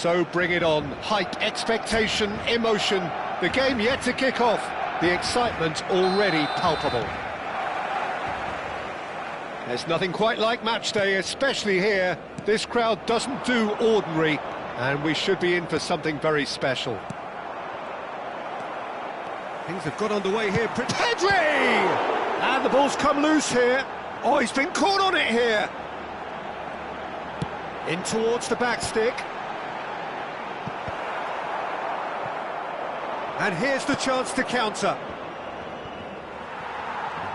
So bring it on. Hype, expectation, emotion. The game yet to kick off. The excitement already palpable. There's nothing quite like match day, especially here. This crowd doesn't do ordinary, and we should be in for something very special. Things have got underway here. Pedri! And the ball's come loose here. Oh, he's been caught on it here. In towards the back stick. And here's the chance to counter.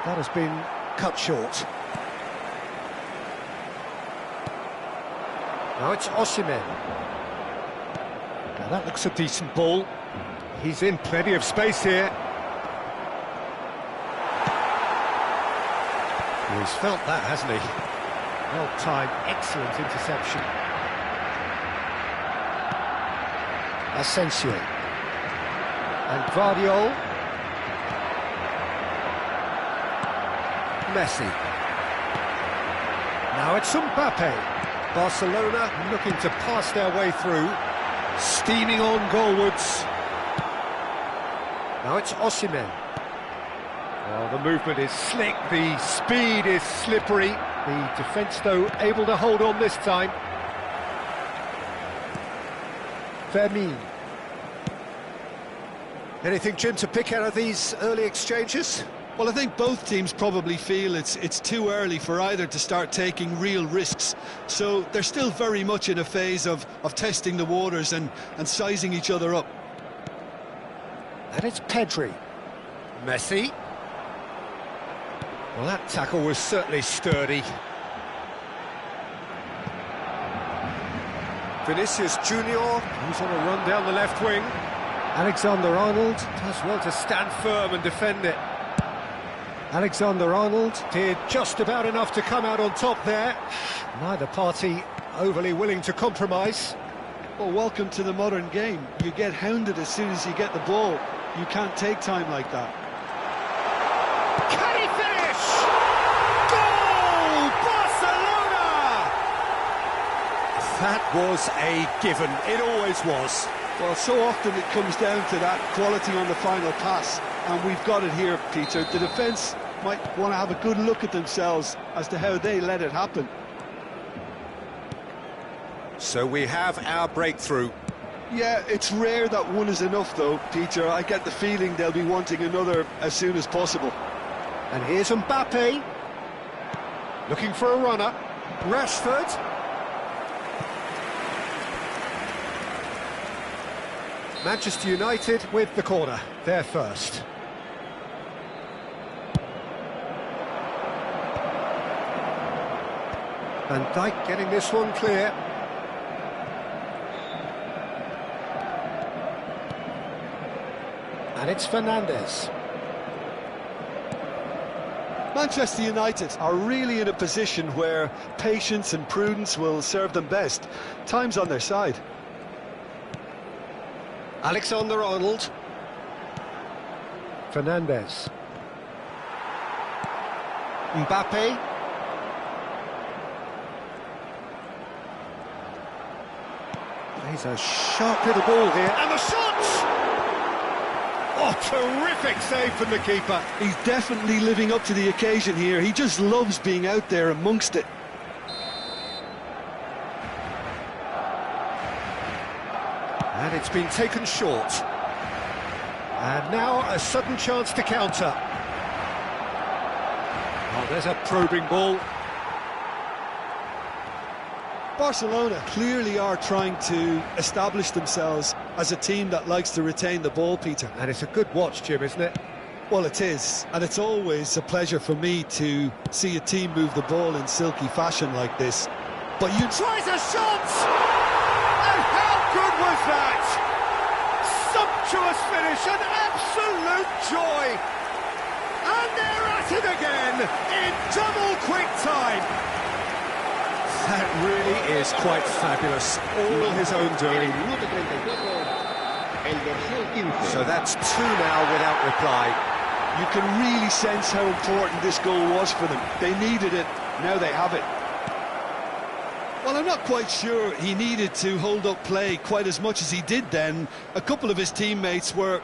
That has been cut short. Now it's Osimhen. Now that looks a decent ball. He's in plenty of space here. He's felt that, hasn't he? Well-timed, excellent interception. Asensio. And Guardiola. Messi. Now it's Mbappe. Barcelona looking to pass their way through. Steaming on goalwards. Now it's Osimhen. Well, the movement is slick, the speed is slippery. The defence, though, able to hold on this time. Fermin. Anything, Jim, to pick out of these early exchanges? Well, I think both teams probably feel it's too early for either to start taking real risks. So they're still very much in a phase of testing the waters and sizing each other up. And it's Pedri. Messi. Well, that tackle was certainly sturdy. Vinicius Junior, who's on a run down the left wing. Alexander-Arnold does well to stand firm and defend it. Alexander-Arnold did just about enough to come out on top there. Neither party overly willing to compromise. Well, welcome to the modern game. You get hounded as soon as you get the ball. You can't take time like that. Can he finish? Goal! Barcelona! That was a given. It always was. Well, so often it comes down to that quality on the final pass, and we've got it here, Peter. The defence might want to have a good look at themselves as to how they let it happen. So we have our breakthrough. Yeah, it's rare that one is enough, though, Peter. I get the feeling they'll be wanting another as soon as possible. And here's Mbappe. Looking for a runner. Rashford. Manchester United with the corner. They're first. Van Dijk getting this one clear. And it's Fernandes. Manchester United are really in a position where patience and prudence will serve them best. Time's on their side. Alexander-Arnold. Fernandes. Mbappe. He's a sharp little ball here. And the shot! Oh, terrific save from the keeper. He's definitely living up to the occasion here. He just loves being out there amongst it. And it's been taken short. And now a sudden chance to counter. Oh, there's a probing ball. Barcelona clearly are trying to establish themselves as a team that likes to retain the ball, Peter. And it's a good watch, Jim, isn't it? Well, it is. And it's always a pleasure for me to see a team move the ball in silky fashion like this. But you... Tries a shot! And how good was that? Sumptuous finish, an absolute joy! And they're at it again, in double quick time! That really is quite fabulous, all his own doing. So that's two now without reply. You can really sense how important this goal was for them. They needed it, now they have it. Well, I'm not quite sure he needed to hold up play quite as much as he did then. A couple of his teammates were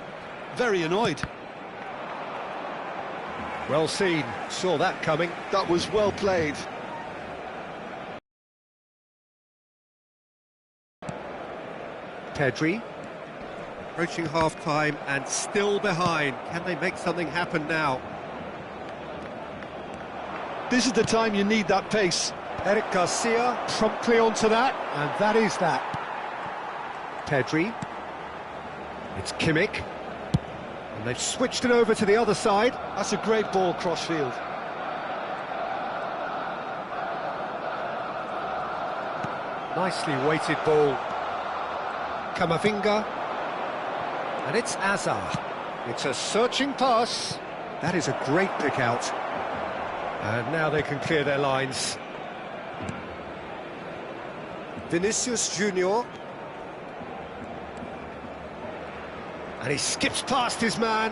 very annoyed. Well seen, saw that coming. That was well played. Pedri, approaching half-time and still behind. Can they make something happen now? This is the time you need that pace. Eric Garcia promptly onto that, and that is that. Pedri. It's Kimmich. And they've switched it over to the other side. That's a great ball cross-field. Nicely weighted ball. Camavinga. And it's Azar. It's a searching pass. That is a great pick out. And now they can clear their lines. Vinicius Junior. And he skips past his man.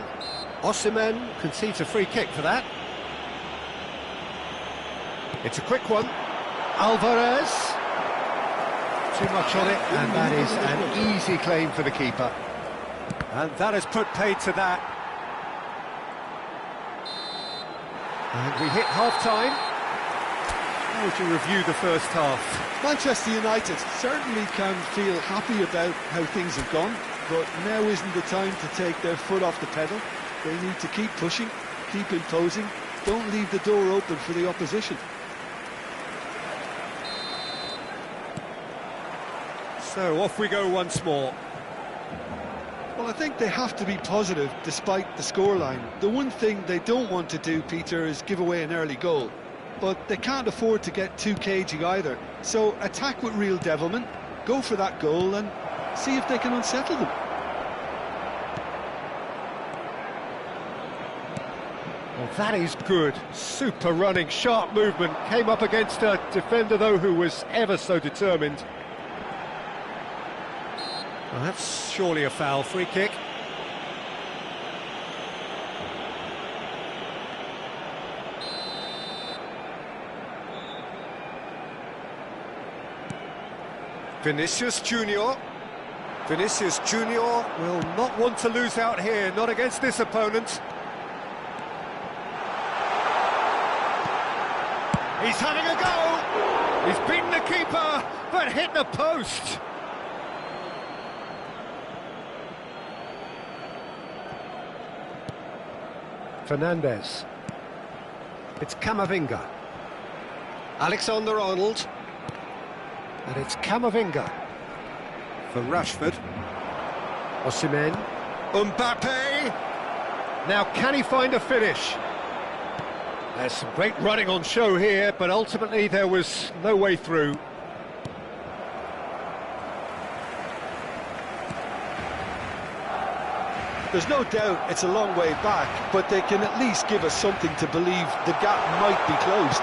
Osimhen concedes a free kick for that. It's a quick one. Alvarez. Too much on it, and that is an easy claim for the keeper. And that has put paid to that. And we hit half-time. How would you review the first half? Manchester United certainly can feel happy about how things have gone, but now isn't the time to take their foot off the pedal. They need to keep pushing, keep imposing, don't leave the door open for the opposition. So off we go once more. Well, I think they have to be positive despite the scoreline. The one thing they don't want to do, Peter, is give away an early goal. But they can't afford to get too cagey either. So attack with real devilment, go for that goal and see if they can unsettle them. Well, that is good. Super running, sharp movement. Came up against a defender, though, who was ever so determined. Well, that's surely a foul. Free kick. Vinicius Junior. Vinicius Junior will not want to lose out here, not against this opponent. He's having a go! He's beaten the keeper, but hit the post! Fernandez. It's Camavinga. Alexander-Arnold. And it's Camavinga. For Rashford. Osimhen. Mbappe! Now can he find a finish? There's some great running on show here, but ultimately there was no way through. There's no doubt it's a long way back, but they can at least give us something to believe the gap might be closed.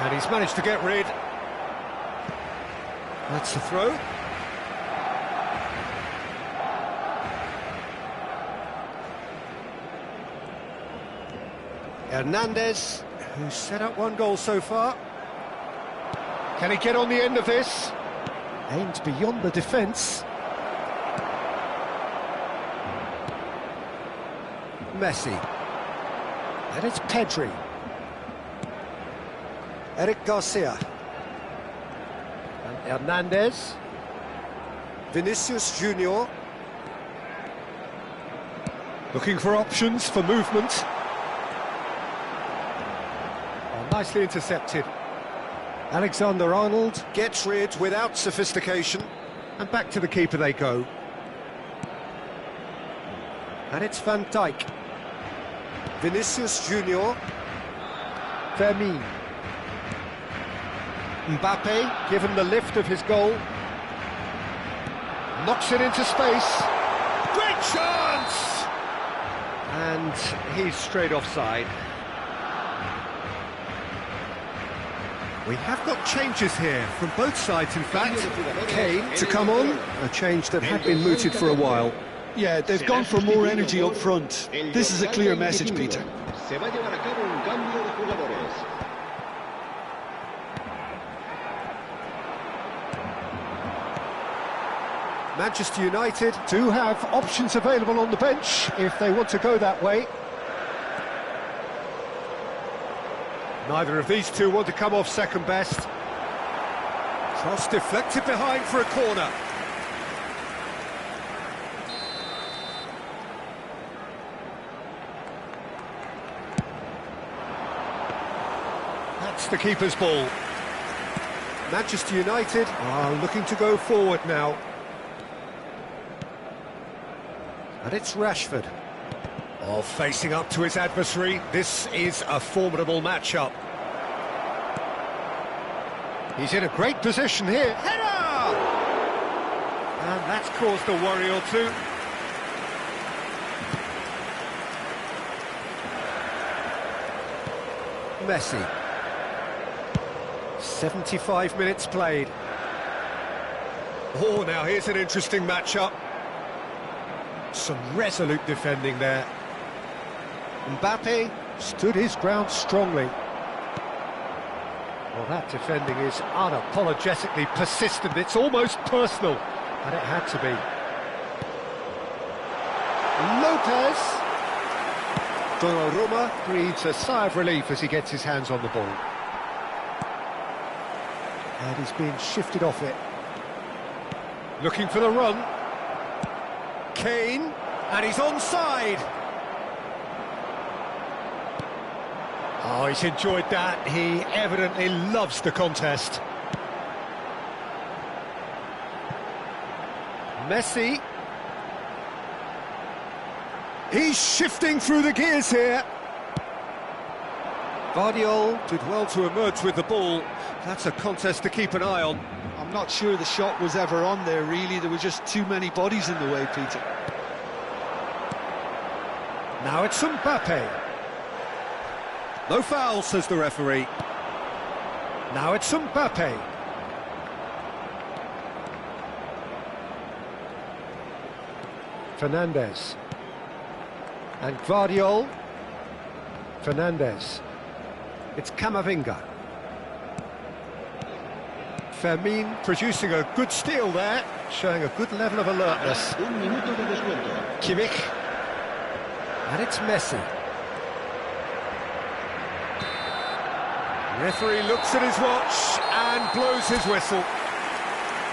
And he's managed to get rid. That's the throw. Hernandez, who's set up one goal so far. Can he get on the end of this? Aimed beyond the defence. Messi. And it's Pedri. Eric Garcia. And Hernandez. Vinicius Junior. Looking for options for movement. Oh, nicely intercepted. Alexander-Arnold gets rid without sophistication. And back to the keeper they go. And it's Van Dijk. Vinicius Junior. Fermin. Mbappe, given the lift of his goal. Knocks it into space. Great chance! And he's straight offside. We have got changes here from both sides, in fact. Kane to come on, a change that had been mooted for a while. Yeah, they've gone for more energy up front. This is a clear message, Peter. Manchester United do have options available on the bench if they want to go that way. Neither of these two want to come off second best. Cross deflected behind for a corner. That's the keeper's ball. Manchester United are looking to go forward now. And it's Rashford. Oh, facing up to his adversary. This is a formidable matchup. He's in a great position here. Header! And that's caused a worry or two. Messi. 75 minutes played. Oh, now here's an interesting matchup. Some resolute defending there. Mbappe stood his ground strongly. Well, that defending is unapologetically persistent. It's almost personal, and it had to be. Lopez. Donnarumma breathes a sigh of relief as he gets his hands on the ball. And he's being shifted off it. Looking for the run. Kane, and he's onside. Oh, he's enjoyed that. He evidently loves the contest. Messi. He's shifting through the gears here. Guardiola did well to emerge with the ball. That's a contest to keep an eye on. I'm not sure the shot was ever on there, really. There were just too many bodies in the way, Peter. Now it's Mbappe. No foul, says the referee. Now it's Mbappe. Fernandes. And Guardiola. Fernandes. It's Camavinga. Fermin producing a good steal there, showing a good level of alertness. Kimmich. And it's Messi. Referee looks at his watch and blows his whistle.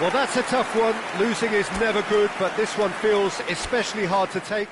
Well, that's a tough one. Losing is never good, but this one feels especially hard to take.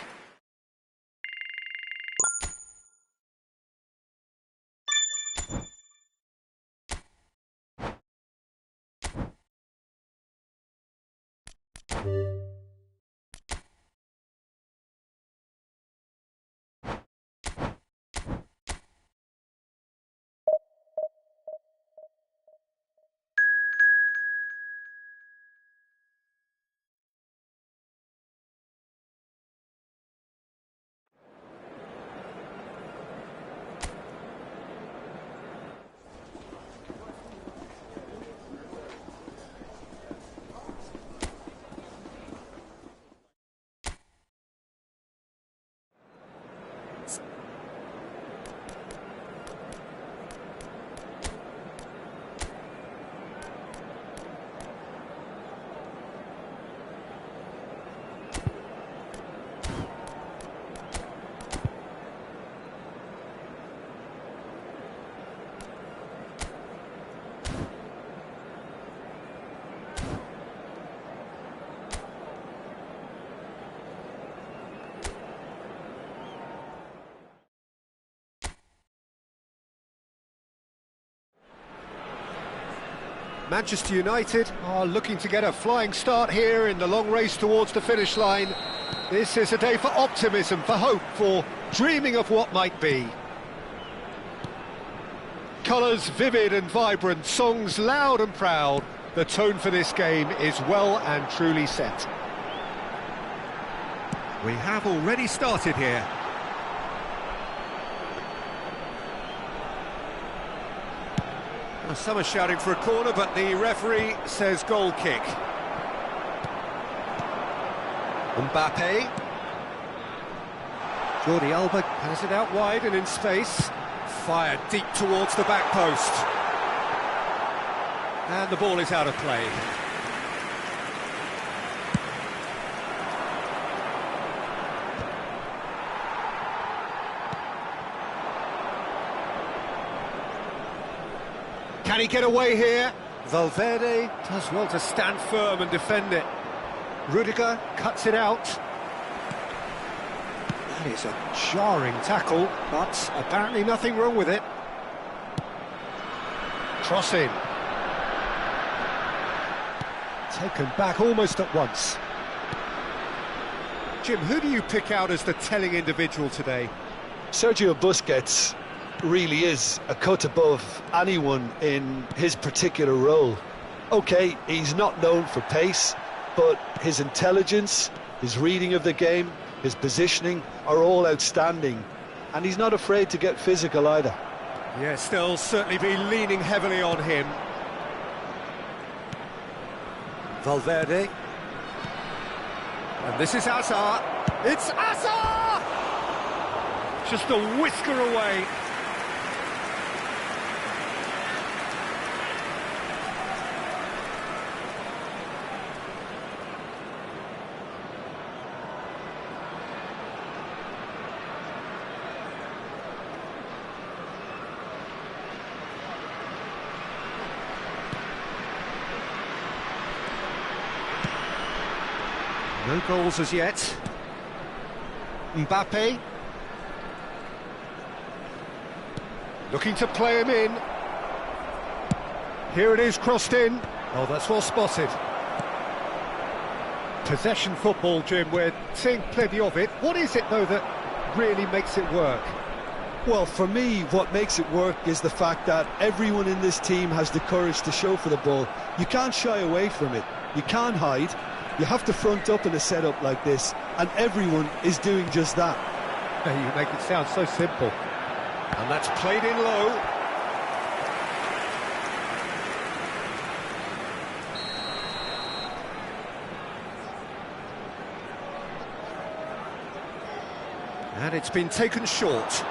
Manchester United are looking to get a flying start here in the long race towards the finish line. This is a day for optimism, for hope, for dreaming of what might be. Colours vivid and vibrant, songs loud and proud. The tone for this game is well and truly set. We have already started here. Some are shouting for a corner, but the referee says goal kick. Mbappe. Jordi Alba has it out wide and in space. Fired deep towards the back post. And the ball is out of play. Can he get away here? Valverde does well to stand firm and defend it. Rudiger cuts it out. That is a jarring tackle, but apparently nothing wrong with it. Cross in. Taken back almost at once. Jim, who do you pick out as the telling individual today? Sergio Busquets really is a cut above anyone in his particular role. Okay, he's not known for pace, but his intelligence, his reading of the game, his positioning are all outstanding, and he's not afraid to get physical either. Yes, they'll certainly be leaning heavily on him. Valverde. And this is Hazard. It's Hazard! Just a whisker away. No goals as yet. Mbappe. Looking to play him in. Here it is, crossed in. Oh, that's well spotted. Possession football, Jim, we're seeing plenty of it. What is it, though, that really makes it work? Well, for me, what makes it work is the fact that everyone in this team has the courage to show for the ball. You can't shy away from it. You can't hide. You have to front up in a setup like this, and everyone is doing just that. You make it sound so simple. And that's played in low. And it's been taken short.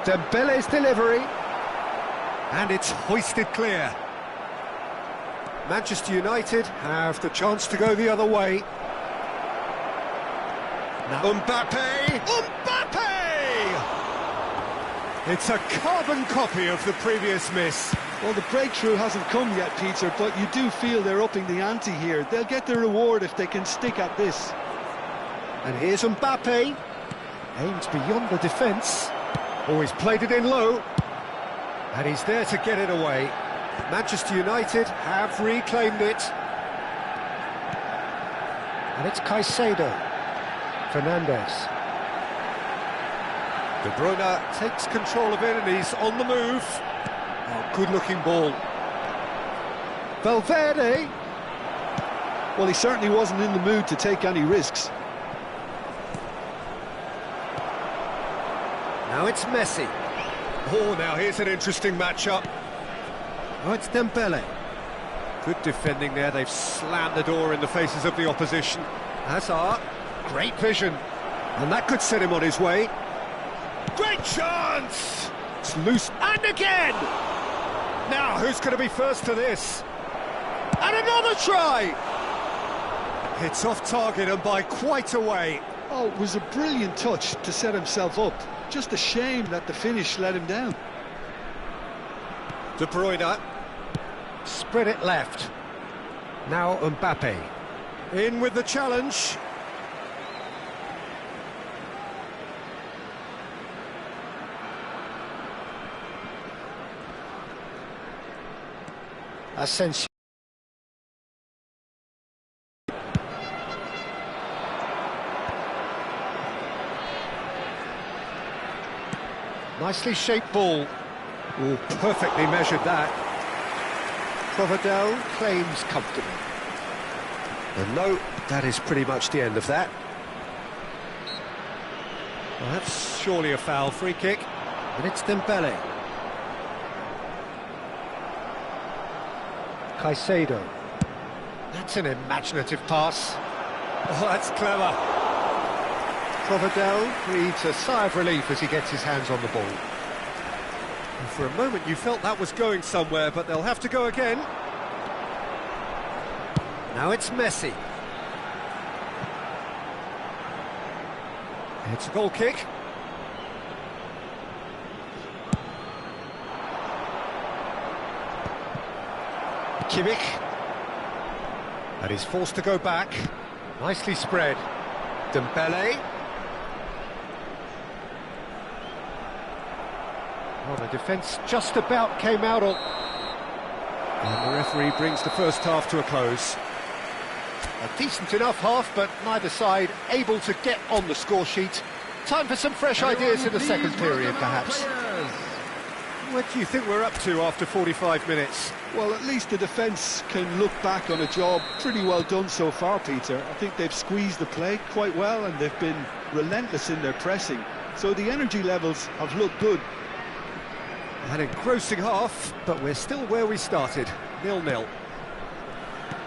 Dembele's delivery. And it's hoisted clear. Manchester United have the chance to go the other way. Now Mbappe! Mbappe! It's a carbon copy of the previous miss. Well, the breakthrough hasn't come yet, Peter, but you do feel they're upping the ante here. They'll get their reward if they can stick at this. And here's Mbappe. Aims beyond the defence. Oh, he's played it in low. And he's there to get it away. Manchester United have reclaimed it. And it's Caicedo. Fernandes. De Bruyne takes control of it and he's on the move. Oh, good-looking ball. Valverde. Well, he certainly wasn't in the mood to take any risks. Now it's Messi. Oh, now here's an interesting matchup. Oh, it's Dembele. Good defending there. They've slammed the door in the faces of the opposition. Hazard. Great vision. And that could set him on his way. Great chance! It's loose. And again! Now, who's going to be first to this? And another try! It's off target and by quite a way. Oh, it was a brilliant touch to set himself up. Just a shame that the finish let him down. De Bruyne. Spread it left. Now Mbappe. In with the challenge. Asensio. Nicely shaped ball. Oh, perfectly measured that. Provedel claims comfortably. And no, that is pretty much the end of that. Well, that's surely a foul. Free kick. And it's Dembele. Caicedo. That's an imaginative pass. Oh, that's clever. Provedel breathes a sigh of relief as he gets his hands on the ball. And for a moment you felt that was going somewhere, but they'll have to go again. Now it's Messi. It's a goal kick. Kimmich. And he's forced to go back. Nicely spread. Dembele. Well, the defence just about came out on... And the referee brings the first half to a close. A decent enough half, but neither side able to get on the score sheet. Time for some fresh ideas in the second period, perhaps. What do you think we're up to after 45 minutes? Well, at least the defence can look back on a job pretty well done so far, Peter. I think they've squeezed the play quite well and they've been relentless in their pressing. So the energy levels have looked good. An engrossing half, but we're still where we started, 0-0.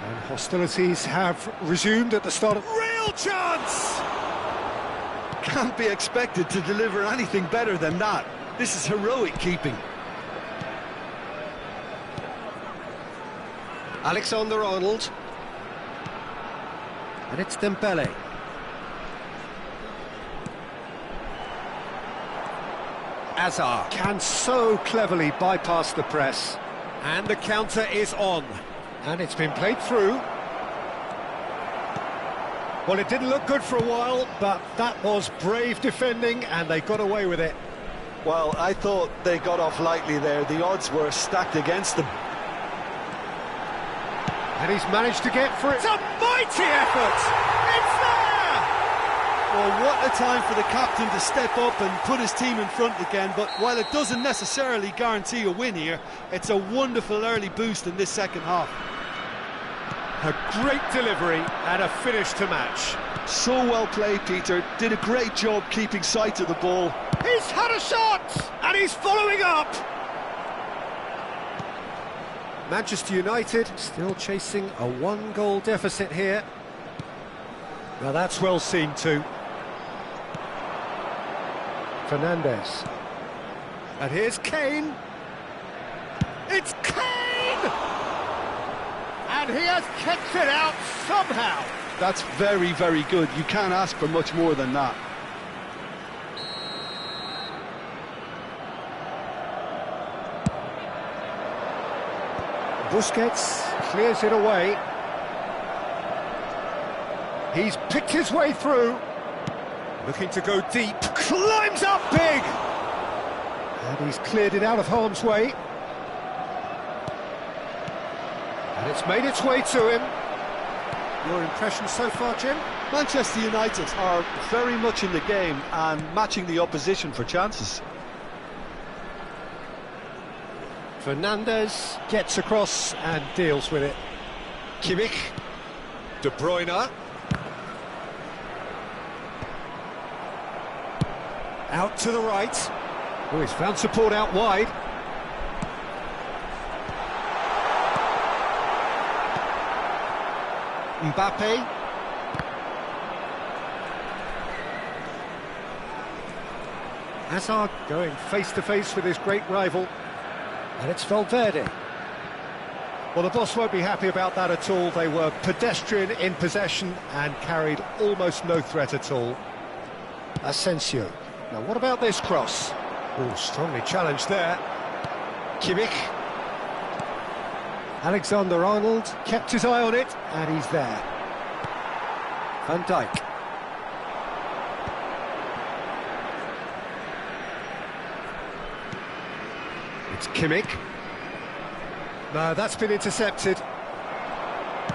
And hostilities have resumed at the start of... Real chance! Can't be expected to deliver anything better than that. This is heroic keeping. Alexander-Arnold. And it's Dembele. Azar can so cleverly bypass the press. And the counter is on. And it's been played through. Well, it didn't look good for a while, but that was brave defending, and they got away with it. Well, I thought they got off lightly there. The odds were stacked against them. And he's managed to get through. It's a mighty effort! It's there! Well, what a time for the captain to step up and put his team in front again. But while it doesn't necessarily guarantee a win here, it's a wonderful early boost in this second half. A great delivery and a finish to match. So well played, Peter. Did a great job keeping sight of the ball. He's had a shot! And he's following up! Manchester United still chasing a one-goal deficit here. Now that's well seen too. Fernandes. And here's Kane. It's Kane! And he has kicked it out somehow. That's very, very good. You can't ask for much more than that. Busquets clears it away. He's picked his way through. Looking to go deep. Climbs up big! And he's cleared it out of harm's way. And it's made its way to him. Your impression so far, Jim? Manchester United are very much in the game and matching the opposition for chances. Fernandes gets across and deals with it. Kimmich. De Bruyne. Out to the right. Oh, he's found support out wide. Mbappe. Hazard going face-to-face with his great rival. And it's Valverde. Well, the boss won't be happy about that at all. They were pedestrian in possession and carried almost no threat at all. Asensio. Now, what about this cross? Oh, strongly challenged there. Kimmich. Alexander-Arnold kept his eye on it, and he's there. Van Dijk. It's Kimmich. No, that's been intercepted.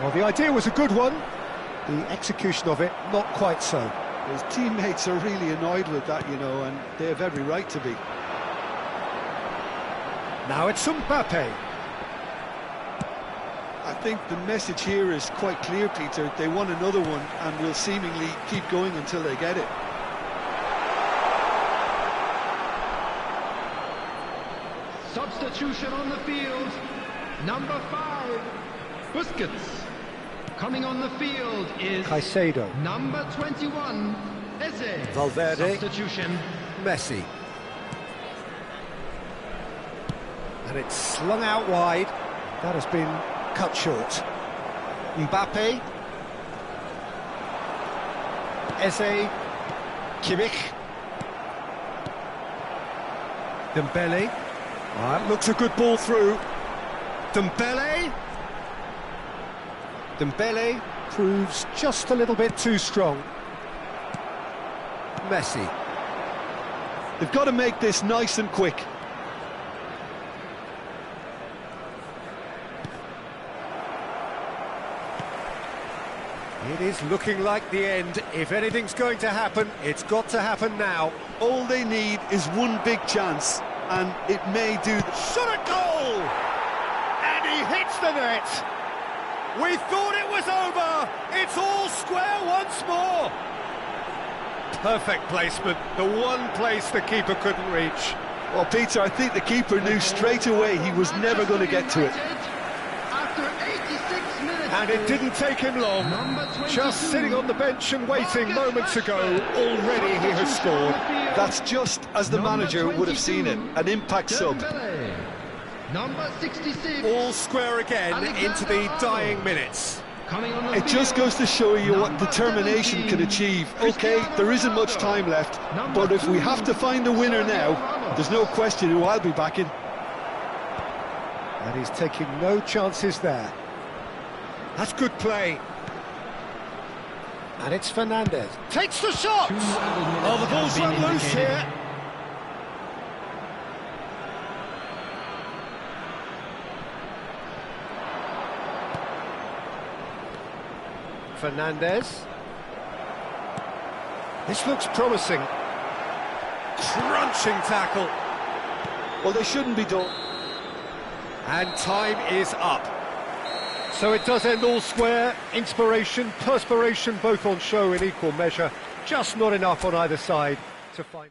Well, the idea was a good one. The execution of it, not quite so. His teammates are really annoyed with that, you know, and they have every right to be. Now it's Mbappe. I think the message here is quite clear, Peter. They want another one and will seemingly keep going until they get it. Substitution on the field, number 5, Busquets. Coming on the field is Caicedo. number 21, Eze. Valverde. Substitution. Messi. And it's slung out wide. That has been cut short. Mbappe. Eze. Kimmich. Dembele. That looks a good ball through. Dembele. Dembele proves just a little bit too strong. Messi. They've got to make this nice and quick. It is looking like the end. If anything's going to happen, it's got to happen now. All they need is one big chance, and it may do... Shot a goal! And he hits the net! We thought it was over! It's all square once more! Perfect placement, the one place the keeper couldn't reach. Well, Peter, I think the keeper knew straight away he was never going to get to it. And it didn't take him long. Just sitting on the bench and waiting moments ago, already he has scored. That's just as the manager would have seen it, an impact sub. Number 66. All square again into the dying minutes. It just goes to show you what determination can achieve. OK, there isn't much time left, but if we have to find a winner now, there's no question who I'll be backing. And he's taking no chances there. That's good play. And it's Fernandez. Takes the shot! Oh, the ball's run loose here. Fernandez. This looks promising. Crunching tackle. Well, they shouldn't be done. And time is up. So it does end all square. Inspiration, perspiration, both on show in equal measure. Just not enough on either side to find...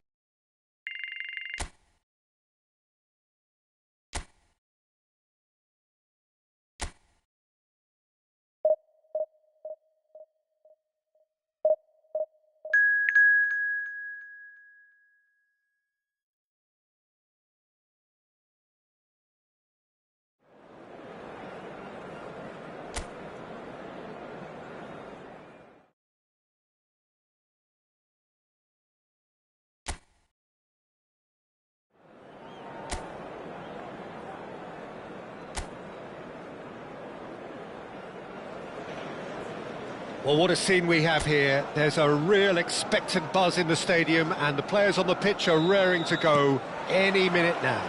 Well, what a scene we have here. There's a real expectant buzz in the stadium and the players on the pitch are raring to go any minute now.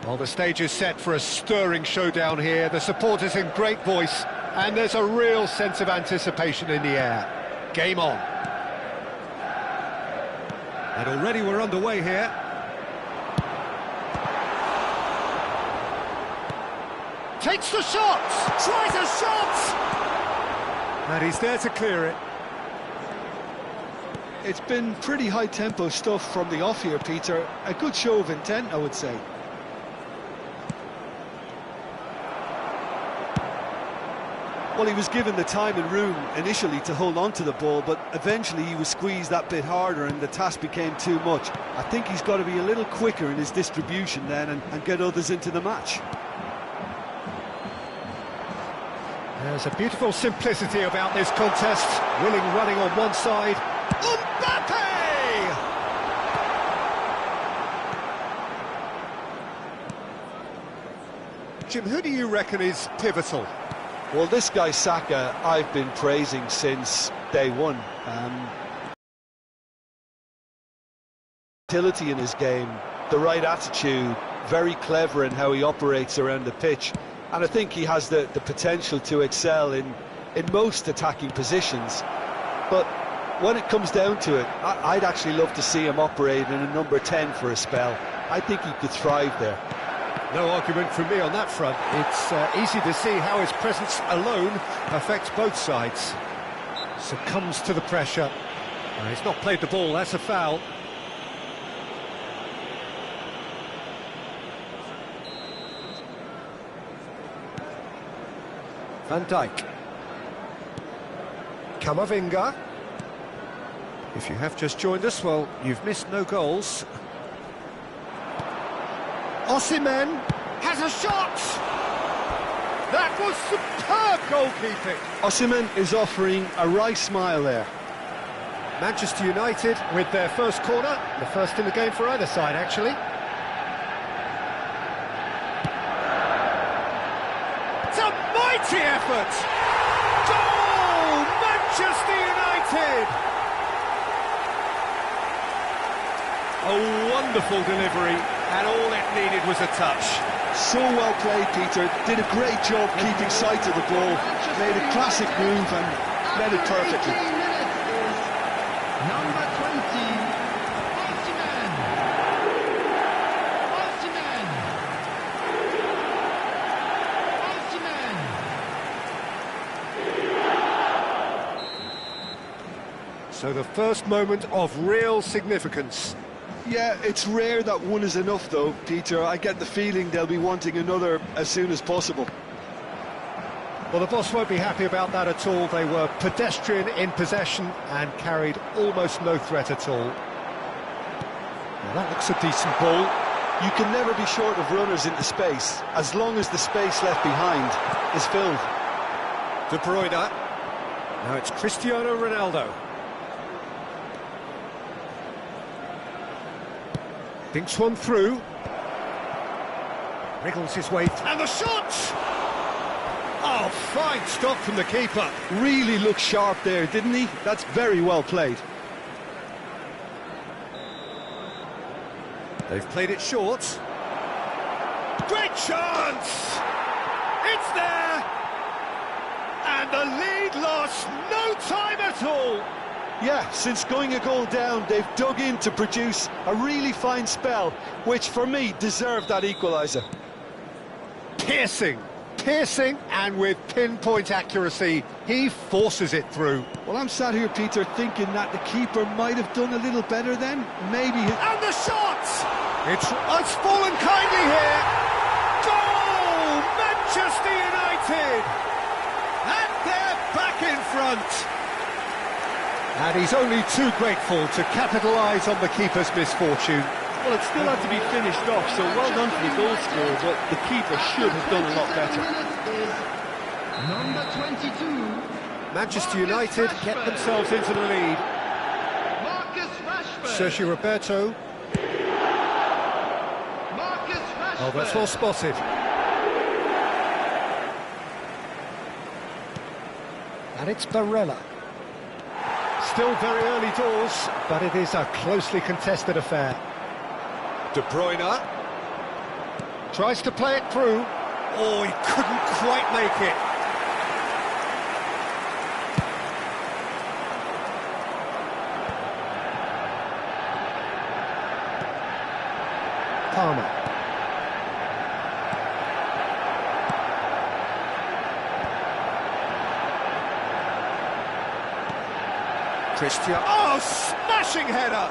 Well, the stage is set for a stirring showdown here. The supporters in great voice and there's a real sense of anticipation in the air. Game on. And already we're underway here. Takes the shot! Tries a shot! And he's there to clear it. It's been pretty high-tempo stuff from the off here, Peter. A good show of intent, I would say. Well, he was given the time and room initially to hold on to the ball, but eventually he was squeezed that bit harder and the task became too much. I think he's got to be a little quicker in his distribution then and get others into the match. There's a beautiful simplicity about this contest. Willing running on one side. Mbappe! Jim, who do you reckon is pivotal? Well, this guy Saka, I've been praising since day one. Utility in his game, the right attitude, very clever in how he operates around the pitch. And I think he has the potential to excel in most attacking positions. But when it comes down to it, I'd actually love to see him operate in a number 10 for a spell. I think he could thrive there. No argument from me on that front. It's easy to see how his presence alone affects both sides. Succumbs to the pressure. He's not played the ball, that's a foul. Van Dijk. Camavinga. If you have just joined us, well, you've missed no goals. Osimhen has a shot! That was superb goalkeeping! Osimhen is offering a wry smile there. Manchester United with their first corner, the first in the game for either side, actually. mighty effort! Goal! Manchester United! A wonderful delivery, and all it needed was a touch. So well played, Peter. Did a great job keeping sight of the ball. Made a classic move and led it perfectly. Number 20, Osimhen. So the first moment of real significance. Yeah, it's rare that one is enough though, Peter. I get the feeling they'll be wanting another as soon as possible. Well, the boss won't be happy about that at all. They were pedestrian in possession and carried almost no threat at all. Now that looks a decent ball. You can never be short of runners into space, as long as the space left behind is filled. De Bruyne. Now it's Cristiano Ronaldo. Thinks one through. Wriggles his way and the shot! Oh, fine stop from the keeper. Really looked sharp there, didn't he? That's very well played. They've played it short. Great chance! It's there! And the lead lost no time at all. Yeah, since going a goal down, they've dug in to produce a really fine spell, which for me deserved that equaliser. Piercing, and with pinpoint accuracy, he forces it through. Well, I'm sat here, Peter, thinking that the keeper might have done a little better then. Maybe... And the shot! It's fallen kindly here. Goal! Manchester United! And they're back in front. And he's only too grateful to capitalise on the keeper's misfortune. Well, it still had to be finished off, so well done for the goal scorer, but the keeper should have done a lot better. Number 22. Manchester United get themselves into the lead. Marcus Rashford. Sergio Roberto. Marcus Rashford. Oh, that's well spotted. And it's Barella. Still very early doors, but it is a closely contested affair. De Bruyne tries to play it through. Oh, he couldn't quite make it. Palmer. Cristiano. Oh, smashing header!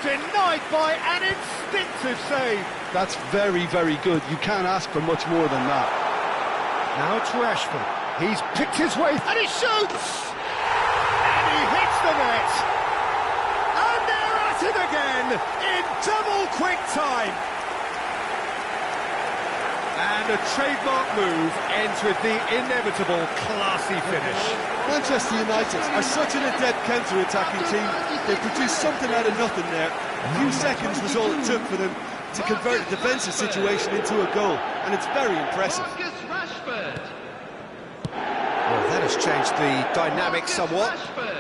Denied by an instinctive save. That's very, very good. You can't ask for much more than that. Now it's Rashford. He's picked his way and he shoots! And he hits the net! And they're at it again in double quick time. And a trademark move ends with the inevitable classy finish. Manchester United are such an adept counter-attacking team. They produced something out of nothing there. A few seconds was all it took for them to convert a defensive situation into a goal, and it's very impressive. Marcus Rashford. Well, that has changed the dynamic somewhat.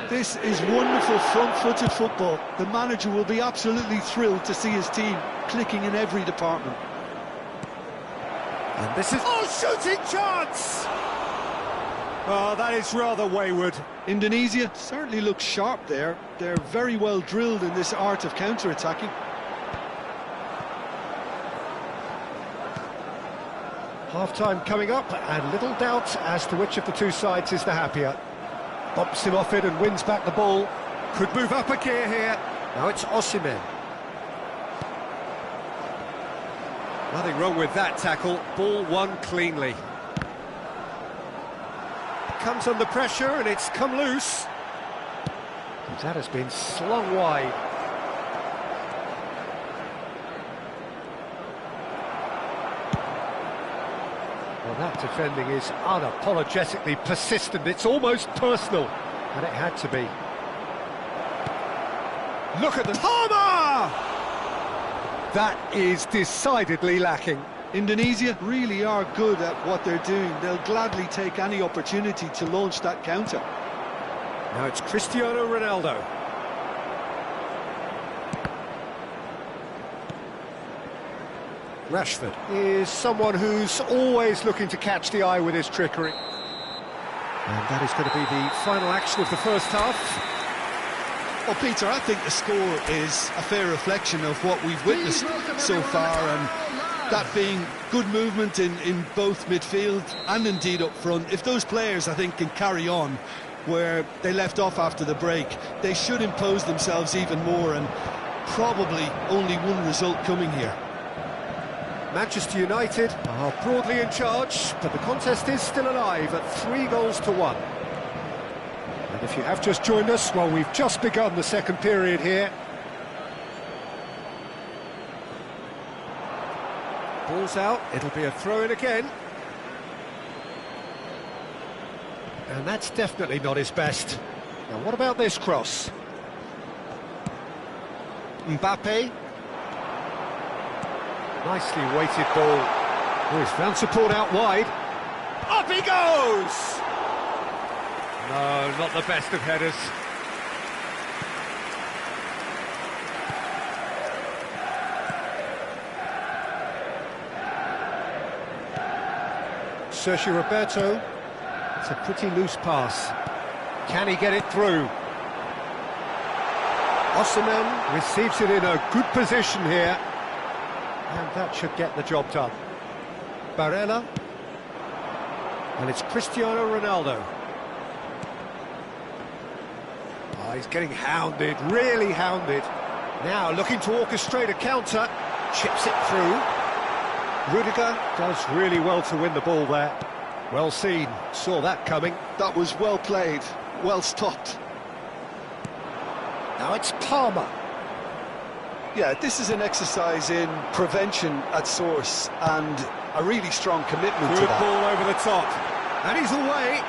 This is wonderful front-footed football. The manager will be absolutely thrilled to see his team clicking in every department. And this is... Oh, shooting chance! Oh, that is rather wayward. Indonesia certainly looks sharp there. They're very well drilled in this art of counter-attacking. Half-time coming up, and little doubt as to which of the two sides is the happier. Bumps him off it and wins back the ball. Could move up a gear here. Now it's Osimhen. Nothing wrong with that tackle. Ball won cleanly. Comes under pressure and it's come loose. That has been slung wide. Well, that defending is unapologetically persistent. It's almost personal, and it had to be. Look at the... Palmer! That is decidedly lacking. Indonesia really are good at what they're doing. They'll gladly take any opportunity to launch that counter. Now it's Cristiano Ronaldo. Rashford is someone who's always looking to catch the eye with his trickery. And that is going to be the final action of the first half. Well, Peter, I think the score is a fair reflection of what we've witnessed so far, and that being good movement in both midfield and indeed up front. If those players, I think, can carry on where they left off after the break, they should impose themselves even more, and probably only one result coming here. Manchester United are broadly in charge, but the contest is still alive at 3-1. And if you have just joined us, well, we've just begun the second period here. Ball's out, it'll be a throw-in again. And that's definitely not his best. Now, what about this cross? Mbappe. Nicely weighted ball. Oh, he's found support out wide. Up he goes! No, not the best of headers. Sergio Roberto. It's a pretty loose pass. Can he get it through? Osimhen receives it in a good position here. And that should get the job done. Barella. And it's Cristiano Ronaldo. Oh, he's getting hounded, really hounded. Now looking to orchestrate a counter. Chips it through. Rudiger does really well to win the ball there. Well seen, saw that coming. That was well played, well stopped. Now it's Palmer. Yeah, this is an exercise in prevention at source and a really strong commitment to Good that. ball over the top. And he's away.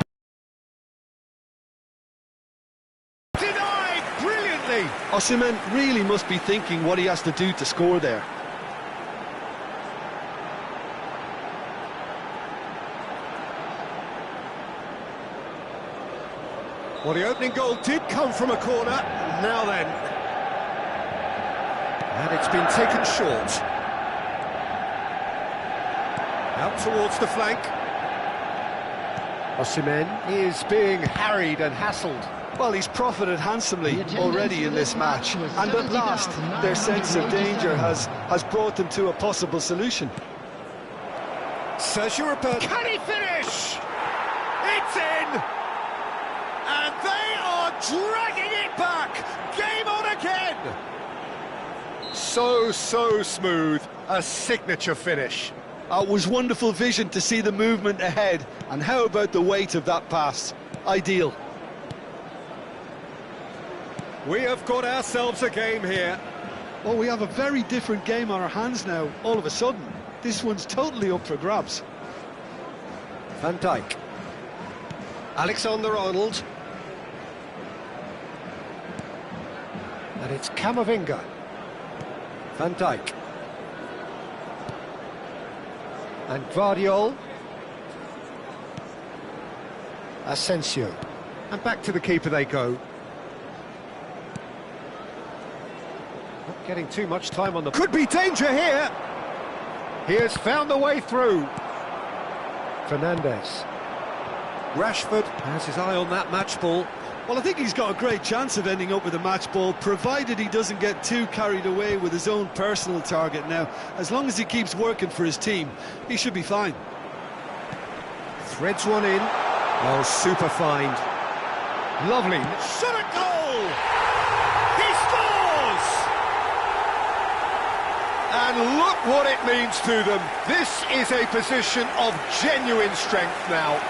Denied brilliantly. Osimhen really must be thinking what he has to do to score there. Well, the opening goal did come from a corner. Now then. And it's been taken short. Out towards the flank. Osimhen is being harried and hassled. Well, he's profited handsomely already in this match, and at last their sense of danger has brought them to a possible solution. Sergio Roberto. Can he finish? It's in! And they are dragging it back! Game on again! So smooth. A signature finish. It was wonderful vision to see the movement ahead, and how about the weight of that pass? Ideal. We have got ourselves a game here. Well, we have a very different game on our hands now, all of a sudden. This one's totally up for grabs. Van Dijk. Alexander-Arnold. And it's Camavinga. Van Dijk. And Guardiola. Asensio. And back to the keeper they go. Not getting too much time on the... Could be danger here! He has found the way through. Fernandes. Rashford has his eye on that match ball. Well, I think he's got a great chance of ending up with a match ball, provided he doesn't get too carried away with his own personal target now. As long as he keeps working for his team, he should be fine. Threads one in. Oh, super find. Lovely. Shot at goal! He scores! And look what it means to them. This is a position of genuine strength now.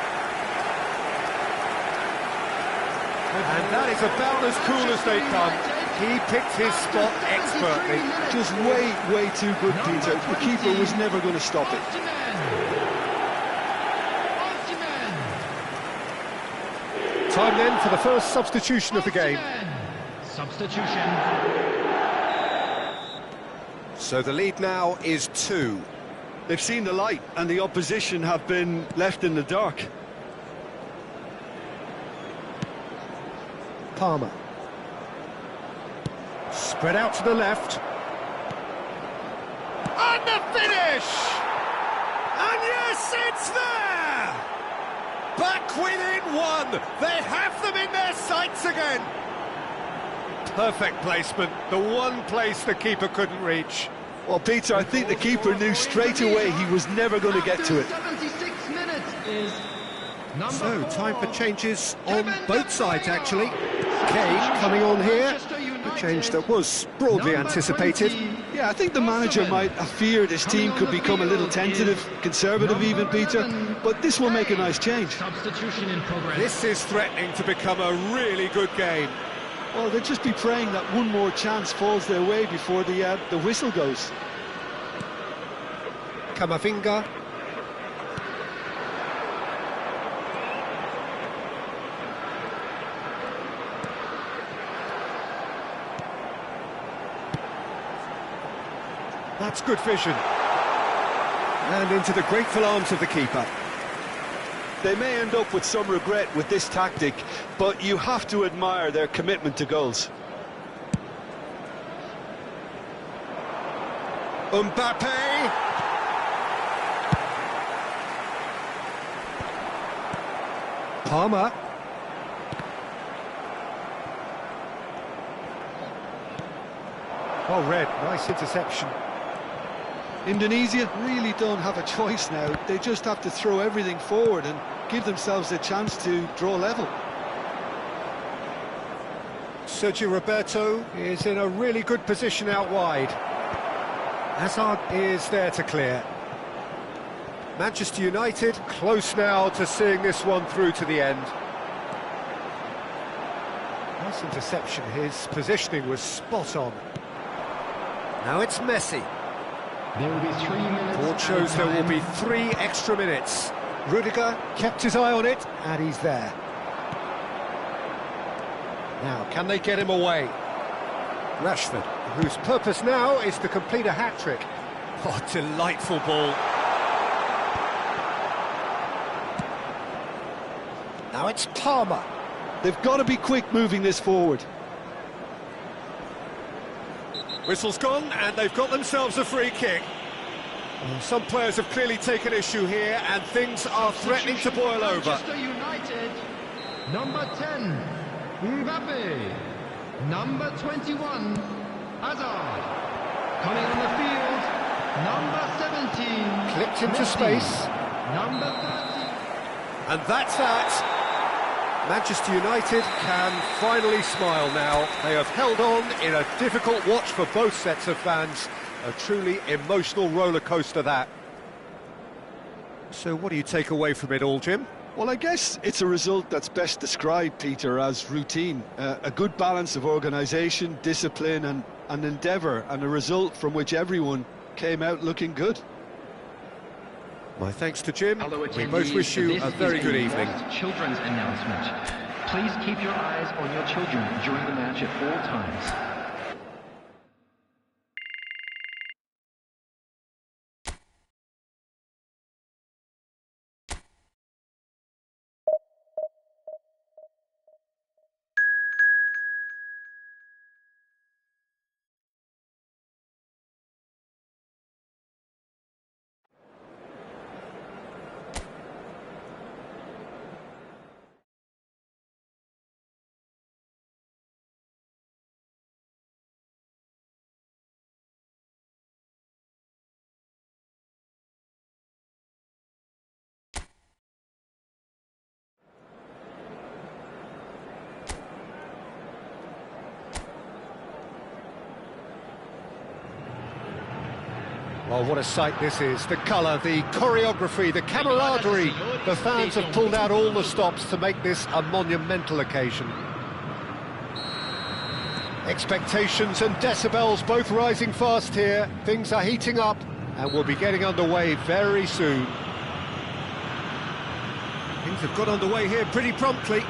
And that is about as cool as they come. He picked his spot expertly. Just way too good, Peter. The keeper was never going to stop it. Time then for the first substitution of the game. Substitution. So the lead now is 2. They've seen the light, and the opposition have been left in the dark. Palmer. Spread out to the left. And the finish! And yes, it's there! Back within one! They have them in their sights again! Perfect placement, the one place the keeper couldn't reach. Well, Peter, I think the keeper knew straight away he was never going to get to it. 76 minutes is So, time for changes on both sides, actually. Kane coming on here, a change that was broadly anticipated. Yeah, I think the manager might have feared his team could become a little tentative, conservative even, Peter, but this will make a nice change. Substitution in progress. This is threatening to become a really good game. Well, they'll just be praying that one more chance falls their way before the whistle goes. Camavinga. That's good vision. And into the grateful arms of the keeper. They may end up with some regret with this tactic, but you have to admire their commitment to goals. Mbappe. Palmer. Well read, nice interception. Indonesia really don't have a choice now. They just have to throw everything forward and give themselves a chance to draw level. Sergio Roberto is in a really good position out wide. Hazard is there to clear. Manchester United close now to seeing this one through to the end. Nice interception, his positioning was spot on. Now it's Messi. There will be 3 minutes. Board shows there will be 3 extra minutes. Rudiger kept his eye on it, and he's there. Now, can they get him away? Rashford, whose purpose now is to complete a hat-trick. Oh, delightful ball. Now it's Palmer. They've got to be quick moving this forward. Whistle's gone, and they've got themselves a free kick. Some players have clearly taken issue here, and things are threatening to boil over. Manchester United, number 10, Mbappe. Number 21, Hazard. Coming on the field, number 17. Clipped into Messi. space. Number 30. And that's that. Manchester United can finally smile now. They have held on in a difficult watch for both sets of fans. A truly emotional roller coaster, that. So what do you take away from it all, Jim? Well, I guess it's a result that's best described, Peter, as routine. A good balance of organisation, discipline and endeavour, and a result from which everyone came out looking good. My thanks to Jim. Hello, We both wish you a very good evening. Children's announcement. Please keep your eyes on your children during the match at all times. Oh, what a sight this is. The colour, the choreography, the camaraderie. The fans have pulled out all the stops to make this a monumental occasion. Expectations and decibels both rising fast here. Things are heating up and we'll be getting underway very soon. Things have got underway here pretty promptly.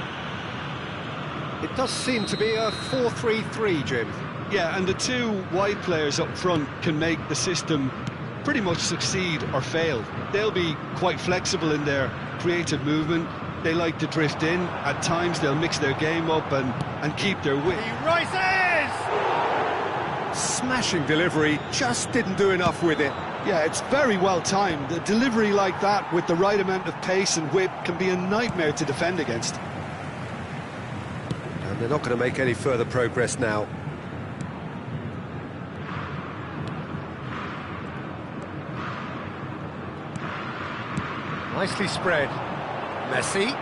It does seem to be a 4-3-3, Jim. Yeah, and the two wide players up front can make the system pretty much succeed or fail. They'll be quite flexible in their creative movement. They like to drift in. At times they'll mix their game up and keep their wit. He rises! Smashing delivery, just didn't do enough with it. Yeah, it's very well timed. A delivery like that with the right amount of pace and whip can be a nightmare to defend against. And they're not going to make any further progress now. Nicely spread. Messi.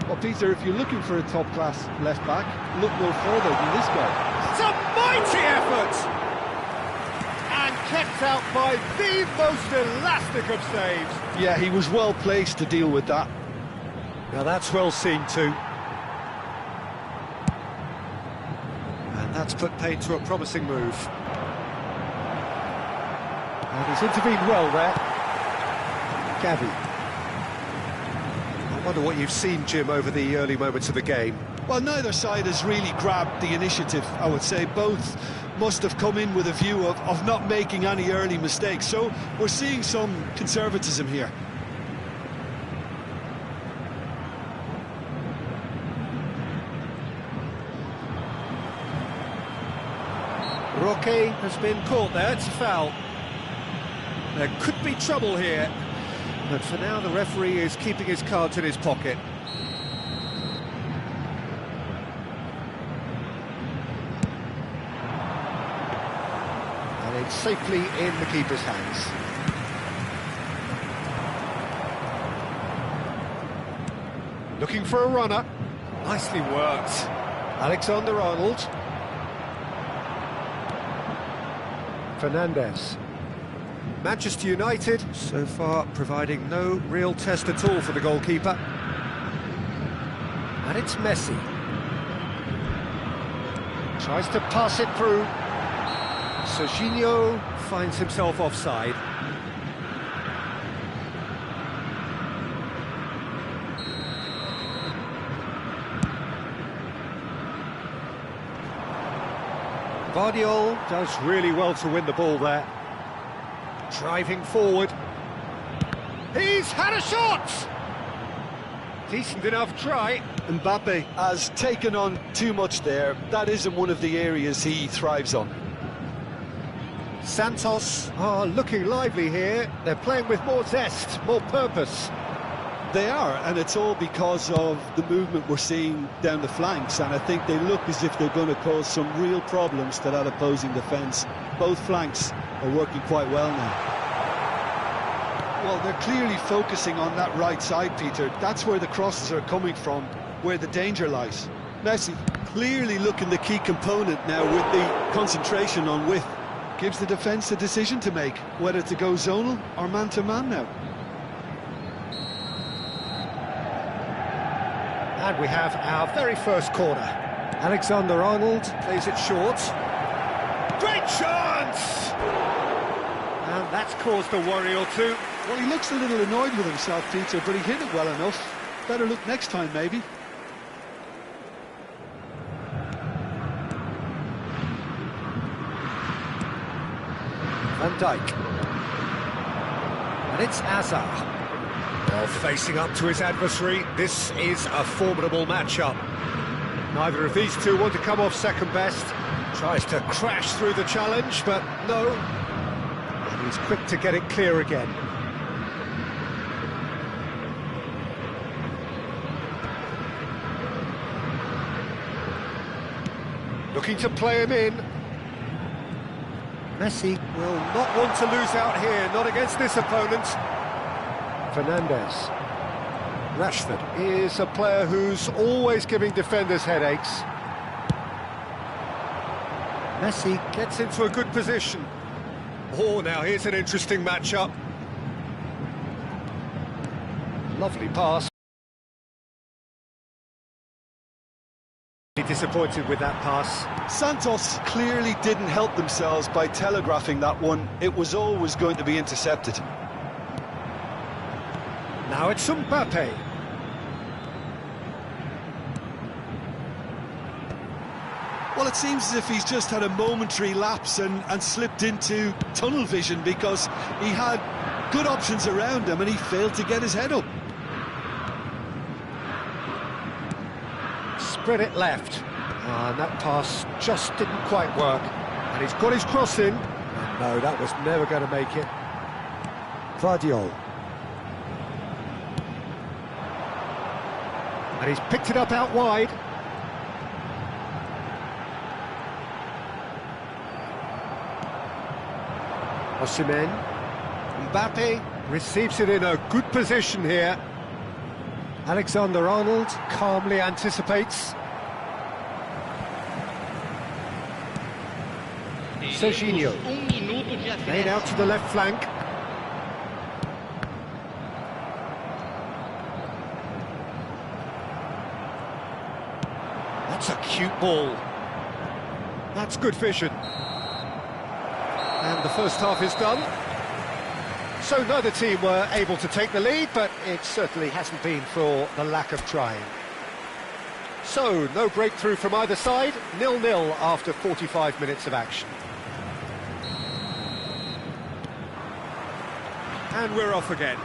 Well, Peter, if you're looking for a top-class left-back, look no further than this guy. It's a mighty effort! And kept out by the most elastic of saves. Yeah, he was well placed to deal with that. Now that's well seen too. And that's put paid to a promising move. And he's intervened well there. Gavi. I wonder what you've seen, Jim, over the early moments of the game. Well, neither side has really grabbed the initiative, I would say. Both must have come in with a view of not making any early mistakes. So we're seeing some conservatism here. Roque has been caught there, it's a foul. There could be trouble here, but for now the referee is keeping his cards in his pocket. And it's safely in the keeper's hands. Looking for a runner. Nicely worked. Alexander-Arnold. Fernandes. Manchester United, so far providing no real test at all for the goalkeeper. And it's Messi. Tries to pass it through. Serginho finds himself offside. Vardiol does really well to win the ball there. Driving forward. He's had a shot! Decent enough try. Mbappe has taken on too much there. That isn't one of the areas he thrives on. Santos are looking lively here. They're playing with more zest, more purpose. They are, and it's all because of the movement we're seeing down the flanks, and I think they look as if they're going to cause some real problems to that opposing defence. Both flanks are working quite well now. Well, they're clearly focusing on that right side, Peter. That's where the crosses are coming from, where the danger lies. Messi clearly looking the key component now with the concentration on width. Gives the defence a decision to make, whether to go zonal or man-to-man now. And we have our very first corner. Alexander-Arnold plays it short. Great chance! And that's caused a worry or two. Well, he looks a little annoyed with himself, Peter, but he hit it well enough. Better look next time, maybe. Van Dijk. And it's Hazard. Well, facing up to his adversary, this is a formidable matchup. Neither of these two want to come off second best. Tries to crash through the challenge, but no. And he's quick to get it clear again. Looking to play him in. Messi will not want to lose out here, not against this opponent. Fernandes. Rashford is a player who's always giving defenders headaches. Messi gets into a good position. Oh, now here's an interesting matchup. Lovely pass. Disappointed with that pass. Santos clearly didn't help themselves by telegraphing that one. It was always going to be intercepted. Now it's Mbappe. Well, it seems as if he's just had a momentary lapse and slipped into tunnel vision, because he had good options around him and he failed to get his head up. Spread it left. And that pass just didn't quite work. And he's got his cross in. And no, that was never going to make it. Vardiol. And he's picked it up out wide. Osimhen. Mbappe receives it in a good position here. Alexander-Arnold calmly anticipates. Serginho. Laid out to the left flank. That's a cute ball. That's good vision. And the first half is done. So neither team were able to take the lead, but it certainly hasn't been for the lack of trying. So, no breakthrough from either side, 0-0 after 45 minutes of action. And we're off again.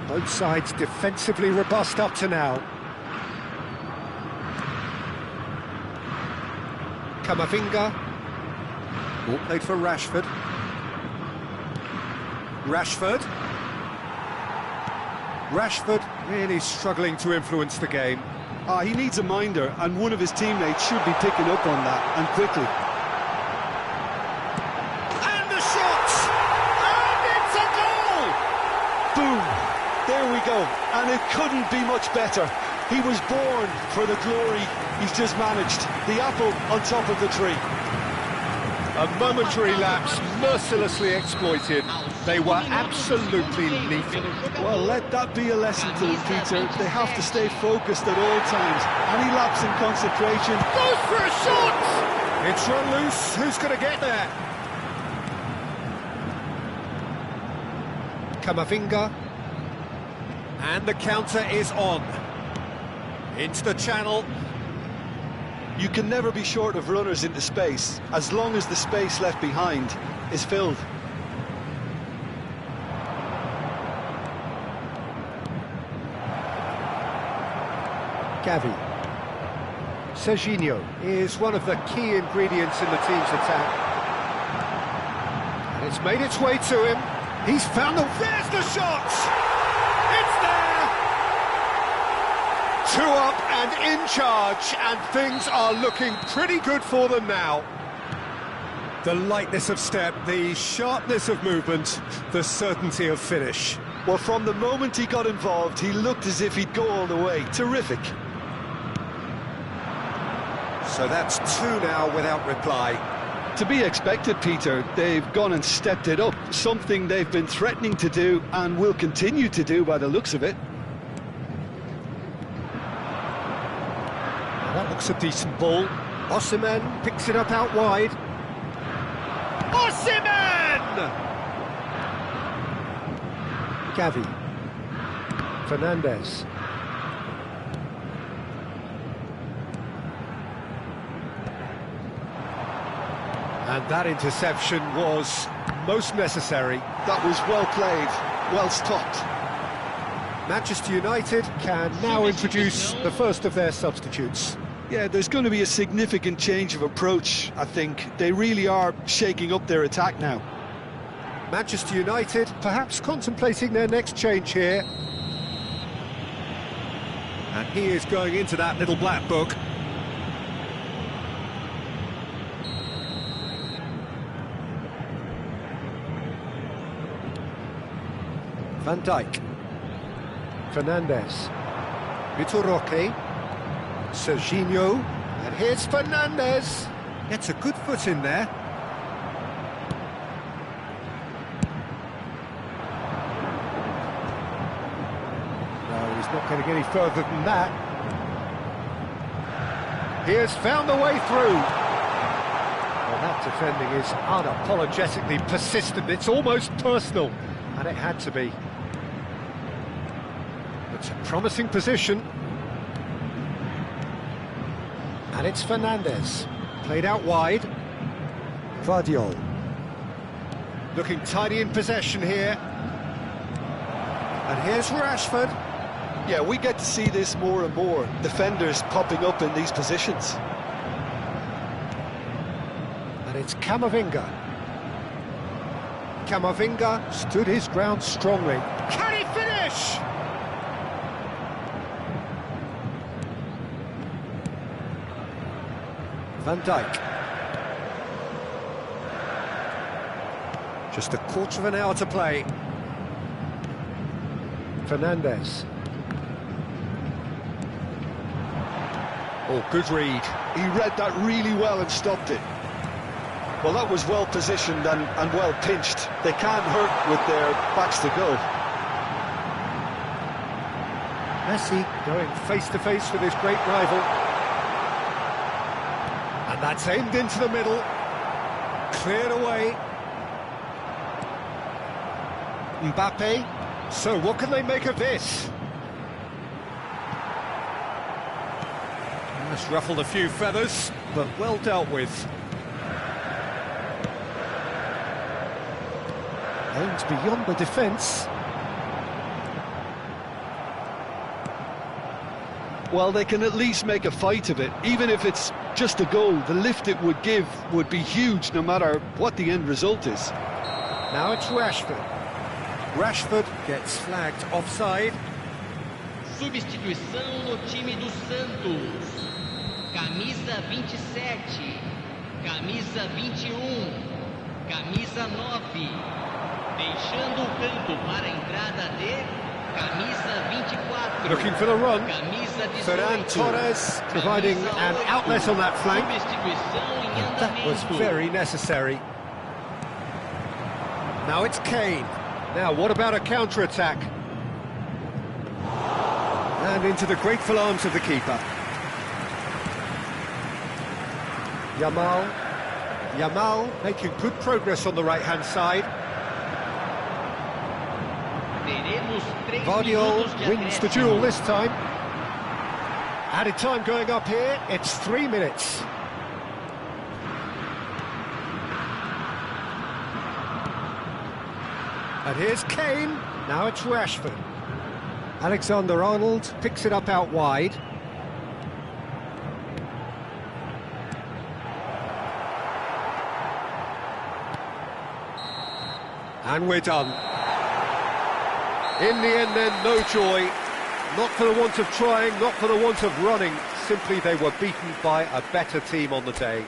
Both sides defensively robust up to now. Camavinga. Ball played for Rashford. Rashford really struggling to influence the game. He needs a minder, and one of his teammates should be picking up on that, and quickly. And the shot! And it's a goal! Boom! There we go, and it couldn't be much better. He was born for the glory he's just managed. The apple on top of the tree. A momentary lapse, mercilessly exploited. They were absolutely lethal. Well, let that be a lesson to them, Peter. They have to stay focused at all times. Any lapse in concentration... Goes for a shot! It's run loose. Who's going to get there? Camavinga. And the counter is on. Into the channel. You can never be short of runners into space, as long as the space left behind is filled. Gavi. Serginho is one of the key ingredients in the team's attack. And it's made its way to him. He's found the... There's the shot! It's there! 2 up and in charge, and things are looking pretty good for them now. The lightness of step, the sharpness of movement, the certainty of finish. Well, from the moment he got involved, he looked as if he'd go all the way. Terrific. So that's 2 now without reply. To be expected, Peter. They've gone and stepped it up, something they've been threatening to do and will continue to do by the looks of it. That looks a decent ball. Osimhen picks it up out wide. Osimhen! Gavi. Fernandes. And that interception was most necessary. That was well played, well stopped. Manchester United can now introduce the first of their substitutes. Yeah, there's going to be a significant change of approach, I think. They really are shaking up their attack now. Manchester United perhaps contemplating their next change here. And he is going into that little black book. Van Dijk. Fernandes. Vitor Roque. Serginho. And here's Fernandes. Gets a good foot in there. No, he's not going to get any further than that. He has found the way through. Well, that defending is unapologetically persistent. It's almost personal. And it had to be. It's a promising position. And it's Fernandez. Played out wide. Vardiol. Looking tidy in possession here. And here's Rashford. Yeah, we get to see this more and more. Defenders popping up in these positions. And it's Camavinga. Camavinga stood his ground strongly. Can he finish? Van Dijk. Just a quarter of an hour to play. Fernandez. Oh, good read. He read that really well and stopped it. Well, that was well positioned and well pinched. They can't hurt with their backs to go. Messi going face-to-face with his great rival. And that's aimed into the middle. Cleared away. Mbappe. So what can they make of this? That's ruffled a few feathers, but well dealt with. Aimed beyond the defence. Well, they can at least make a fight of it. Even if it's just a goal, the lift it would give would be huge no matter what the end result is. Now it's Rashford. Rashford gets flagged offside. Substituição no time do Santos. Camisa 27, camisa 21, camisa 9. Deixando o campo para a entrada de camisa 24. Looking for the run. Camisa 18. Ferran Torres providing an outlet on that flank. Substituição em andamento. That was very necessary. Now it's Kane. Now what about a counter-attack? And into the grateful arms of the keeper. Yamal making good progress on the right-hand side. Vardiol wins the duel this time. Added time going up here, it's 3 minutes. And here's Kane, now it's Rashford. Alexander-Arnold picks it up out wide. And we're done. In the end then, no joy. Not for the want of trying, not for the want of running. Simply they were beaten by a better team on the day.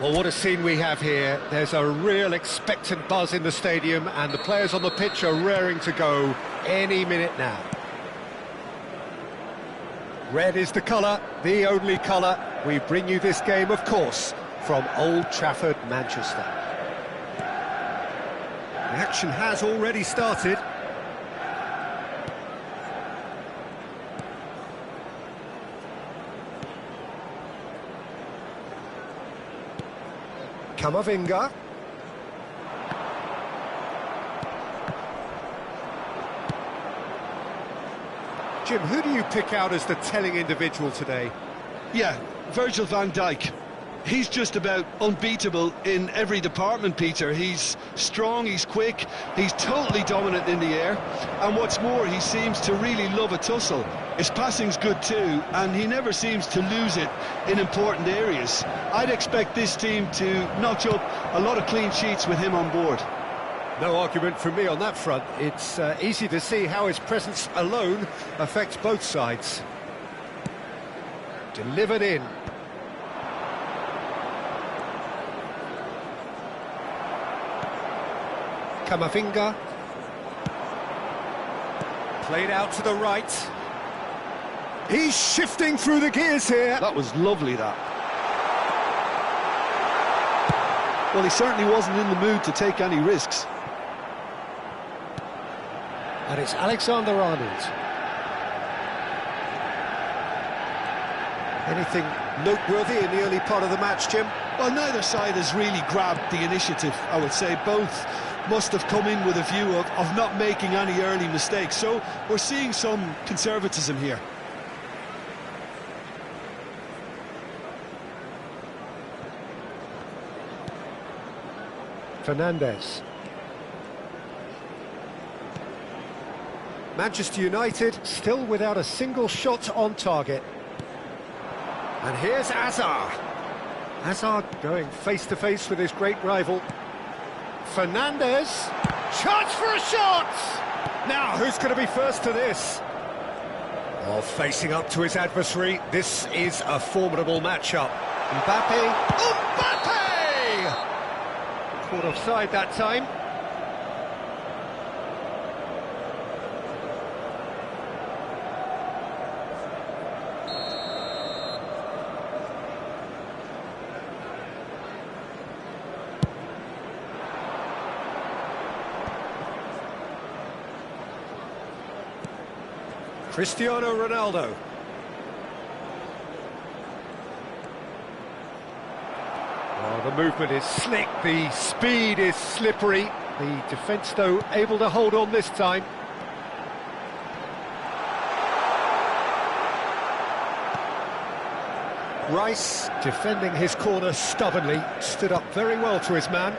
Well, what a scene we have here. There's a real expectant buzz in the stadium and the players on the pitch are raring to go any minute now. Red is the colour, the only colour. We bring you this game, of course, from Old Trafford, Manchester. The action has already started. Camavinga. Jim, who do you pick out as the telling individual today? Yeah, Virgil van Dijk. He's just about unbeatable in every department, Peter. He's strong, he's quick, he's totally dominant in the air, and what's more, he seems to really love a tussle. His passing's good too, and he never seems to lose it in important areas. I'd expect this team to notch up a lot of clean sheets with him on board. No argument from me on that front. It's easy to see how his presence alone affects both sides. Delivered in. Camavinga. Played out to the right. He's shifting through the gears here. That was lovely, that. Well, he certainly wasn't in the mood to take any risks. And it's Alexander-Arnold. Anything noteworthy in the early part of the match, Jim? Well, neither side has really grabbed the initiative, I would say. Both must have come in with a view of not making any early mistakes. So we're seeing some conservatism here. Fernandes. Manchester United still without a single shot on target. And here's Hazard. Hazard going face-to-face with his great rival. Fernandes. Chance for a shot! Now, who's going to be first to this? While facing up to his adversary, this is a formidable matchup. Mbappe. Mbappe! Caught offside that time. Cristiano Ronaldo. Oh, the movement is slick, the speed is slippery. The defence, though, able to hold on this time. Rice defending his corner stubbornly, stood up very well to his man.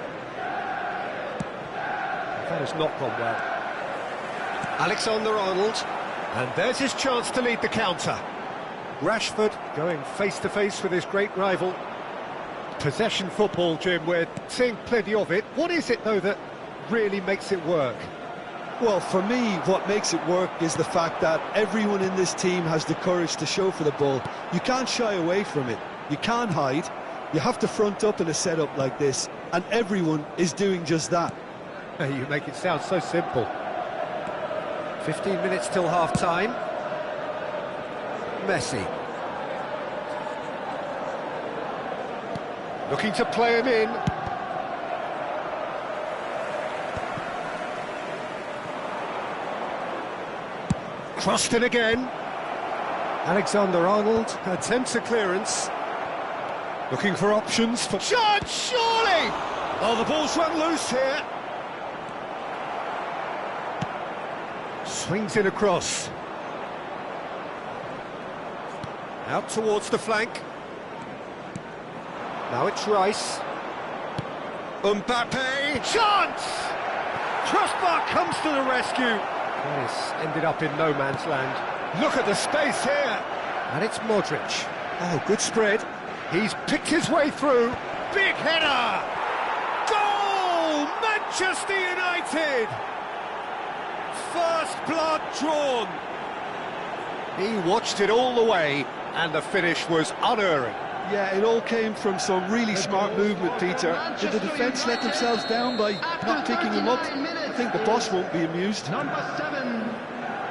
That has not gone well. Alexander-Arnold. And there's his chance to lead the counter. Rashford going face-to-face with his great rival. Possession football, Jim, we're seeing plenty of it. What is it, though, that really makes it work? Well, for me, what makes it work is the fact that everyone in this team has the courage to show for the ball. You can't shy away from it. You can't hide. You have to front up in a setup like this, and everyone is doing just that. You make it sound so simple. 15 minutes till half-time. Messi. Looking to play him in. Crossed in again. Alexander-Arnold attempts a clearance. Looking for options for... Shot, surely! Oh, the ball's run loose here. Swings in across. Out towards the flank. Now it's Rice. Mbappe. Chance! Crossbar comes to the rescue. This ended up in no man's land. Look at the space here. And it's Modric. Oh, good spread. He's picked his way through. Big header! Goal! Manchester United! First blood drawn. He watched it all the way, and the finish was unerring. Yeah, it all came from some really smart movement, Peter. Did the defence let themselves down by not picking him up? I think the boss won't be amused. Number 7,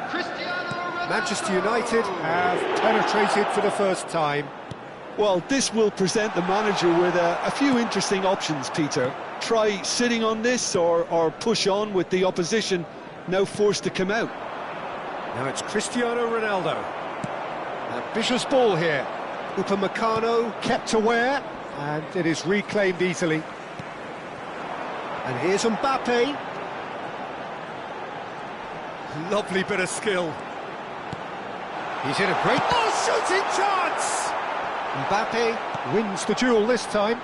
Cristiano Ronaldo. Manchester United have penetrated for the first time. Well, this will present the manager with a few interesting options, Peter. Try sitting on this or push on with the opposition now forced to come out. Now it's Cristiano Ronaldo. Ambitious ball here. Upamecano kept aware, and it is reclaimed easily. And here's Mbappe. Lovely bit of skill. He's in a great... Oh, shooting chance! Mbappe wins the duel this time.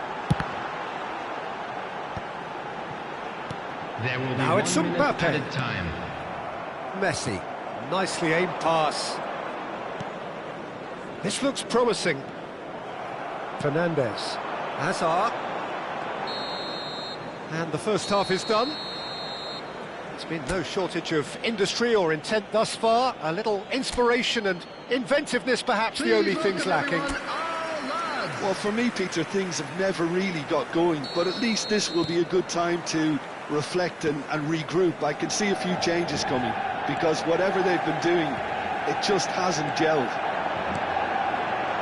There will be Now it's 1 minute Mbappe. added time. Messi, nicely aimed pass. This looks promising. Fernandes. Hazard. And the first half is done. It's been no shortage of industry or intent thus far. A little inspiration and inventiveness, perhaps, the only things lacking. Well, for me, Peter, things have never really got going, but at least this will be a good time to reflect and regroup. I can see a few changes coming, because whatever they've been doing, it just hasn't gelled.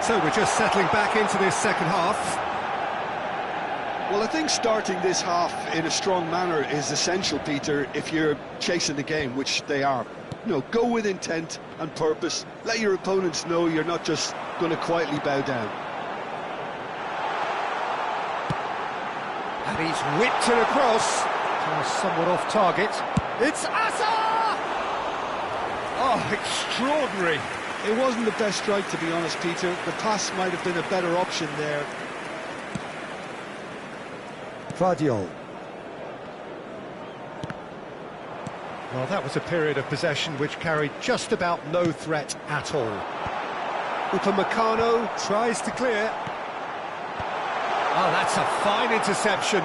So we're just settling back into this second half. Well, I think starting this half in a strong manner is essential, Peter, if you're chasing the game, which they are. You know, go with intent and purpose. Let your opponents know you're not just going to quietly bow down. And he's whipped it across. Somewhat off target. It's Asa! Oh, extraordinary. It wasn't the best strike, to be honest, Peter. The pass might have been a better option there. Vardiol. Well, that was a period of possession which carried just about no threat at all. Upamecano tries to clear. Oh, that's a fine interception.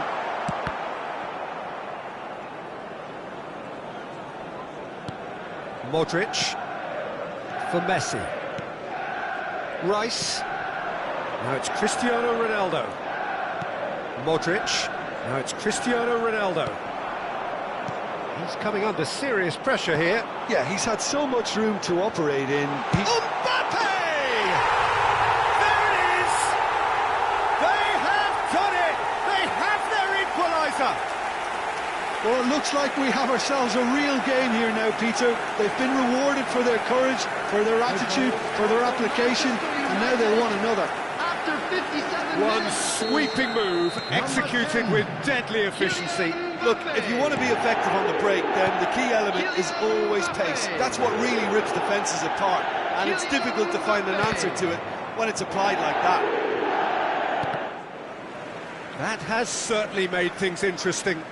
Modric for Messi. Rice. Now it's Cristiano Ronaldo. Modric. Now it's Cristiano Ronaldo. He's coming under serious pressure here. Yeah, he's had so much room to operate in. Mbappe! There it is! They have done it! They have their equaliser! Well, it looks like we have ourselves a real game here now, Peter. They've been rewarded for their courage, for their attitude, for their application, and now they want another. After 57 One minutes, sweeping move, executed with deadly efficiency. Look, if you want to be effective on the break, then the key element is always pace. That's what really rips defences apart, and it's difficult to find an answer to it when it's applied like that. That has certainly made things interesting.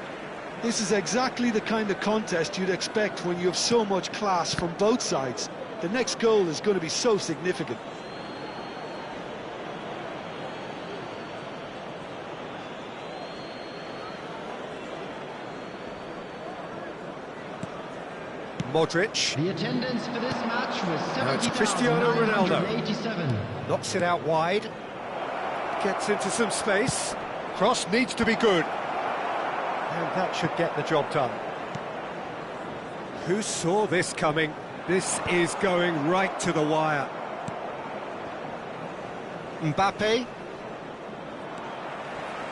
This is exactly the kind of contest you'd expect when you have so much class from both sides. The next goal is going to be so significant. Modric. the attendance for this match was Now it's Cristiano Ronaldo. 70,987. Knocks it out wide. Gets into some space. Cross needs to be good. And that should get the job done. Who saw this coming? This is going right to the wire. Mbappe.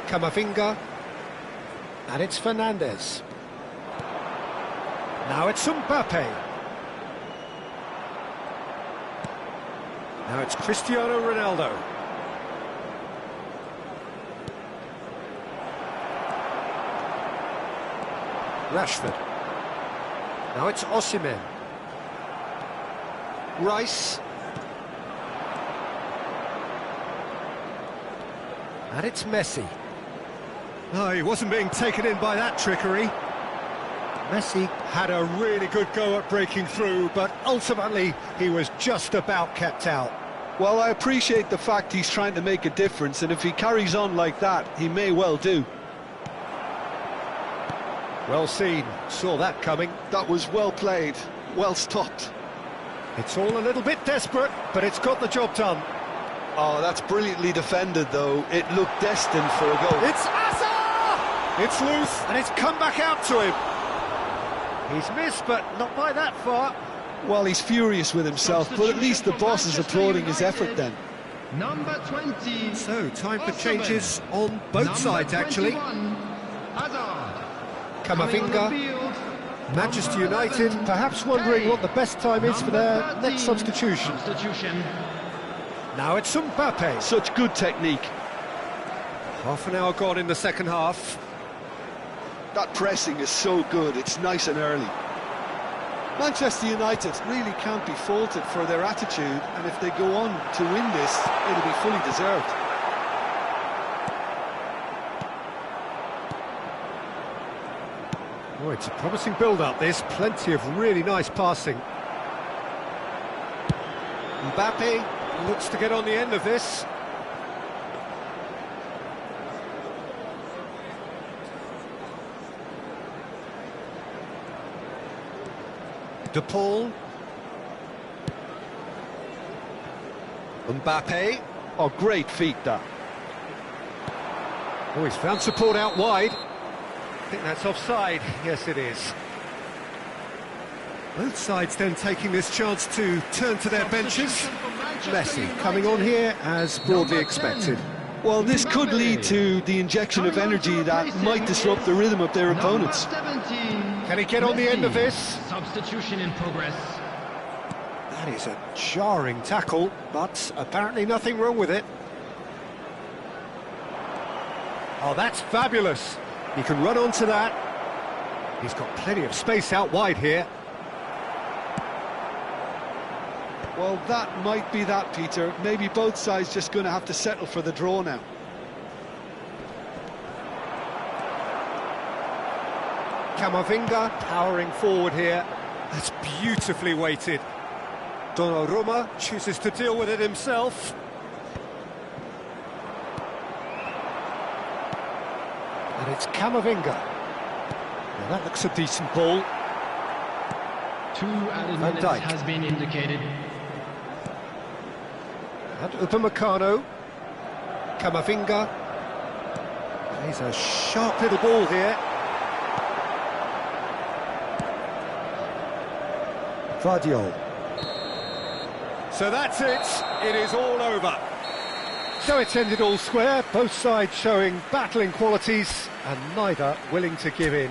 Camavinga. And it's Fernandes. Now it's Mbappe. Now it's Cristiano Ronaldo. Rashford. Now it's Osimhen. Rice. And it's Messi. Oh, he wasn't being taken in by that trickery. Messi had a really good go at breaking through, but ultimately he was just about kept out. Well, I appreciate the fact he's trying to make a difference, and if he carries on like that, he may well do. Well seen, saw that coming. That was well played, well stopped. It's all a little bit desperate, but it's got the job done. Oh, that's brilliantly defended, though. It looked destined for a goal. It's Asa! It's loose, and it's come back out to him. He's missed, but not by that far. Well, he's furious with himself, but at least the boss is applauding his effort then. Number 20. So, time for changes on both sides, actually. Hazard. Camavinga, Manchester United, perhaps wondering what the best time is for their next substitution. Now it's Mbappe. Such good technique. Half an hour gone in the second half. That pressing is so good, it's nice and early. Manchester United really can't be faulted for their attitude, and if they go on to win this, it'll be fully deserved. Oh, it's a promising build-up, this. Plenty of really nice passing. Mbappe looks to get on the end of this. De Paul. Mbappe. Oh, great feat, that. Oh, he's found support out wide. I think that's offside. Yes, it is. Both sides then taking this chance to turn to their benches. Messi coming on here as broadly expected. Well, this could lead to the injection of energy that might disrupt the rhythm of their opponents. 17. Can he get on the end of this? Substitution in progress. That is a jarring tackle, but apparently nothing wrong with it. Oh, that's fabulous. He can run onto that. He's got plenty of space out wide here. Well, that might be that, Peter. Maybe both sides just going to have to settle for the draw now. Camavinga powering forward here. That's beautifully weighted. Donnarumma chooses to deal with it himself. And it's Camavinga. Now that looks a decent ball. 2 added Van minutes Dijk. has been indicated. And Upamecano. Camavinga. Plays a sharp little ball here. Vardiol. So that's it. It is all over. So it's ended all square, both sides showing battling qualities and neither willing to give in.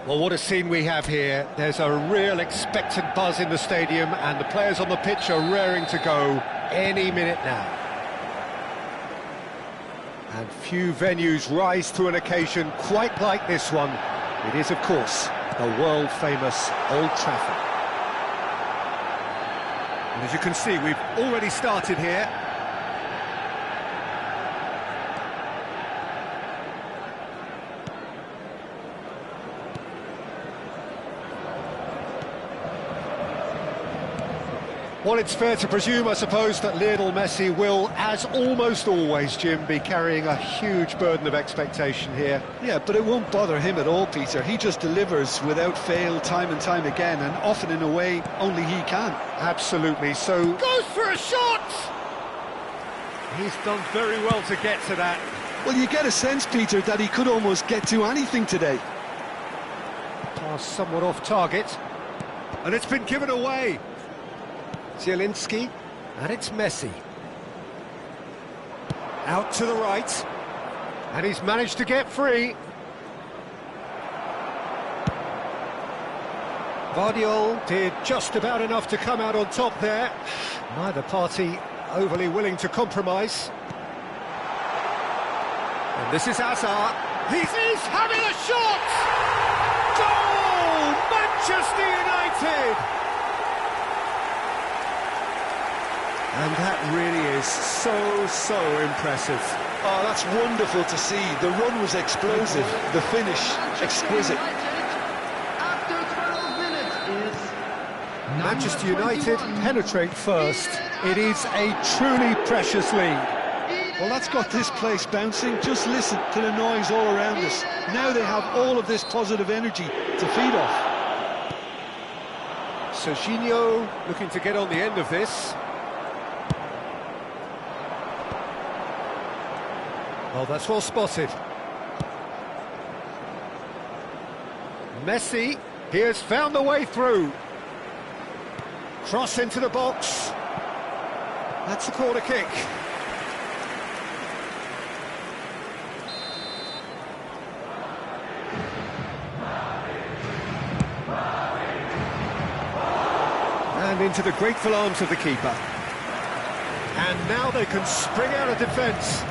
Well, what a scene we have here. There's a real expectant buzz in the stadium and the players on the pitch are raring to go any minute now. And few venues rise to an occasion quite like this one. It is, of course, the world-famous Old Trafford. And as you can see, we've already started here. Well, it's fair to presume, I suppose, that Lionel Messi will, as almost always, Jim, be carrying a huge burden of expectation here. Yeah, but it won't bother him at all, Peter. He just delivers without fail time and time again, and often in a way only he can. Absolutely, so... Goes for a shot! He's done very well to get to that. Well, you get a sense, Peter, that he could almost get to anything today. Pass somewhat off target. And it's been given away. Zielinski, and it's Messi. Out to the right, and he's managed to get free. Vardiol did just about enough to come out on top there. Neither party overly willing to compromise. And this is Hazard. He's having a shot! Goal! Manchester United! And that really is so impressive. Oh, that's wonderful to see. The run was explosive, the finish exquisite. After 12 minutes is Manchester United penetrate first. It is a truly precious lead. Well, that's got this place bouncing. Just listen to the noise all around us. Now they have all of this positive energy to feed off. Serginho looking to get on the end of this. Oh, that's well spotted. Messi, he has found the way through. Cross into the box. That's the corner kick. And into the grateful arms of the keeper. And now they can spring out of defence.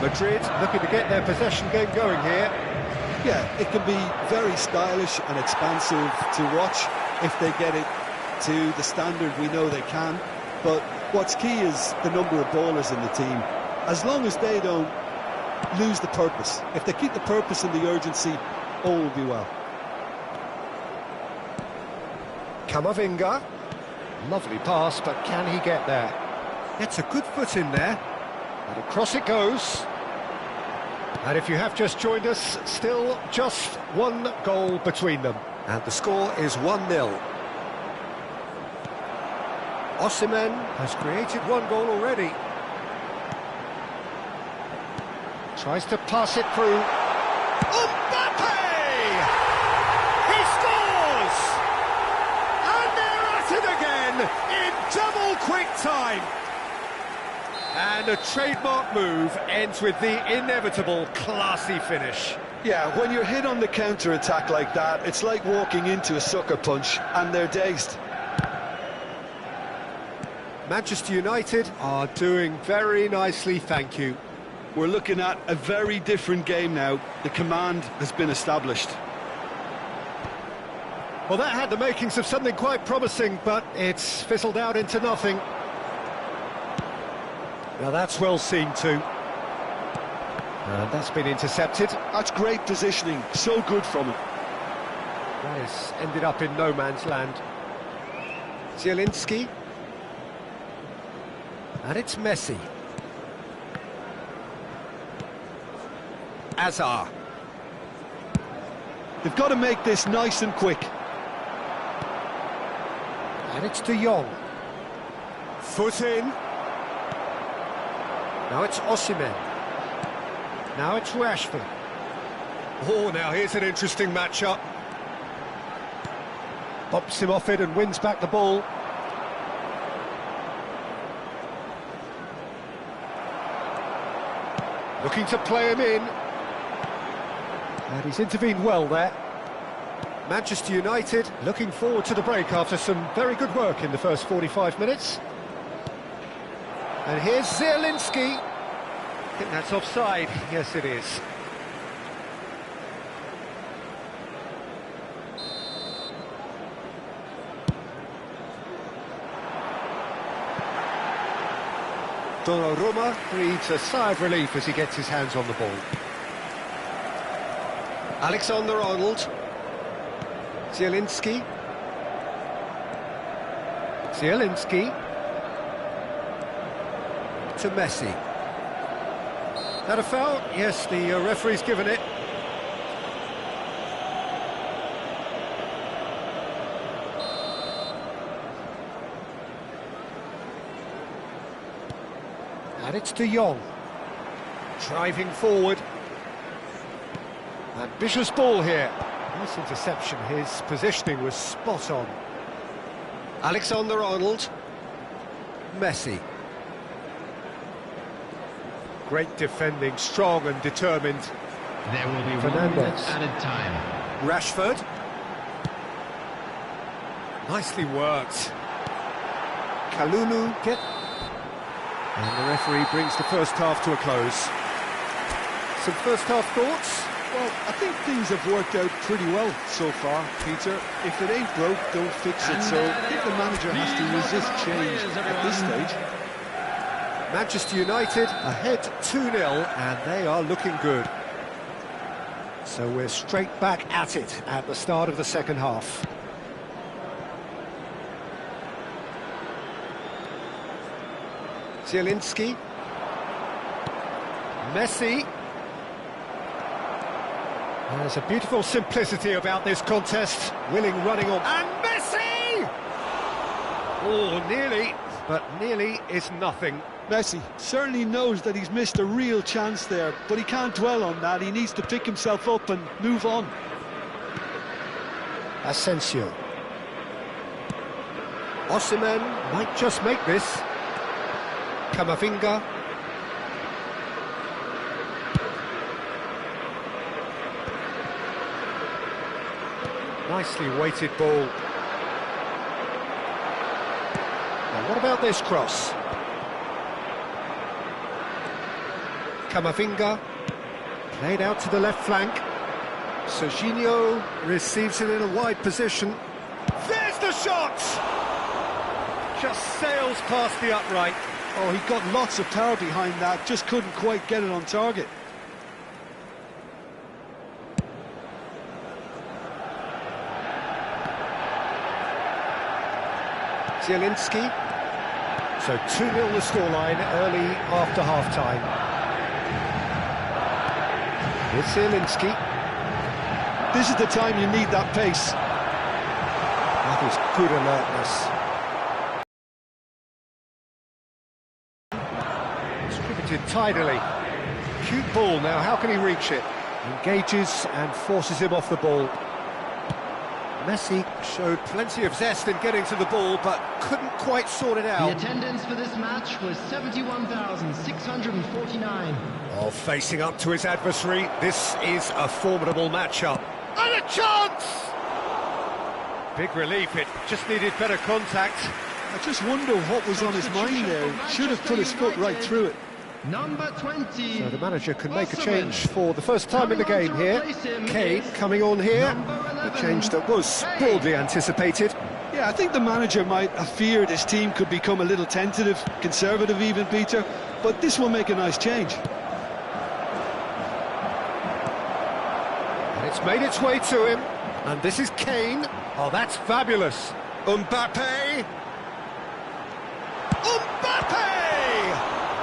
Madrid looking to get their possession game going here. Yeah, it can be very stylish and expansive to watch if they get it to the standard we know they can, but what's key is the number of ballers in the team. As long as they don't lose the purpose, if they keep the purpose and the urgency, all will be well. Camavinga. Lovely pass, but can he get there? Gets a good foot in there. And across it goes. And if you have just joined us, still just one goal between them. And the score is 1-0. Osimhen has created one goal already. Tries to pass it through. Mbappe! He scores! And they're at it again in double quick time. And a trademark move ends with the inevitable classy finish. Yeah, when you're hit on the counter-attack like that, it's like walking into a sucker punch, and they're dazed. Manchester United are doing very nicely, thank you. We're looking at a very different game now. The command has been established. Well, that had the makings of something quite promising, but it's fizzled out into nothing. Now that's well seen too. And that's been intercepted. That's great positioning, so good from it. That has ended up in no man's land. Zielinski. And it's Messi. Azar. They've got to make this nice and quick. And it's De Jong. Foot in. Now it's Osimhen. Now it's Rashford. Oh, now here's an interesting matchup. Bops him off it and wins back the ball. Looking to play him in. And he's intervened well there. Manchester United looking forward to the break after some very good work in the first 45 minutes. And here's Zielinski. I think that's offside. Yes, it is. Donnarumma breathes a sigh of relief as he gets his hands on the ball. Alexander-Arnold. Zielinski. Zielinski. To Messi. That a foul? Yes, the referee's given it. And it's De Jong. Driving forward. Ambitious ball here. Nice interception. His positioning was spot on. Alexander-Arnold. Messi. Great defending, strong and determined. There will be Fernandez. 1 minute added time. Rashford. Nicely worked. Kalulu get. And the referee brings the first half to a close. Some first half thoughts? Well, I think things have worked out pretty well so far, Peter. If it ain't broke, don't fix it. So I think the manager has to resist change at this stage. Manchester United ahead 2-0, and they are looking good. So we're straight back at it at the start of the second half. Zielinski. Messi. There's a beautiful simplicity about this contest. Willing running on. And Messi! Oh, nearly, but nearly is nothing. Messi certainly knows that he's missed a real chance there, but he can't dwell on that. He needs to pick himself up and move on. Asensio. Osimhen might just make this. Camavinga. Nicely weighted ball. Now what about this cross? Camavinga. Played out to the left flank. Serginho receives it in a wide position. There's the shot! Just sails past the upright. Oh, he got lots of power behind that, just couldn't quite get it on target. Zielinski. So 2-0 the scoreline early after half-time. Here's Zielinski. This is the time you need that pace. That is good alertness. Distributed tidily. Cute ball now, how can he reach it? Engages and forces him off the ball. Messi showed plenty of zest in getting to the ball, but couldn't quite sort it The out. attendance for this match was 71,649. Oh, facing up to his adversary, this is a formidable matchup. And a chance! Big relief, it just needed better contact. I just wonder what was on his mind there. Should have put his foot right through it. Number 20. So the manager can make a change for the first time in the game here. Kane coming on here, a change that was broadly anticipated. Yeah, I think the manager might have feared his team could become a little tentative, conservative even, Peter, but this will make a nice change. And it's made its way to him, and this is Kane. Oh, that's fabulous. Mbappe. Mbappe!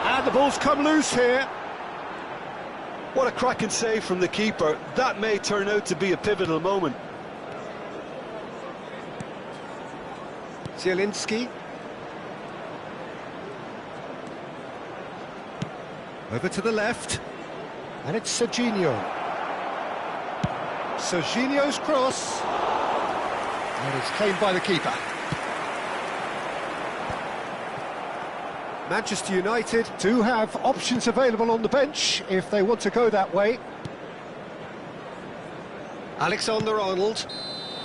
And the ball's come loose here. What a cracking save from the keeper. That may turn out to be a pivotal moment. Zielinski. Over to the left. And it's Serginho. Serginho's cross. And it's claimed by the keeper. Manchester United do have options available on the bench if they want to go that way. Alexander-Arnold.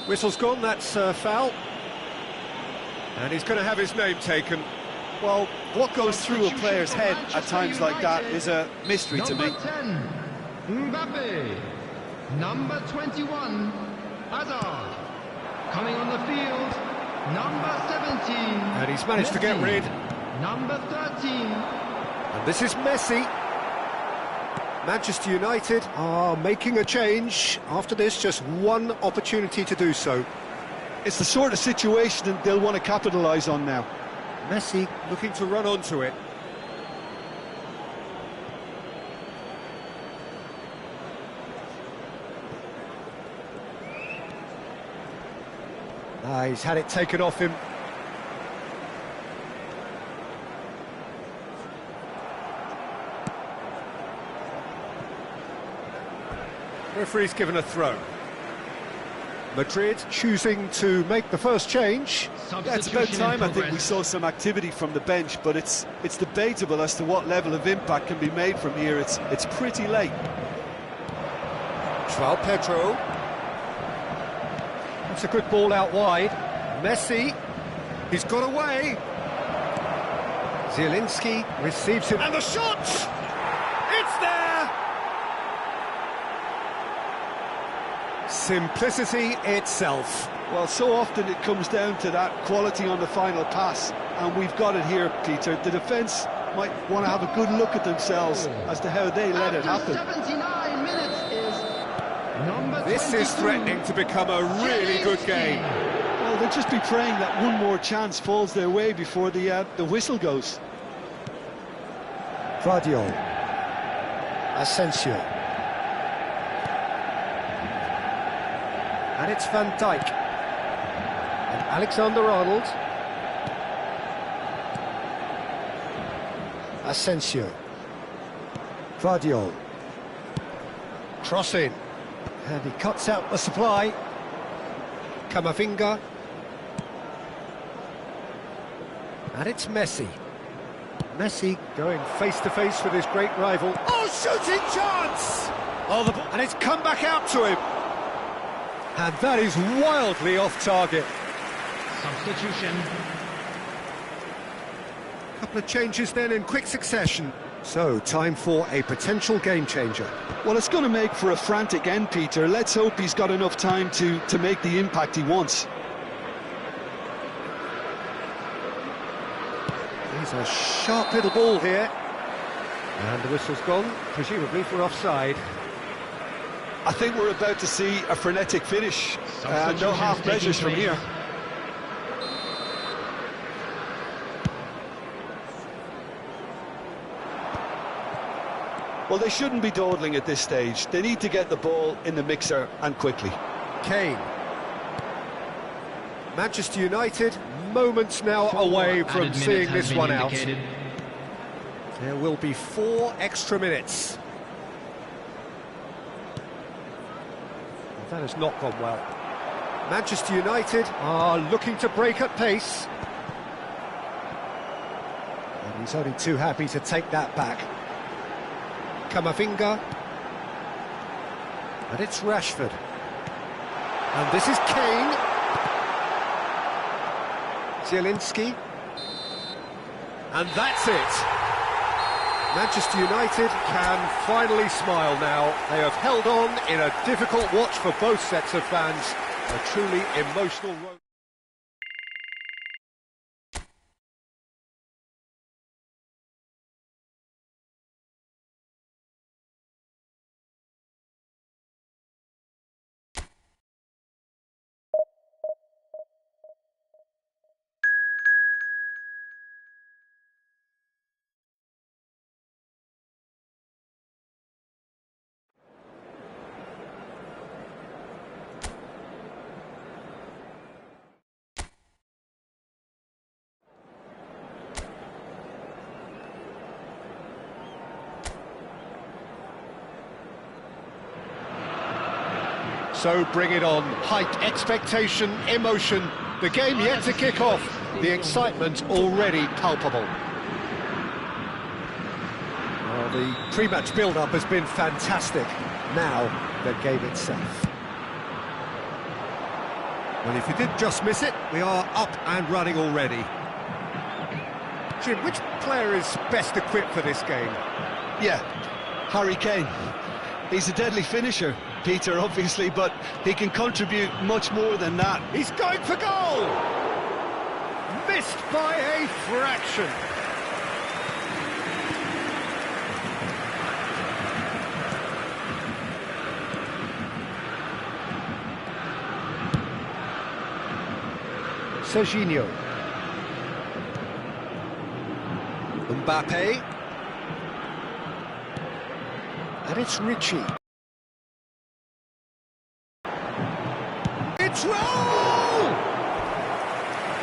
Whistle's gone, that's foul. And he's going to have his name taken. Well, what goes through a player's head at times like that is a mystery to me. Number 10, Mbappe. Number 21, Hazard. Coming on the field, number 17. And he's managed to get Messi. rid. Number 13. And this is Messi. Manchester United are making a change. After this, just one opportunity to do so. It's the sort of situation that they'll want to capitalise on now. Messi looking to run onto it. He's had it taken off him. Referee's given a throw. Madrid choosing to make the first change. Yeah, it's about time I think we saw some activity from the bench, but it's debatable as to what level of impact can be made from here. It's pretty late. Joao Pedro. That's a good ball out wide. Messi. He's got away. Zielinski receives him. And the shot! It's there! Simplicity itself. Well, so often it comes down to that quality on the final pass, and we've got it here, Peter. The defence might want to have a good look at themselves as to how they let it happen. 79 minutes is number 22. This is threatening to become a really good game. Well, they'll just be praying that one more chance falls their way before the whistle goes. Guardiola. Asensio. And it's Van Dijk. And Alexander-Arnold. Asensio. Guardiola. Cross in. And he cuts out the supply. Camavinga. And it's Messi. Messi going face-to-face with his great rival. Oh, shooting chance! Oh, and it's come back out to him. And that is wildly off target. Substitution. A couple of changes then in quick succession. So, time for a potential game changer. Well, it's going to make for a frantic end, Peter. Let's hope he's got enough time to make the impact he wants. He's a sharp little ball here. And the whistle's gone, presumably for offside. I think we're about to see a frenetic finish. No half measures from here. Well, they shouldn't be dawdling at this stage. They need to get the ball in the mixer and quickly. Kane. Manchester United, moments now away from seeing this one out. There will be 4 extra minutes. That has not gone well. Manchester United are looking to break at pace. And he's only too happy to take that back. Camavinga. And it's Rashford. And this is Kane. Zielinski. And that's it. Manchester United can finally smile now. They have held on in a difficult watch for both sets of fans. A truly emotional road. So bring it on. Hype, expectation, emotion. The game yet to kick off. The excitement already palpable. Well, the pre-match build-up has been fantastic. Now, the game itself. Well, if you did just miss it, we are up and running already. Jim, which player is best equipped for this game? Yeah, Harry Kane. He's a deadly finisher, Peter, obviously, but he can contribute much more than that. He's going for goal! Missed by a fraction. Serginho. Mbappe. And it's Richie. It's roll!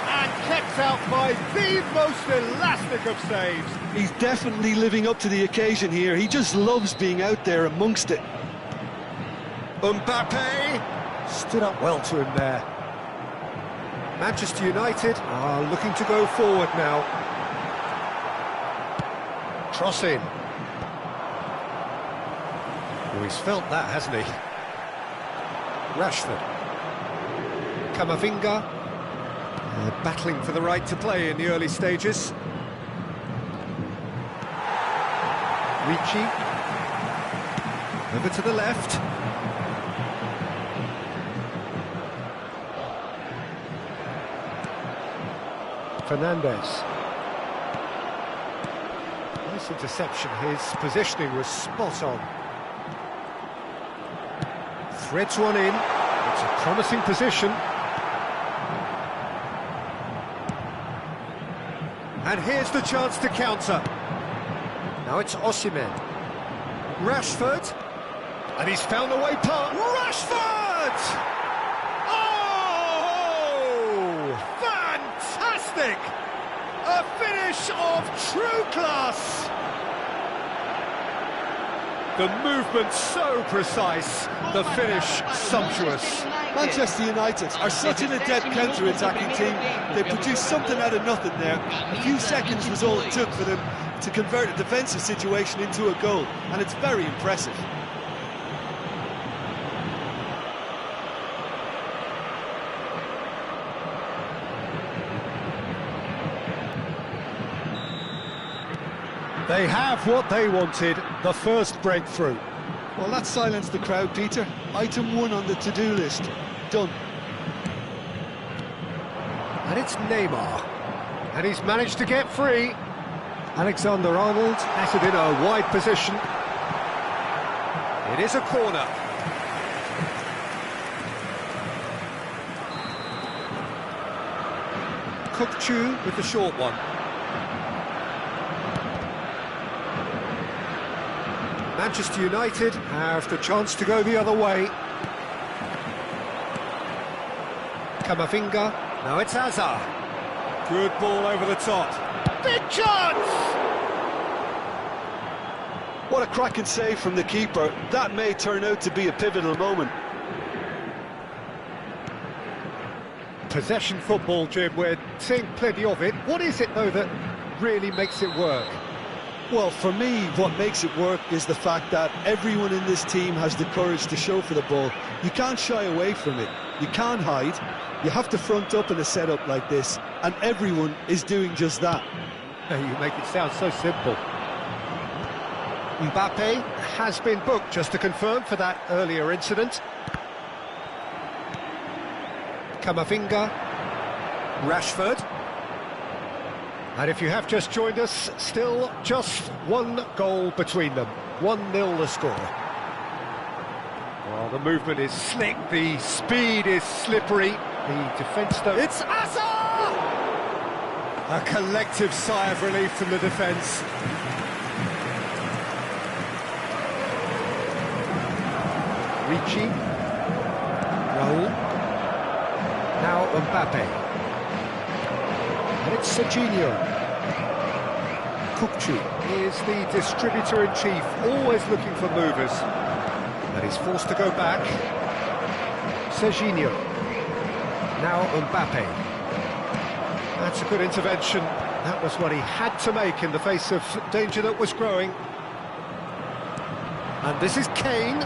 And kept out by the most elastic of saves. He's definitely living up to the occasion here. He just loves being out there amongst it. Mbappe stood up well to him there. Manchester United are looking to go forward now. Cross in. Oh, he's felt that, hasn't he? Rashford. Camavinga. Battling for the right to play in the early stages. Richie. Over to the left. Fernandes. Nice interception. His positioning was spot on. Threads one in. It's a promising position. And here's the chance to counter. Now it's Osimhen. Rashford. And he's found a way past. Rashford! Oh! Fantastic! A finish of true class. The movement so precise, the finish sumptuous. Manchester United are such an adept counter-attacking team. They produced something out of nothing there. A few seconds was all it took for them to convert a defensive situation into a goal, and it's very impressive. They have what they wanted, the first breakthrough. Well, that silenced the crowd, Peter. Item 1 on the to-do list. Done. And it's Neymar. And he's managed to get free. Alexander-Arnold at it in a wide position. It is a corner. Kukçu with the short one. Manchester United have the chance to go the other way. Camavinga. Now it's Hazard. Good ball over the top. Big chance! What a cracking save from the keeper. That may turn out to be a pivotal moment. Possession football, Jim, we're seeing plenty of it. What is it, though, that really makes it work? Well, for me, what makes it work is the fact that everyone in this team has the courage to show for the ball. You can't shy away from it. You can't hide. You have to front up in a setup like this, and everyone is doing just that. You make it sound so simple. Mbappe has been booked, just to confirm, for that earlier incident. Camavinga. Rashford. And if you have just joined us, still just one goal between them. 1-0 the score. Well, the movement is slick, the speed is slippery. The defence, though... It's Hazard! A collective sigh of relief from the defence. Ricci. Raul. Now Mbappe. And it's Serginho. Kukçu is the distributor-in-chief, always looking for movers. And he's forced to go back. Serginho. Now Mbappe. That's a good intervention. That was what he had to make in the face of danger that was growing. And this is Kane.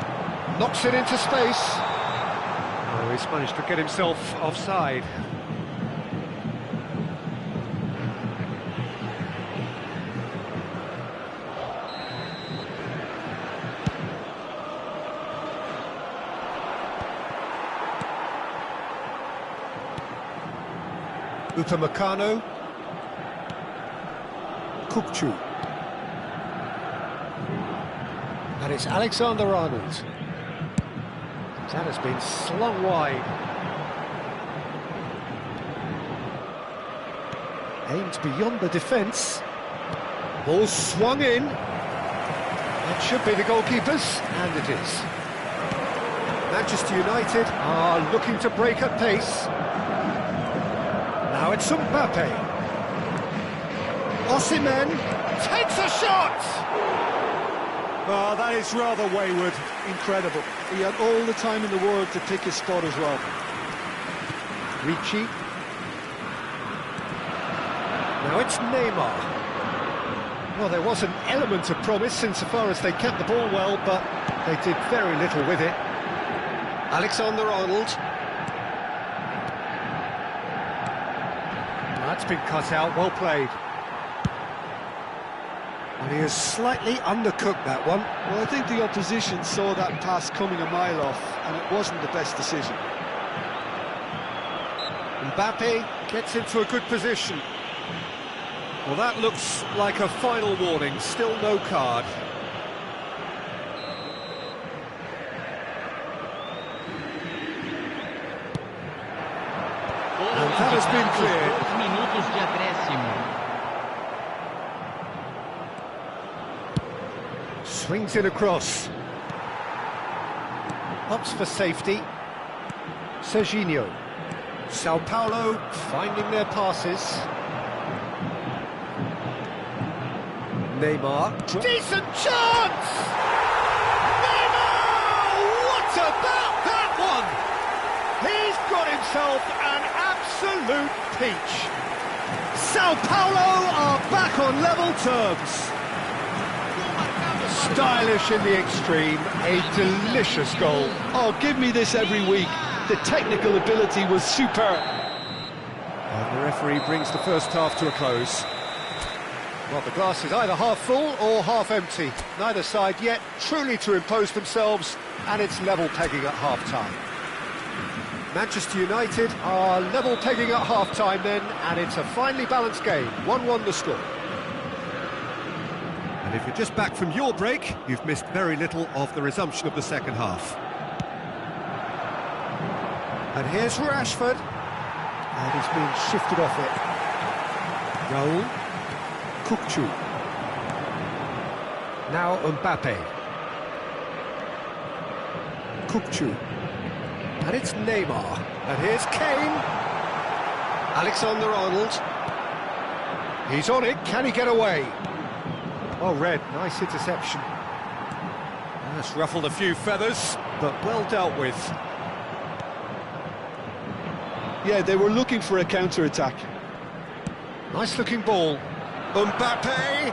Knocks it into space. Oh, he's managed to get himself offside. Upamecano. Kukçu. And it's Alexander-Arnold. That has been slung wide. Aimed beyond the defence. Ball swung in. That should be the goalkeepers, and it is. Manchester United are looking to break at pace. Now it's Mbappe. Osimhen takes a shot! Oh, that is rather wayward. Incredible. He had all the time in the world to pick his spot as well. Ricci. Now it's Neymar. Well, there was an element of promise insofar as they kept the ball well, but they did very little with it. Alexander-Arnold. That's been cut out, well played. And he has slightly undercooked that one. Well, I think the opposition saw that pass coming a mile off, and it wasn't the best decision. Mbappe gets into a good position. Well, that looks like a final warning, still no card. And that has been cleared. 2 minutos de acréscimo. Swings it across. Opts for safety. Serginho. Sao Paulo finding their passes. Neymar. Decent chance! Neymar! What about that one? He's got himself an absolute peach. Sao Paulo are back on level terms. Stylish in the extreme, a delicious goal. Oh, give me this every week. The technical ability was superb. And the referee brings the first half to a close. Well, the glass is either half full or half empty. Neither side yet truly to impose themselves, and it's level pegging at half-time. Manchester United are level pegging at half-time then, and it's a finely balanced game. 1-1 the score. And if you're just back from your break, you've missed very little of the resumption of the second half. And here's Rashford. And he's been shifted off it. Raul. Kukçu. Now Mbappe. Kukçu. And it's Neymar. And here's Kane. Alexander-Arnold. He's on it. Can he get away? Oh, Red, nice interception. That's ruffled a few feathers, but well dealt with. Yeah, they were looking for a counter-attack. Nice-looking ball. Mbappe!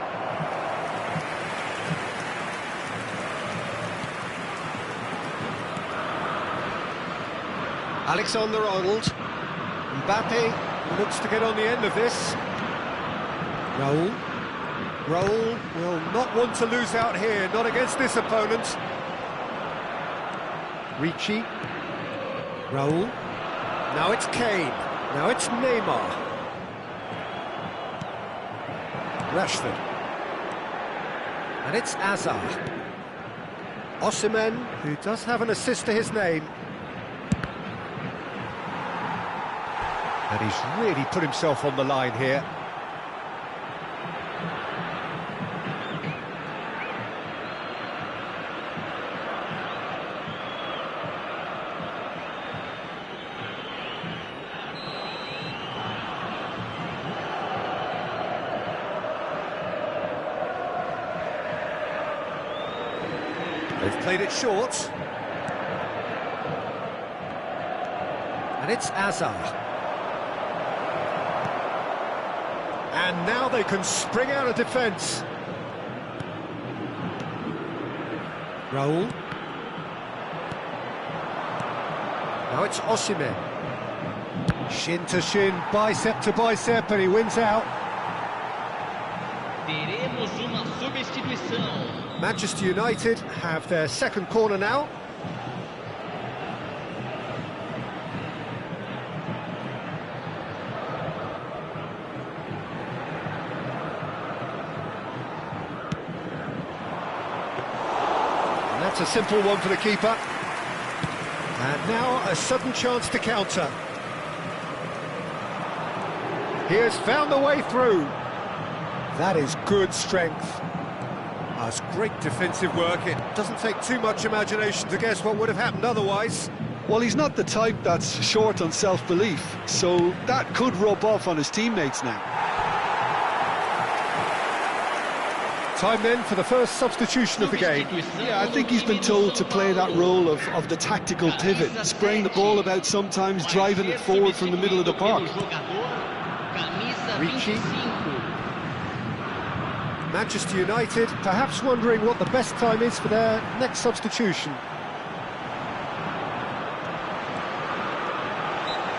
Alexander-Arnold. Mbappe looks to get on the end of this. Raul. Raul will not want to lose out here, not against this opponent. Ricci. Raul. Now it's Kane. Now it's Neymar. Rashford. And it's Hazard. Osimhen, who does have an assist to his name. And he's really put himself on the line here. They've played it short. And it's Hazard. And now they can spring out of defence. Raul. Now it's Osimhen. Shin to shin, bicep to bicep, and he wins out. Teremos uma substituição. Manchester United have their second corner now. And that's a simple one for the keeper. And now a sudden chance to counter. He has found the way through. That is good strength. That's great defensive work. It doesn't take too much imagination to guess what would have happened otherwise. Well, he's not the type that's short on self-belief, so that could rub off on his teammates now. Time then for the first substitution of the game. Yeah, I think he's been told to play that role of the tactical pivot, spraying the ball about sometimes, driving it forward from the middle of the park. Ricci. Manchester United perhaps wondering what the best time is for their next substitution.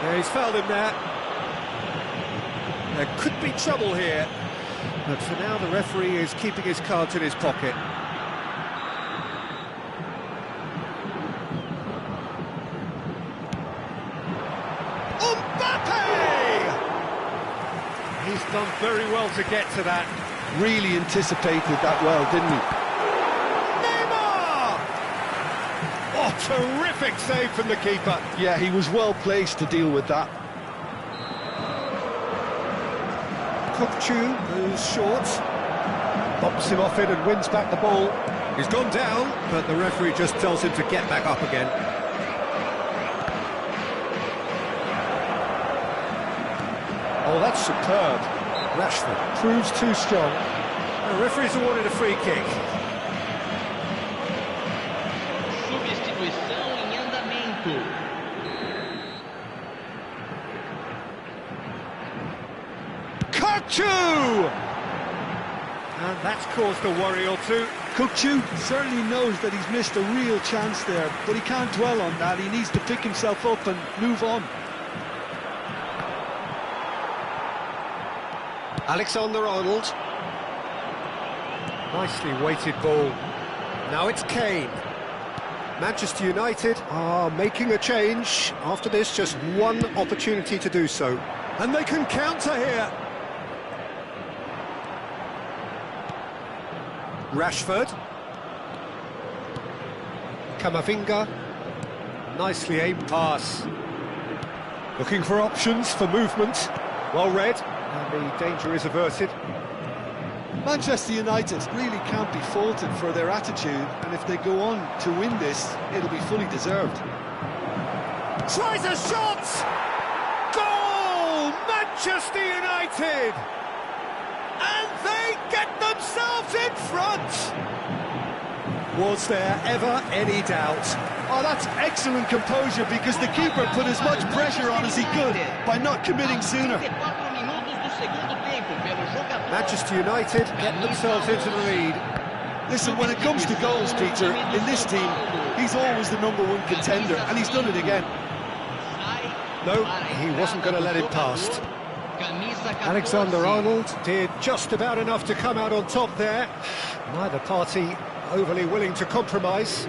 Yeah, he's fouled him there. There could be trouble here. But for now, the referee is keeping his cards in his pocket. Mbappe! He's done very well to get to that. Really anticipated that well, didn't he? Neymar! Oh, terrific save from the keeper. Yeah, he was well placed to deal with that. Kukçu moves short, bumps him off it and wins back the ball. He's gone down, but the referee just tells him to get back up again. Oh, that's superb. Rashford proves too strong. The referee's awarded a free kick. Substituição em andamento. Kukçu! And that's caused a worry or two. Kukçu certainly knows that he's missed a real chance there, but he can't dwell on that. He needs to pick himself up and move on. Alexander-Arnold. Nicely weighted ball. Now it's Kane. Manchester United are making a change. After this, just one opportunity to do so. And they can counter here. Rashford. Camavinga. Nicely aimed pass. Looking for options for movement. Well read, and the danger is averted. Manchester United really can't be faulted for their attitude, and if they go on to win this, it'll be fully deserved. Tries a shot! Goal! Manchester United! And they get themselves in front! Was there ever any doubt? Oh, that's excellent composure, because the keeper put as much pressure on as he could by not committing sooner. Manchester United get themselves into the lead. Listen, when it comes to goals, Peter, in this team, he's always the #1 contender, and he's done it again. No, he wasn't going to let it past. Alexander-Arnold did just about enough to come out on top there. Neither party overly willing to compromise.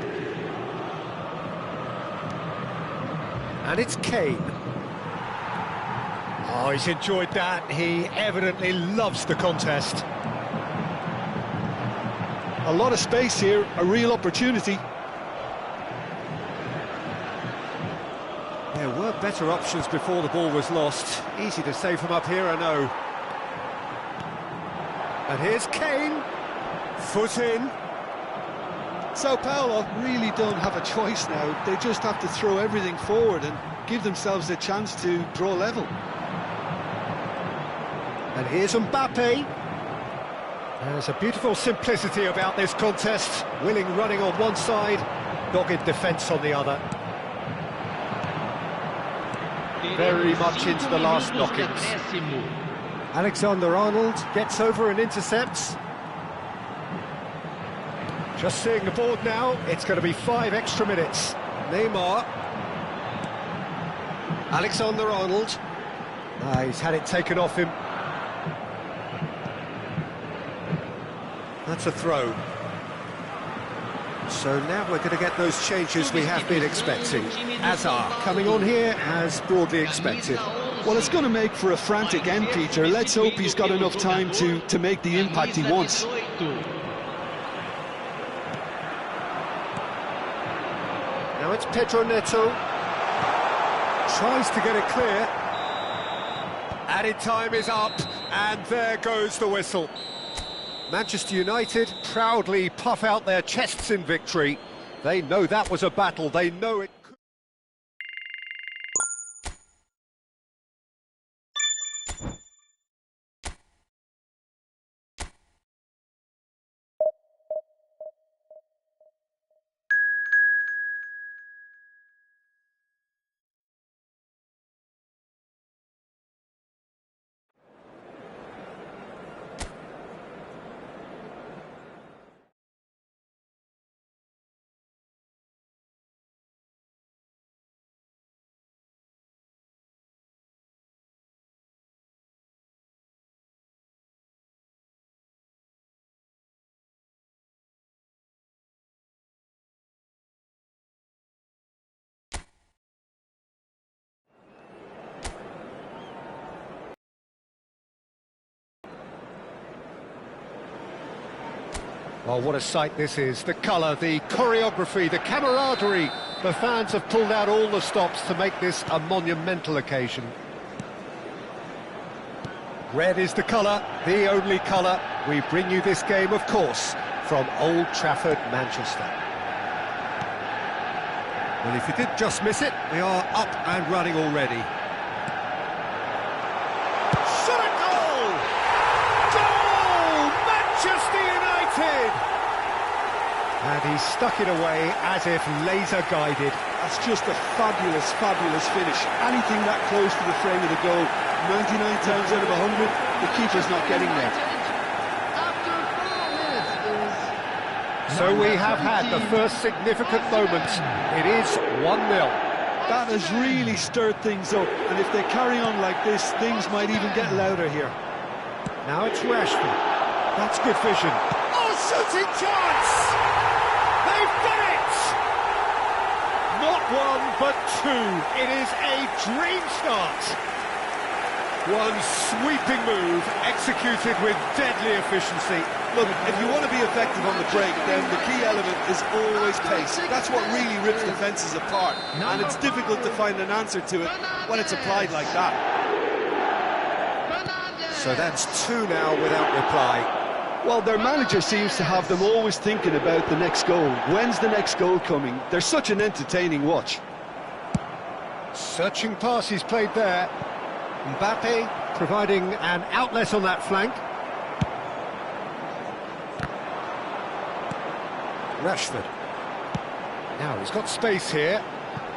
And it's Kane. Oh, he's enjoyed that. He evidently loves the contest. A lot of space here, a real opportunity. There were better options before the ball was lost. Easy to save from up here, I know. And here's Kane. Foot in. Sao Paulo really don't have a choice now. They just have to throw everything forward and give themselves a chance to draw level. And here's Mbappe. There's a beautiful simplicity about this contest. Willing running on one side, dogged defence on the other. Very much into the last knockings. Alexander-Arnold gets over and intercepts. Just seeing the board now, it's going to be 5 extra minutes. Neymar. Alexander-Arnold. He's had it taken off him. That's a throw. So now we're going to get those changes we have been expecting. Azar coming on here as broadly expected. Well, it's going to make for a frantic end, Peter. Let's hope he's got enough time to make the impact he wants. Now it's Pedro Neto. Tries to get it clear. Added time is up, and there goes the whistle. Manchester United proudly puff out their chests in victory. They know that was a battle, they know it could. Oh, what a sight this is. The colour, the choreography, the camaraderie. The fans have pulled out all the stops to make this a monumental occasion. Red is the colour, the only colour. We bring you this game, of course, from Old Trafford, Manchester. Well, if you did just miss it, we are up and running already. Shot a goal! Goal! Manchester United! And he stuck it away as if laser-guided. That's just a fabulous, fabulous finish. Anything that close to the frame of the goal, 99 times out of 100, the keeper's not getting there. So we have had the first significant moment. It is 1-0. That has really stirred things up, and if they carry on like this, things might even get louder here. Now it's Rashford. That's good vision. Oh, shooting chance! They've done it! Not one, but two. It is a dream start. One sweeping move, executed with deadly efficiency. Look, if you want to be effective on the break, then the key element is always pace. That's what really rips defences apart, and it's difficult to find an answer to it when it's applied like that. So that's two now without reply. Well, their manager seems to have them always thinking about the next goal. When's the next goal coming? They're such an entertaining watch. Searching pass he's played there. Mbappe providing an outlet on that flank. Rashford. Now he's got space here.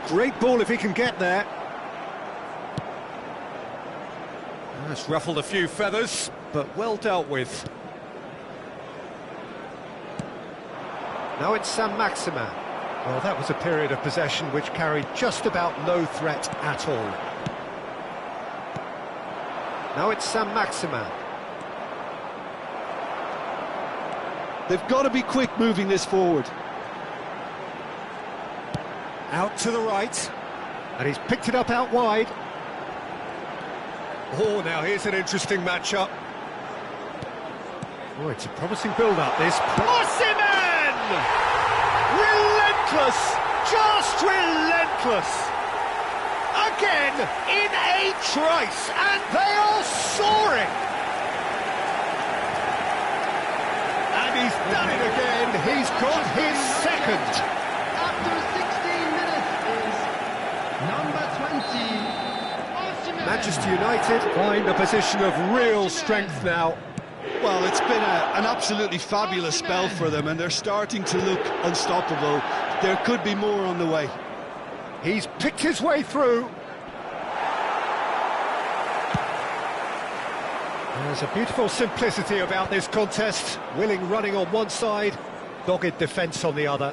Great ball if he can get there. That's ruffled a few feathers, but well dealt with. Now it's Saint-Maximin. Well, that was a period of possession which carried just about no threat at all. Now it's Saint-Maximin. They've got to be quick moving this forward. Out to the right, and he's picked it up out wide. Oh, now here's an interesting matchup. Oh, it's a promising build-up, this. Osimhen! Relentless! Just relentless! Again, in a trice, and they are soaring! And he's done it again. He's got his second. After 16 minutes is number 20, Osimhen. Manchester United find a position of real strength now. Well, it's been an absolutely fabulous spell for them, and they're starting to look unstoppable. There could be more on the way. He's picked his way through. There's a beautiful simplicity about this contest. Willing running on one side, dogged defence on the other.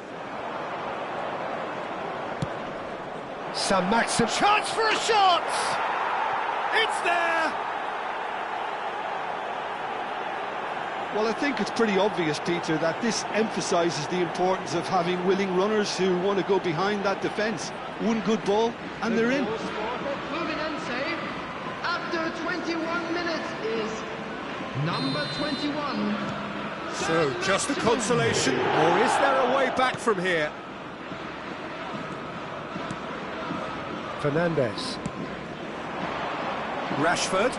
Saint-Maximin. Chance for a shot! It's there! Well, I think it's pretty obvious, Peter, that this emphasises the importance of having willing runners who want to go behind that defence. One good ball, and they're in. After 21 minutes is number 21. So, just a consolation, or is there a way back from here? Fernandes. Rashford.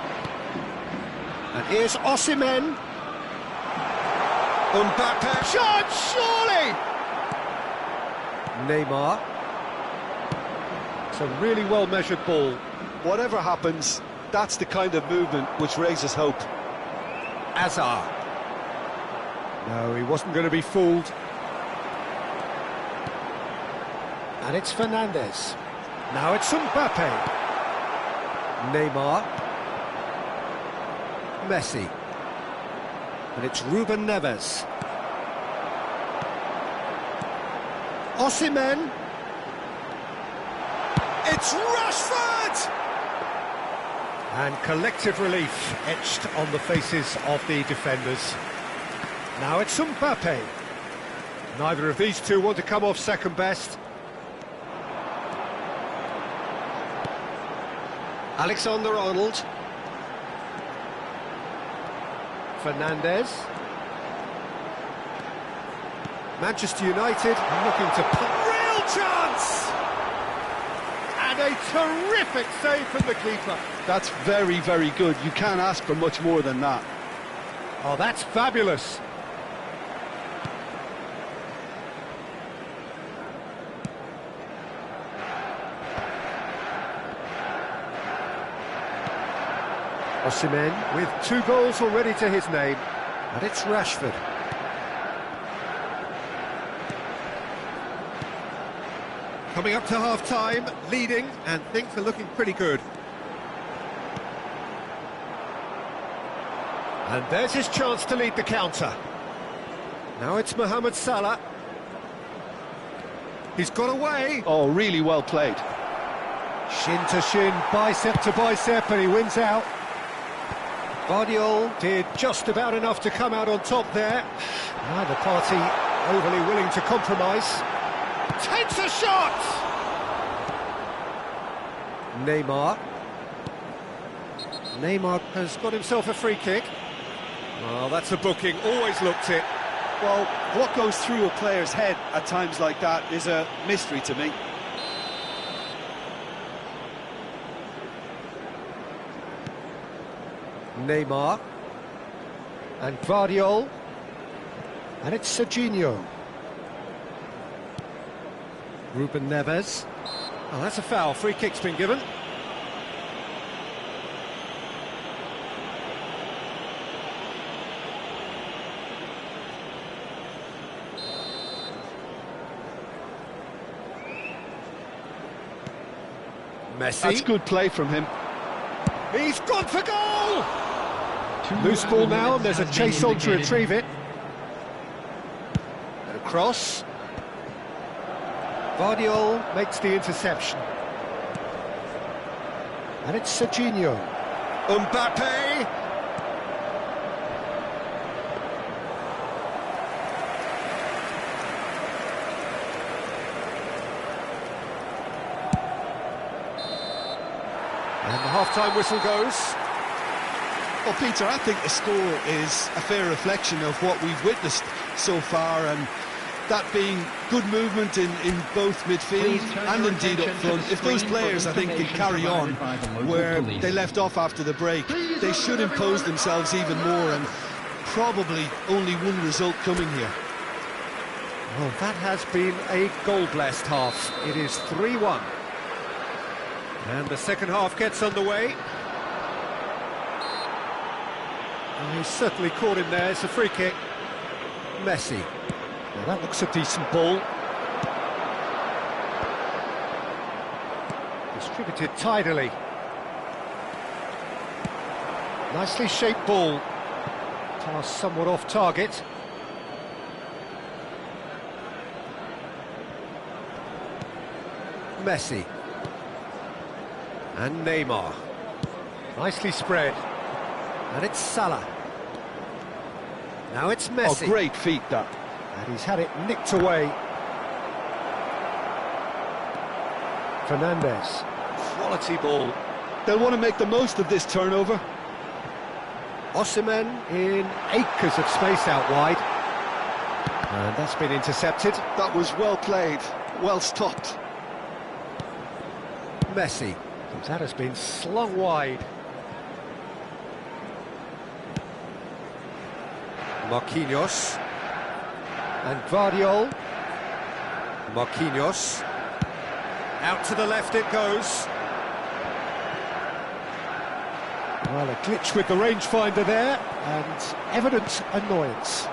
And here's Osimhen. Mbappe. Shot, surely! Neymar. It's a really well-measured ball. Whatever happens, that's the kind of movement which raises hope. Hazard. No, he wasn't going to be fooled. And it's Fernandes. Now it's Mbappe. Neymar. Messi. And it's Ruben Neves. Osimhen. It's Rashford! And collective relief etched on the faces of the defenders. Now it's Mbappe. Neither of these two want to come off second best. Alexander-Arnold. Fernandes. Manchester United looking to put Real chance! And a terrific save from the keeper. That's very, very good. You can't ask for much more than that. Oh, that's fabulous. Osimhen with 2 goals already to his name, and it's Rashford. Coming up to half-time, leading, and things are looking pretty good. And there's his chance to lead the counter. Now it's Mohamed Salah. He's got away. Oh, really well played. Shin to shin, bicep to bicep, and he wins out. Guardiola did just about enough to come out on top there. Neither party overly willing to compromise. Takes a shot! Neymar. Neymar has got himself a free kick. Well, that's a booking, always looked it. Well, what goes through a player's head at times like that is a mystery to me. Neymar. And Guardiol. And it's Serginho. Ruben Neves. Oh, that's a foul. Free kick's been given. Messi. That's good play from him. He's gone for goal! Loose ball now, and there's a chase on to retrieve it. And a cross. Guardiol makes the interception. And it's Serginho. Mbappe! And the half-time whistle goes. Well, Peter, I think the score is a fair reflection of what we've witnessed so far, and that being good movement in both midfield and indeed up front. If those players, I think, can carry on where they left off after the break, they should impose themselves even more, and probably only one result coming here. Well, that has been a goal-blessed half. It is 3-1. And the second half gets underway. Oh, he's certainly caught him there. It's a free kick. Messi. Well, that looks a decent ball. Distributed tidily. Nicely shaped ball. Pass somewhat off target. Messi. And Neymar. Nicely spread. And it's Salah. Now it's Messi. Oh, great feat, that. And he's had it nicked away. Fernandes. Quality ball. They'll want to make the most of this turnover. Osimhen in acres of space out wide. And that's been intercepted. That was well played, well stopped. Messi. That has been slung wide. Marquinhos. And Guardiol. Marquinhos. Out to the left it goes. Well, a glitch with the rangefinder there, and evident annoyance.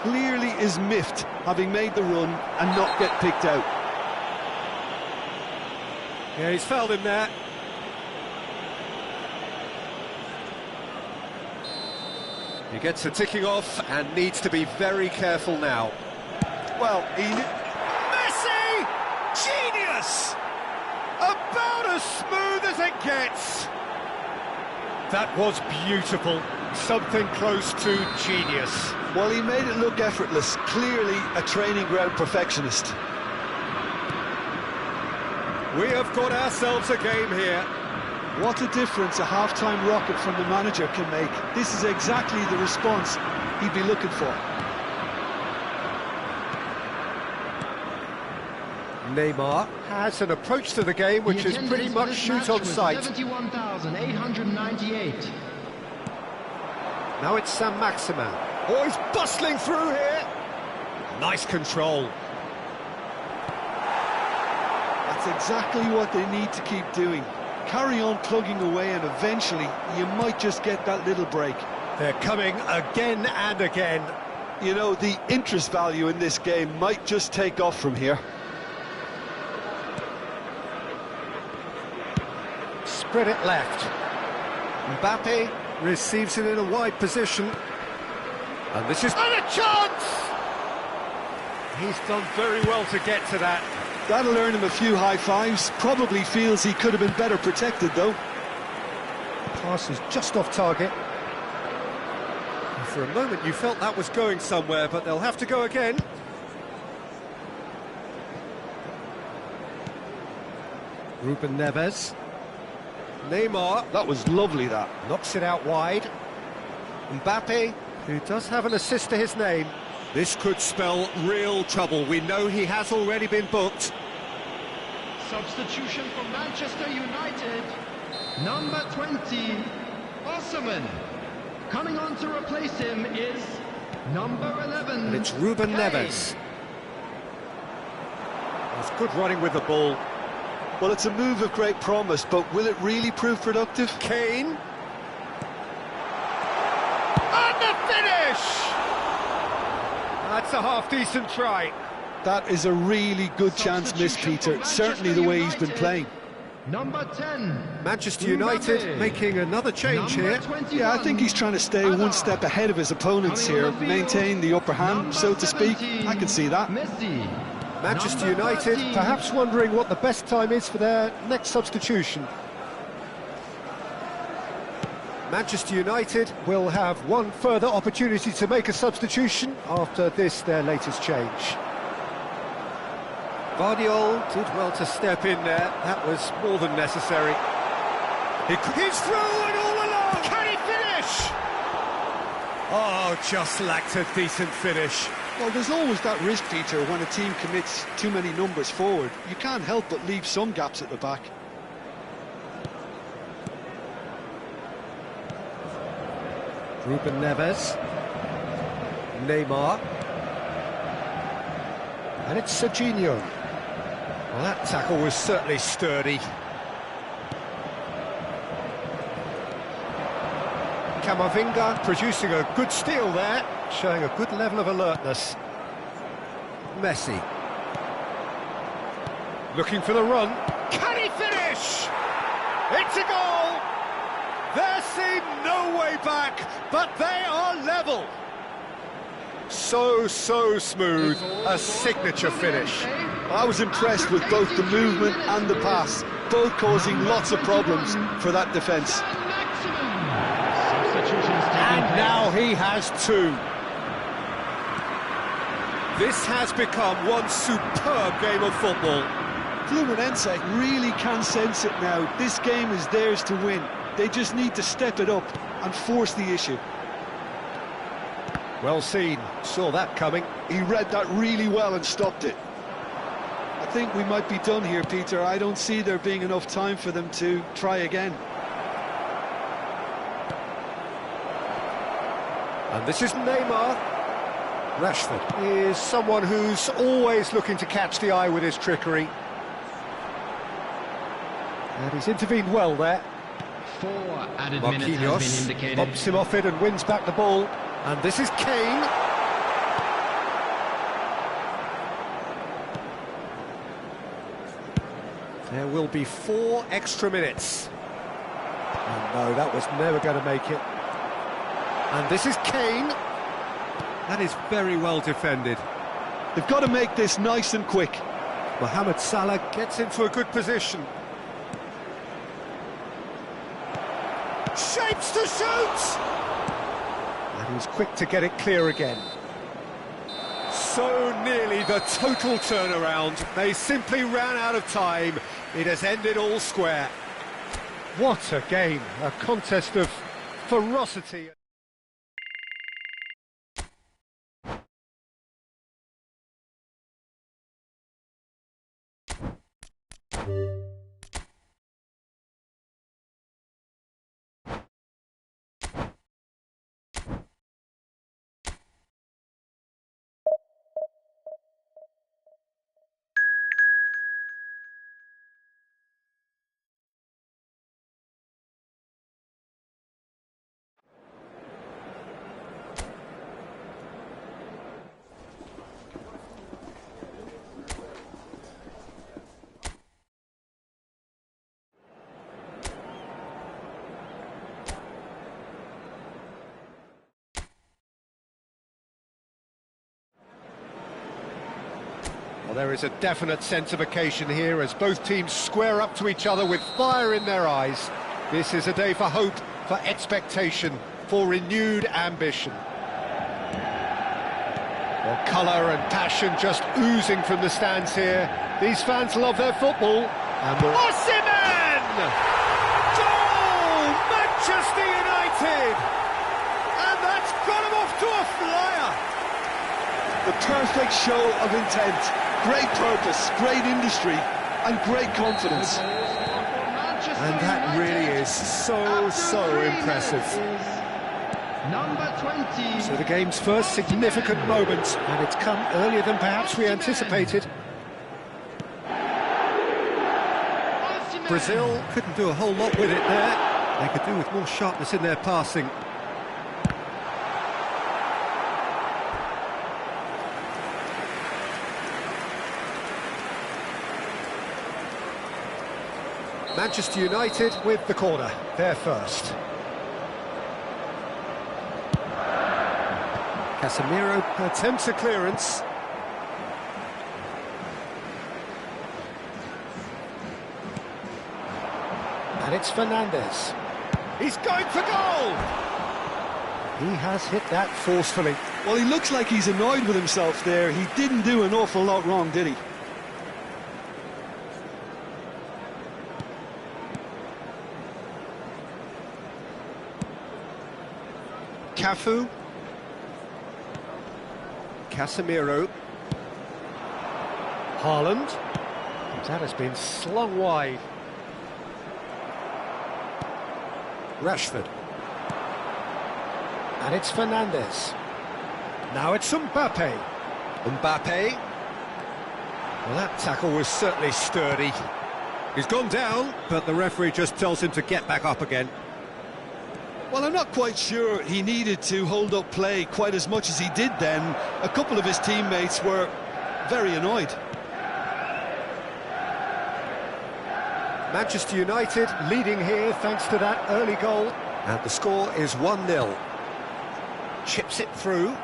Clearly is miffed, having made the run and not get picked out. Yeah, he's fouled him there. He gets a ticking off and needs to be very careful now. Well, Messi! Genius! About as smooth as it gets. That was beautiful. Something close to genius. well, he made it look effortless. Clearly a training ground perfectionist. We have got ourselves a game here. What a difference a half-time rocket from the manager can make. This is exactly the response he'd be looking for. Neymar has an approach to the game which is pretty much shoot on sight. 71,898. Now it's Saint-Maximin. Oh, he's bustling through here. Nice control. That's exactly what they need to keep doing. Carry on plugging away and eventually you might just get that little break. They're coming again and again. You know, the interest value in this game might just take off from here. Spread it left. Mbappe receives it in a wide position. And this is... And a chance! He's done very well to get to that. That'll earn him a few high fives. Probably feels he could have been better protected, though. Pass is just off target. For a moment you felt that was going somewhere, but they'll have to go again. Ruben Neves. Neymar That was lovely, that. knocks it out wide. Mbappe, who does have an assist to his name. This could spell real trouble. We know he has already been booked. Substitution for Manchester United. Number 20, Osman. Coming on to replace him is number 11. And it's Ruben Kane. Neves. It's good running with the ball. Well, it's a move of great promise, but will it really prove productive? Kane. And the finish! That's a half-decent try. That is a really good chance missed, Peter. Certainly the way he's been playing. Number 10. Manchester United Mbappe. making another change Number here. 21. Yeah, I think he's trying to stay one step ahead of his opponents Coming here, on the field, maintain the upper hand, number so to speak. 17, I can see that. Messi. Manchester Number United 13. perhaps wondering what the best time is for their next substitution. Manchester United will have one further opportunity to make a substitution after this, their latest change. Guardiola did well to step in there. That was more than necessary. He's through and all along! Can he finish? Oh, just lacked a decent finish. Well, there's always that risk, Peter, when a team commits too many numbers forward. You can't help but leave some gaps at the back. Ruben Neves. Neymar. And it's Serginho. Well, that tackle was certainly sturdy. Camavinga producing a good steal there, showing a good level of alertness. Messi. Looking for the run. Can he finish? It's a goal! There seemed no way back, but they are level. So smooth. A signature finish. I was impressed with both the movement and the pass, both causing lots of problems for that defence. And now he has two. This has become one superb game of football. Fluminense really can sense it now. This game is theirs to win. They just need to step it up and force the issue. Well seen. Saw that coming. He read that really well and stopped it. I think we might be done here, Peter. I don't see there being enough time for them to try again. And this is Neymar. Rashford is someone who's always looking to catch the eye with his trickery. And he's intervened well there. 4 added minutes has been Marquinhos indicated. bumps him off it and wins back the ball. And this is Kane. There will be 4 extra minutes. And no, that was never going to make it. And this is Kane. That is very well defended. They've got to make this nice and quick. Mohamed Salah gets into a good position. Shapes to shoot! And he's quick to get it clear again. So nearly the total turnaround. They simply ran out of time. It has ended all square. What a game. A contest of ferocity. Well, there is a definite sense of occasion here as both teams square up to each other with fire in their eyes. This is a day for hope, for expectation, for renewed ambition. Well, colour and passion just oozing from the stands here. These fans love their football. And Osimhen! Goal! intercepted! And that's got him off to a flyer! The perfect show of intent. Great purpose, great industry, and great confidence. And that really is so impressive. Number 20. So the game's first significant moment, and it's come earlier than perhaps we anticipated. Brazil couldn't do a whole lot with it there. They could do with more sharpness in their passing. Manchester United with the corner, they're first. Casemiro attempts a clearance. And it's Fernandes. He's going for goal! He has hit that forcefully. Well, he looks like he's annoyed with himself there. He didn't do an awful lot wrong, did he? Cafu. Casemiro. Haaland. That has been slung wide. Rashford. And it's Fernandes. Now it's Mbappe. Mbappe. Well, that tackle was certainly sturdy. He's gone down, but the referee just tells him to get back up again. Well, I'm not quite sure he needed to hold up play quite as much as he did then. A couple of his teammates were very annoyed. Manchester United leading here thanks to that early goal. And the score is 1-0. Chips it through.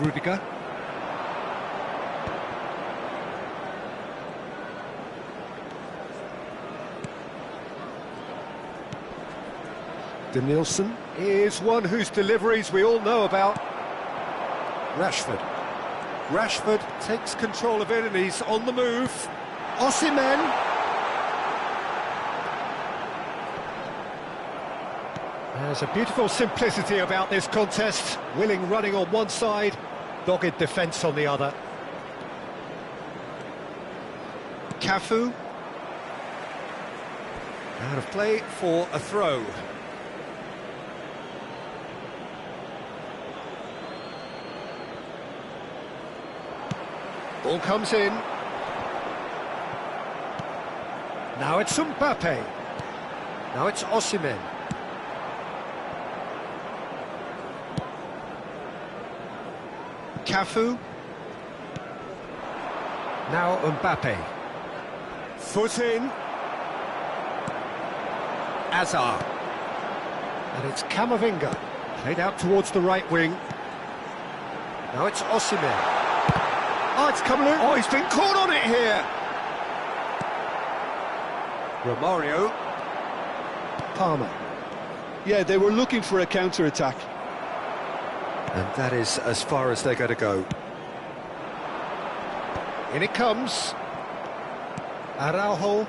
Rudiger. Denilson is one whose deliveries we all know about. Rashford. Rashford takes control of it and he's on the move. Osimhen. There's a beautiful simplicity about this contest. Willing running on one side, dogged defence on the other. Cafu. Out of play for a throw. Ball comes in. Now it's Mbappe. Now it's Osimhen. Cafu. Now Mbappe. Foot in. Azar. And it's Camavinga. Played out towards the right wing. Now it's Osimhen. Oh, it's coming in. Oh, he's been caught on it here. Romario. Palmer. Yeah, they were looking for a counter-attack. And that is as far as they're going to go. In it comes. Araujo.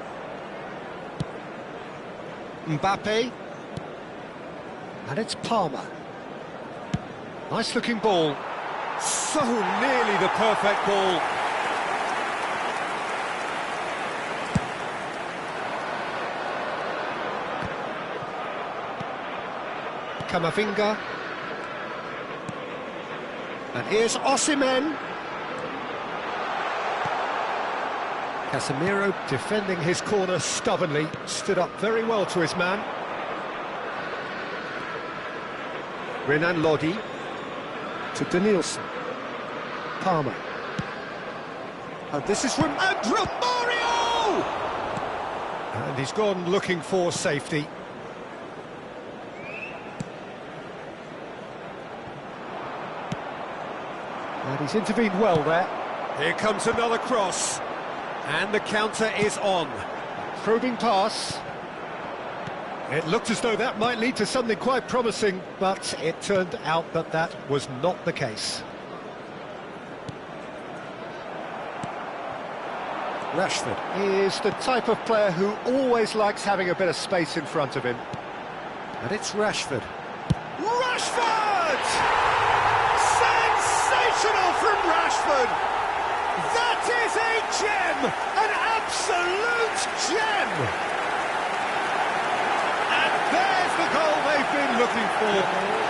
Mbappe. And it's Palmer. Nice looking ball. So nearly the perfect ball. Camavinga. And here's Osimhen. Casemiro defending his corner stubbornly, stood up very well to his man. Renan Lodi to Denilson. Palmer. And this is from Romario! And he's gone looking for safety. And he's intervened well there. Here comes another cross. And the counter is on. Probing pass. It looked as though that might lead to something quite promising, but it turned out that that was not the case. Rashford is the type of player who always likes having a bit of space in front of him. And it's Rashford. Rashford! Sensational from Rashford! That is a gem! An absolute gem! And there's the goal they've been looking for.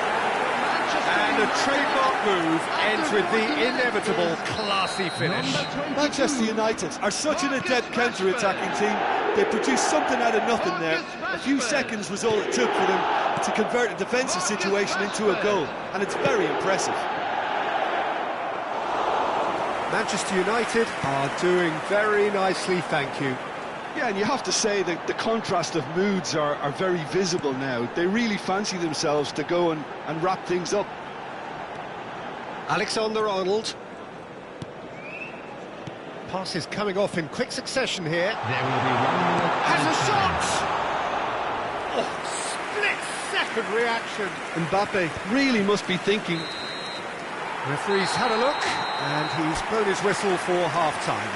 And the trademark move ends with the inevitable classy finish. Manchester United are such an adept counter-attacking team. They produced something out of nothing there. A few seconds was all it took for them to convert a defensive situation into a goal, and it's very impressive. Manchester United are doing very nicely, thank you. Yeah, and you have to say that the contrast of moods are very visible now. They really fancy themselves to go and wrap things up. Alexander-Arnold. Passes coming off in quick succession here. There will be 1 minute. Has a shot! Oh, split-second reaction. Mbappe really must be thinking. Referee's had a look, and he's blown his whistle for half-time.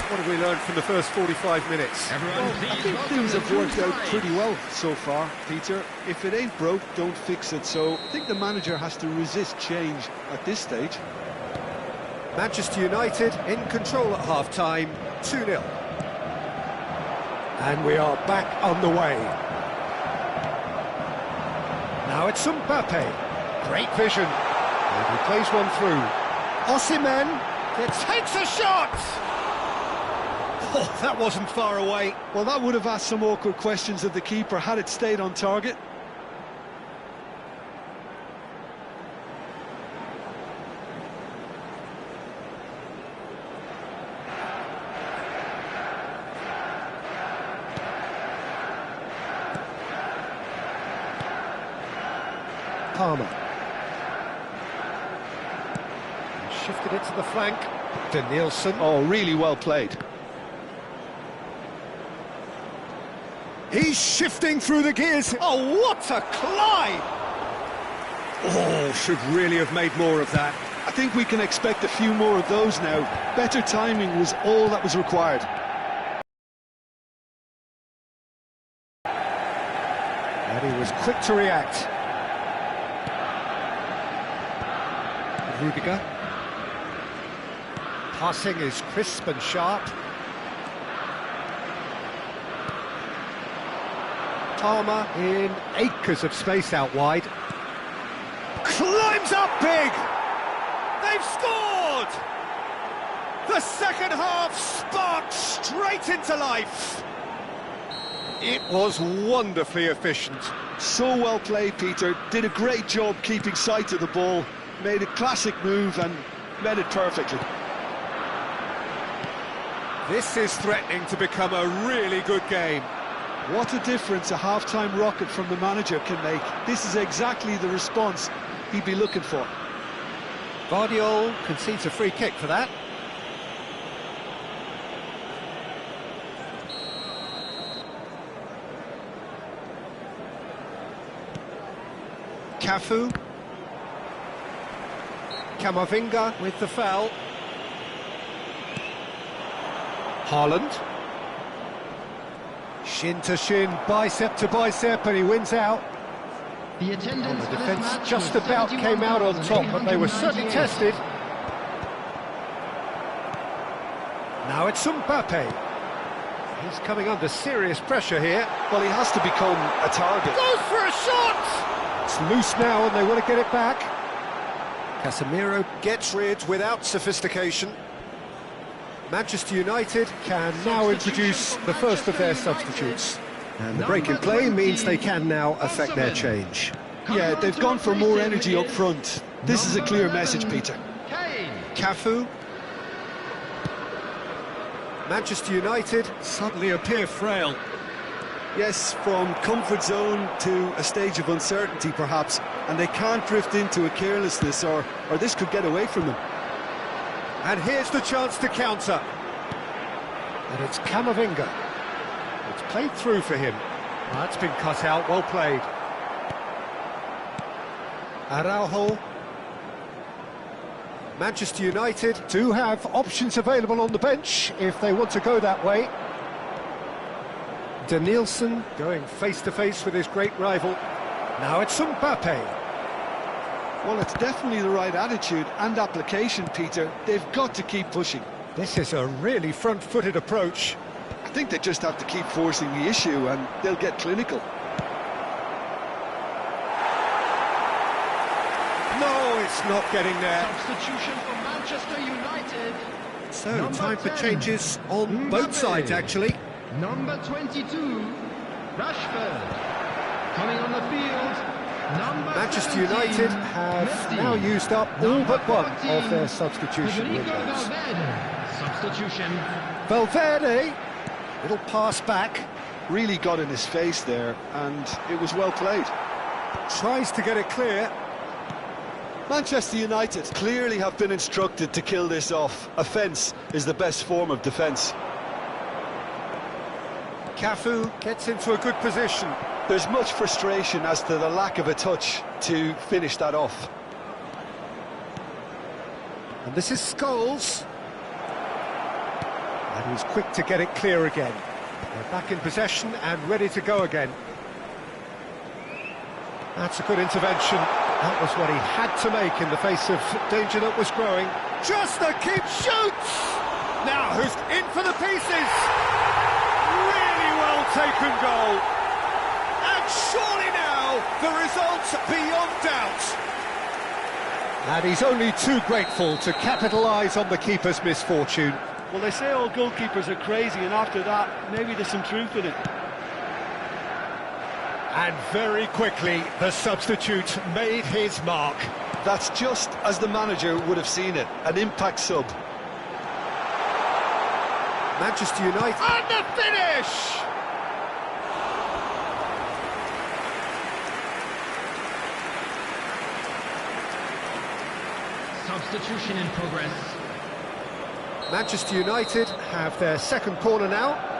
What have we learned from the first 45 minutes? Everyone, please I think welcome things the have worked out referee. pretty well so far, Peter. If it ain't broke, don't fix it. So I think the manager has to resist change at this stage. Manchester United in control at half-time, 2-0. And we are back on the way. Now it's Mbappe. Great vision. And he plays one through. Osimhen Takes a shot! Oh, that wasn't far away. Well, that would have asked some awkward questions of the keeper had it stayed on target. Palmer. Shifted it to the flank. Nielsen. Oh, really well played. He's shifting through the gears. Oh, what a climb! Oh, should really have made more of that. I think we can expect a few more of those now. Better timing was all that was required. And he was quick to react. Rudiger. Passing is crisp and sharp. Palmer in acres of space out wide. Climbs up big! They've scored! The second half sparked straight into life. It was wonderfully efficient. So well played, Peter. Did a great job keeping sight of the ball. Made a classic move and met it perfectly. This is threatening to become a really good game. What a difference a half-time rocket from the manager can make. This is exactly the response he'd be looking for. Guardiola concedes a free kick for that. Cafu. Camavinga with the foul. Haaland. Shin to shin, bicep to bicep, and he wins out. The attendance The for this defence match just was about came out on top, but they were certainly 71,898. tested. Now it's Mbappe. He's coming under serious pressure here. Well, he has to become a target. Goes for a shot! It's loose now and they want to get it back. Casemiro gets rid without sophistication. Manchester United can now introduce the first of their substitutes. And the break in play means they can now affect their change. Yeah, they've gone for more energy up front. This is a clear message, Peter. Kane. Cafu. Manchester United suddenly appear frail. Yes, from comfort zone to a stage of uncertainty, perhaps. And they can't drift into a carelessness or this could get away from them. And here's the chance to counter. And it's Camavinga. It's played through for him. That's been cut out, well played. Araujo. Manchester United do have options available on the bench if they want to go that way. Danielson going face-to-face with his great rival. Now it's Mbappe. Well, it's definitely the right attitude and application, Peter. They've got to keep pushing. This is a really front-footed approach. I think they just have to keep forcing the issue and they'll get clinical. No, it's not getting there. Substitution for Manchester United. So, Number time for 10, changes on both Mbappe. sides, actually. Number 22, Rashford. Coming on the field, number Manchester 17, United have Messi. now used up all Number but one 14, of their substitution Federico windows. Valverde. Substitution. Valverde, little pass back, Really got in his face there, and it was well played. tries to get it clear. Manchester United clearly have been instructed to kill this off. Offence is the best form of defence. Cafu gets into a good position. There's much frustration as to the lack of a touch to finish that off. And this is Scholes. And he's quick to get it clear again. They're back in possession and ready to go again. That's a good intervention. That was what he had to make in the face of danger that was growing. Just a keep shoots! Now, who's in for the pieces? Really well taken goal. And surely now, the result's beyond doubt. And he's only too grateful to capitalise on the keeper's misfortune. Well, they say all goalkeepers are crazy, and after that, maybe there's some truth in it. And very quickly, the substitute made his mark. That's just as the manager would have seen it, an impact sub. Manchester United... And the finish! Substitution in progress. Manchester United have their second corner now.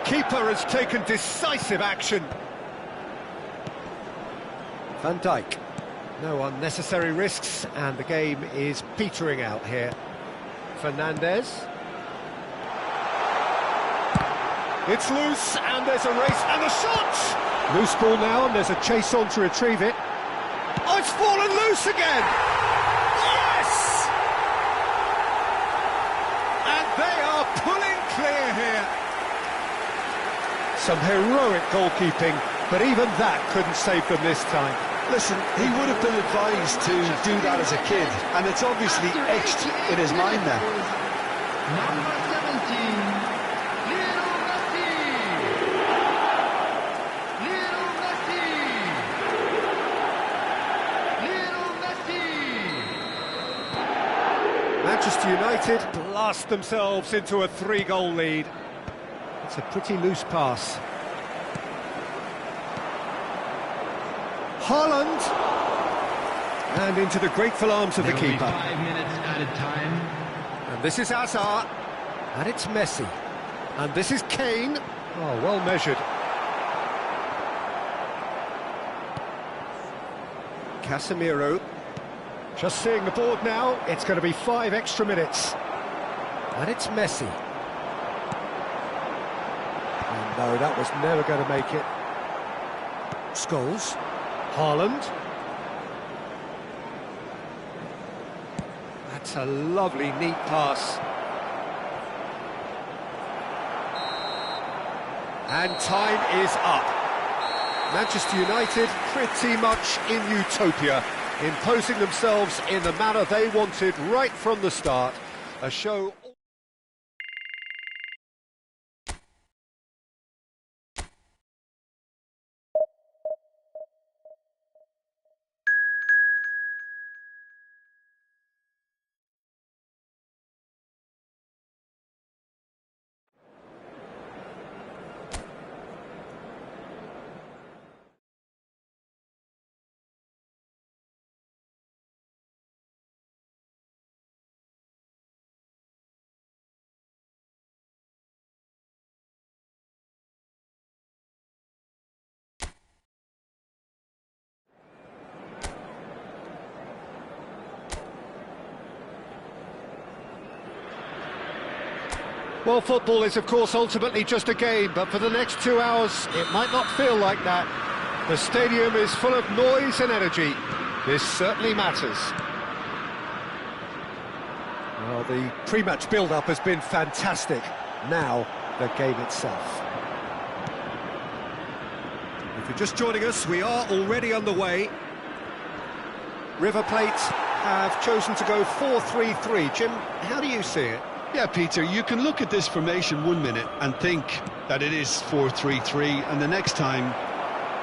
Keeper has taken decisive action. Van Dijk. No unnecessary risks, and the game is petering out here. Fernandes. It's loose, and there's a race, and a shot! Loose ball now, and there's a chase on to retrieve it. Oh, it's fallen loose again! Yes! And they are pulling clear here. Some heroic goalkeeping, but even that couldn't save them this time. Listen, he would have been advised to do that as a kid, and it's obviously etched in his mind now. Number 17, Lionel Messi. Lionel Messi. Lionel Messi. Manchester United blast themselves into a 3-goal lead. It's a pretty loose pass. Haaland! And into the grateful arms of the There will be keeper. 5 minutes added time. And this is Hazard. And it's Messi. And this is Kane. Oh, well measured. Casemiro. Just seeing the board now, it's going to be 5 extra minutes. And it's Messi. And no, that was never going to make it. Scholes. Haaland. That's a lovely, neat pass. And time is up. Manchester United pretty much in utopia, imposing themselves in the manner they wanted right from the start. A show... Well, football is, of course, ultimately just a game, but for the next 2 hours, it might not feel like that. The stadium is full of noise and energy. This certainly matters. Well, the pre-match build-up has been fantastic. Now, the game itself. If you're just joining us, we are already underway. River Plate have chosen to go 4-3-3. Jim, how do you see it? Yeah, Peter, you can look at this formation 1 minute and think that it is 4-3-3, and the next time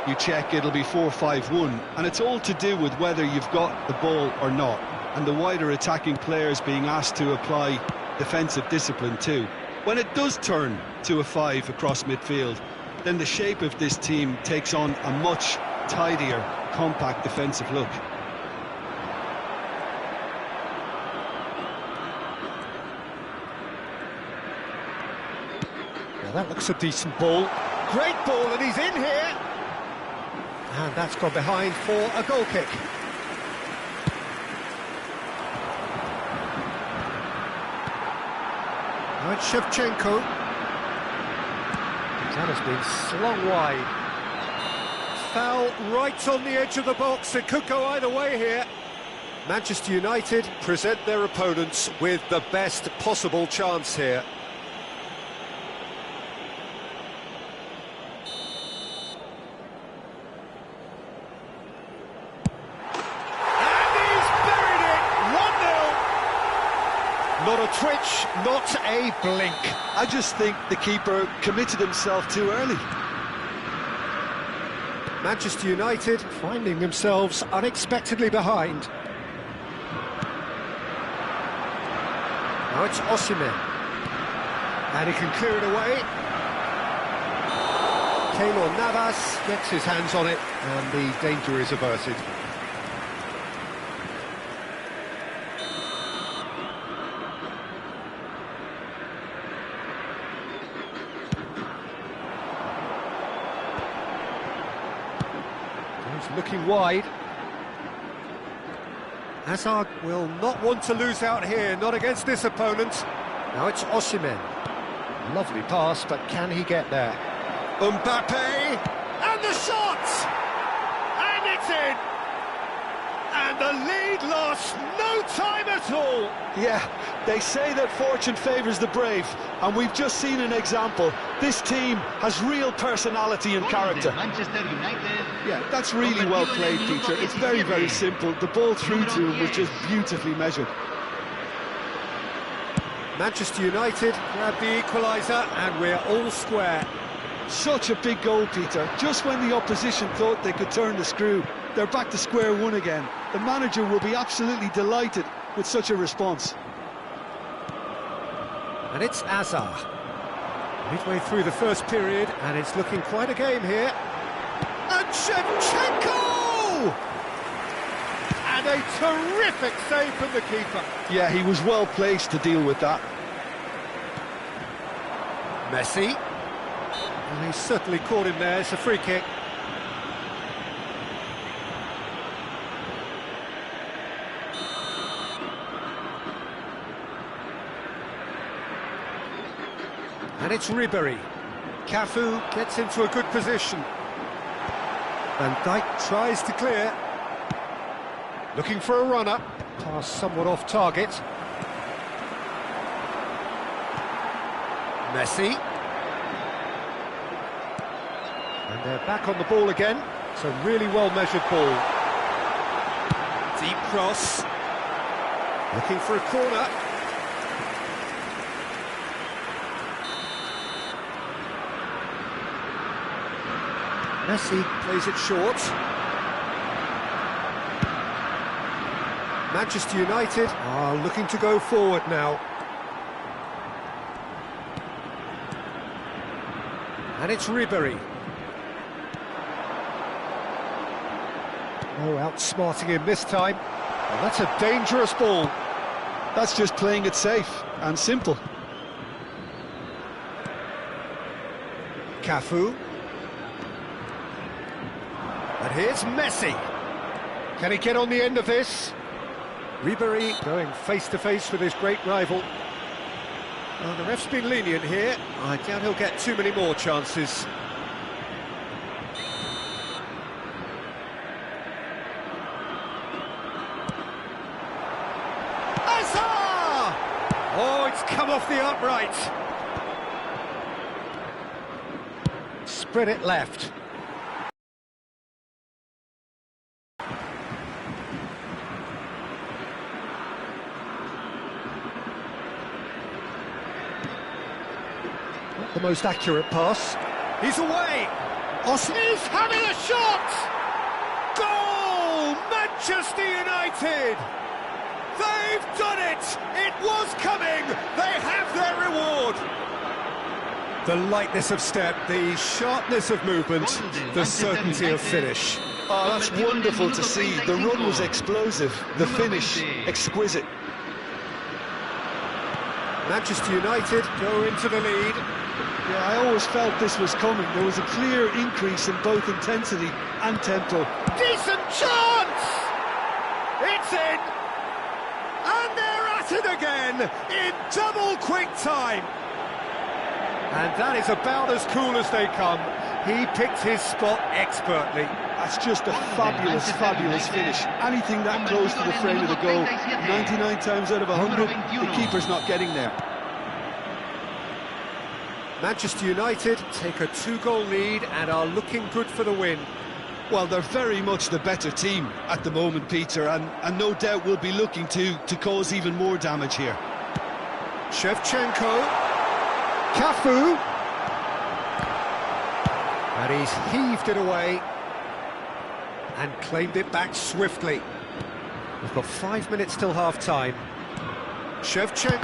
you check it'll be 4-5-1, and it's all to do with whether you've got the ball or not, and the wider attacking players being asked to apply defensive discipline too. When it does turn to a 5 across midfield, then the shape of this team takes on a much tidier, compact defensive look. Now that looks a decent ball. Great ball, and he's in here. And that's gone behind for a goal kick. Now it's Shevchenko. That has been slung wide. Foul right on the edge of the box. It could go either way here. Manchester United present their opponents with the best possible chance here. Not a twitch, not a blink. I just think the keeper committed himself too early. Manchester United finding themselves unexpectedly behind. Now it's Osimhen. And he can clear it away. Keylor Navas gets his hands on it, and the danger is averted. Looking wide. Hazard will not want to lose out here, not against this opponent. Now it's Osimhen. Lovely pass, but can he get there? Mbappe! And the shot! And it's in! And the lead lost no time at all! Yeah, they say that fortune favours the brave, and we've just seen an example. This team has real personality and character. Manchester United. Yeah, that's really well played, Peter. It's very, very simple. The ball through to him was just beautifully measured. Manchester United grab the equaliser, and we're all square. Such a big goal, Peter. Just when the opposition thought they could turn the screw, they're back to square one again. The manager will be absolutely delighted with such a response. And it's Hazard. Midway through the first period, and it's looking quite a game here. And Shevchenko! And a terrific save from the keeper. Yeah, he was well placed to deal with that. Messi. And he certainly caught him there. It's a free kick. And it's Ribery. Cafu gets into a good position. Van Dijk tries to clear. Looking for a runner. Pass somewhat off target. Messi. And they're back on the ball again. It's a really well-measured ball. Deep cross. Looking for a corner. Messi plays it short. Manchester United are looking to go forward now. And it's Ribery. Oh, outsmarting him this time. And that's a dangerous ball. That's just playing it safe and simple. Cafu. And here's Messi. Can he get on the end of this? Ribery going face-to-face with his great rival. Well, the ref's been lenient here. I doubt he'll get too many more chances. Azar! Oh, it's come off the upright. Spread it left. Not the most accurate pass. He's away. He's having a shot! Goal! Manchester United! They've done it! It was coming! They have their reward! The lightness of step, the sharpness of movement, the certainty of finish. Oh, that's wonderful to see. The run was explosive, the finish exquisite. Manchester United go into the lead. Yeah, I always felt this was coming. There was a clear increase in both intensity and tempo. Decent chance! It's in! And they're at it again in double quick time. And that is about as cool as they come. He picked his spot expertly. That's just a fabulous, fabulous finish. Anything that close to the frame of the goal, 99 times out of 100, the keeper's not getting there. Manchester United take a 2-goal lead and are looking good for the win. Well, they're very much the better team at the moment, Peter, and no doubt will be looking to cause even more damage here. Shevchenko, Cafu, and he's heaved it away and claimed it back swiftly. We've got 5 minutes till half-time. Shevchenko!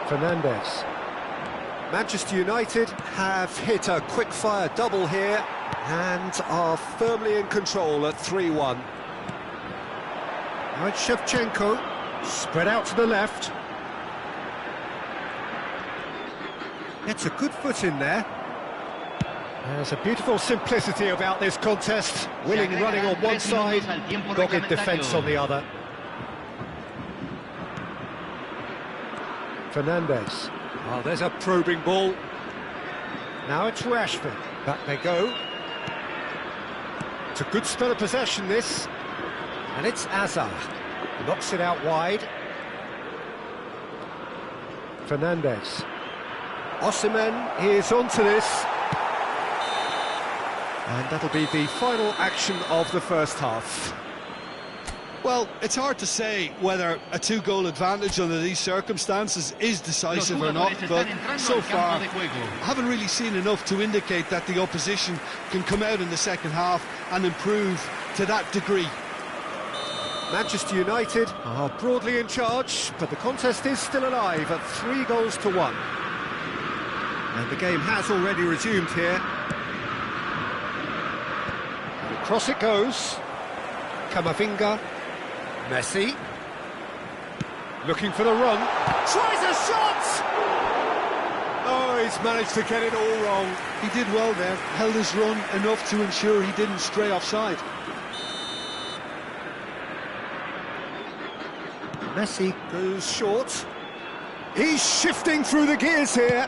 Fernandes. Manchester United have hit a quick-fire double here and are firmly in control at 3-1. Now it's Shevchenko, spread out to the left. It's a good foot in there. There's a beautiful simplicity about this contest. Willing running on one side, dogged defence on the other. Fernandes. Oh, there's a probing ball. Now it's Rashford. Back they go. It's a good spell of possession, this. And it's Azar. Knocks it out wide. Fernandes. Osimhen is onto this. And that'll be the final action of the first half. Well, it's hard to say whether a 2-goal advantage under these circumstances is decisive or not, but so far I haven't really seen enough to indicate that the opposition can come out in the second half and improve to that degree. Manchester United are broadly in charge, but the contest is still alive at 3-1. And the game has already resumed here. And across it goes. Camavinga. Messi. Looking for the run. Tries a shot! Oh, he's managed to get it all wrong. He did well there, held his run enough to ensure he didn't stray offside. Messi goes short. He's shifting through the gears here.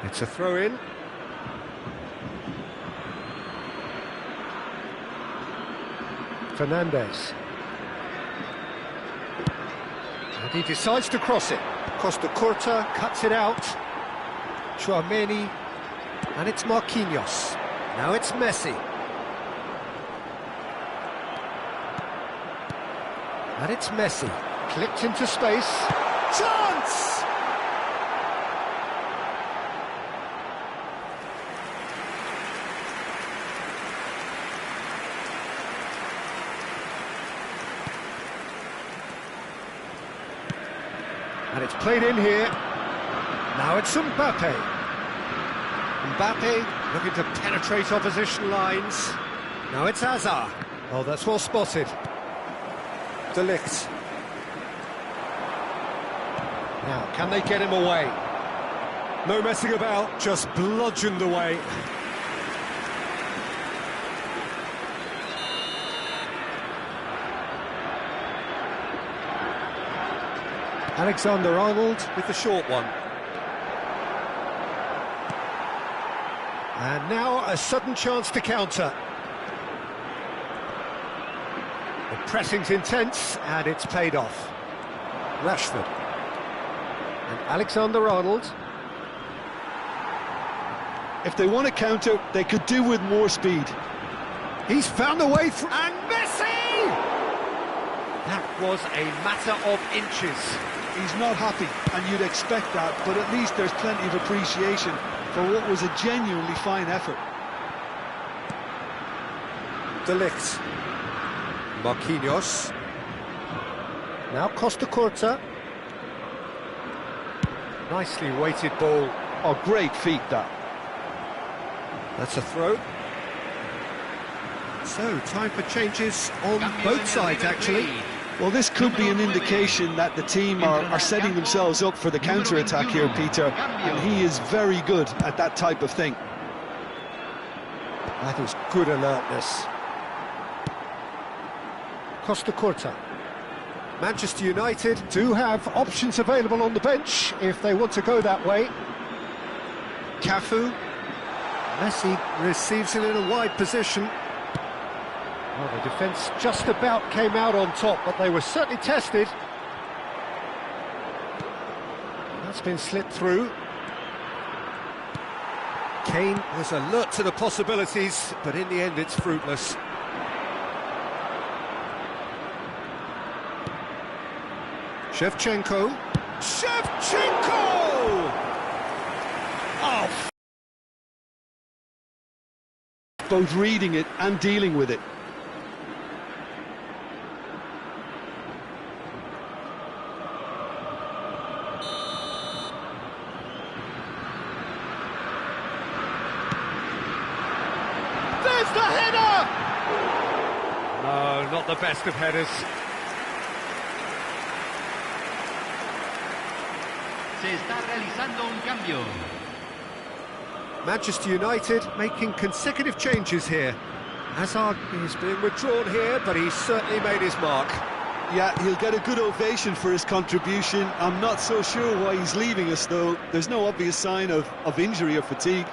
It's a throw-in. Fernandes. And he decides to cross it. Costa Curta cuts it out. Tchouaméni. And it's Marquinhos. Now it's Messi. And it's Messi. Clipped into space. Chance! And it's played in here. Now it's Mbappe. Mbappe looking to penetrate opposition lines. Now it's Azar. Oh, that's well spotted. De Ligt. Now, can they get him away? No messing about, just bludgeoned away. Alexander-Arnold with the short one. And now a sudden chance to counter. The pressing's intense and it's paid off. Rashford. And Alexander-Arnold. If they want to counter, they could do with more speed. He's found a way through. And Messi! That was a matter of inches. He's not happy, and you'd expect that, but at least there's plenty of appreciation for what was a genuinely fine effort. De Ligt. Marquinhos. Now Costa Curta. Nicely weighted ball. Oh, great feat, that. That's a throw. So, time for changes on both sides, actually. Well, this could be an indication that the team are setting themselves up for the counter-attack here, Peter, and he is very good at that type of thing. That is good alertness. Costa Curta. Manchester United do have options available on the bench if they want to go that way. Cafu. Messi receives it in a wide position. Well, the defence just about came out on top, but they were certainly tested. That's been slipped through. Kane was alert to the possibilities, but in the end it's fruitless. Shevchenko. Shevchenko! Oh! Both reading it and dealing with it. There's the header! No, not the best of headers. Se está realizando un cambio. Manchester United making consecutive changes here. Hazard is being withdrawn here, but he's certainly made his mark. Yeah, he'll get a good ovation for his contribution. I'm not so sure why he's leaving us, though. There's no obvious sign of injury or fatigue.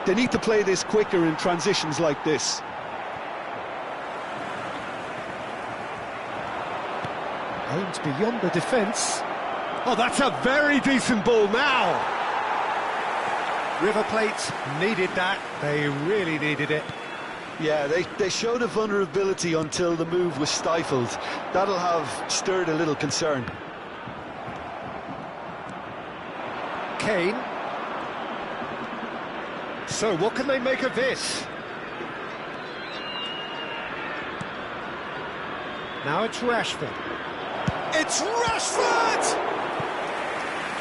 They need to play this quicker in transitions like this. Aims beyond the defence. Oh, that's a very decent ball now. River Plate needed that. They really needed it. Yeah, they showed a vulnerability until the move was stifled. That'll have stirred a little concern. Kane. So, what can they make of this? Now it's Rashford. It's Rashford!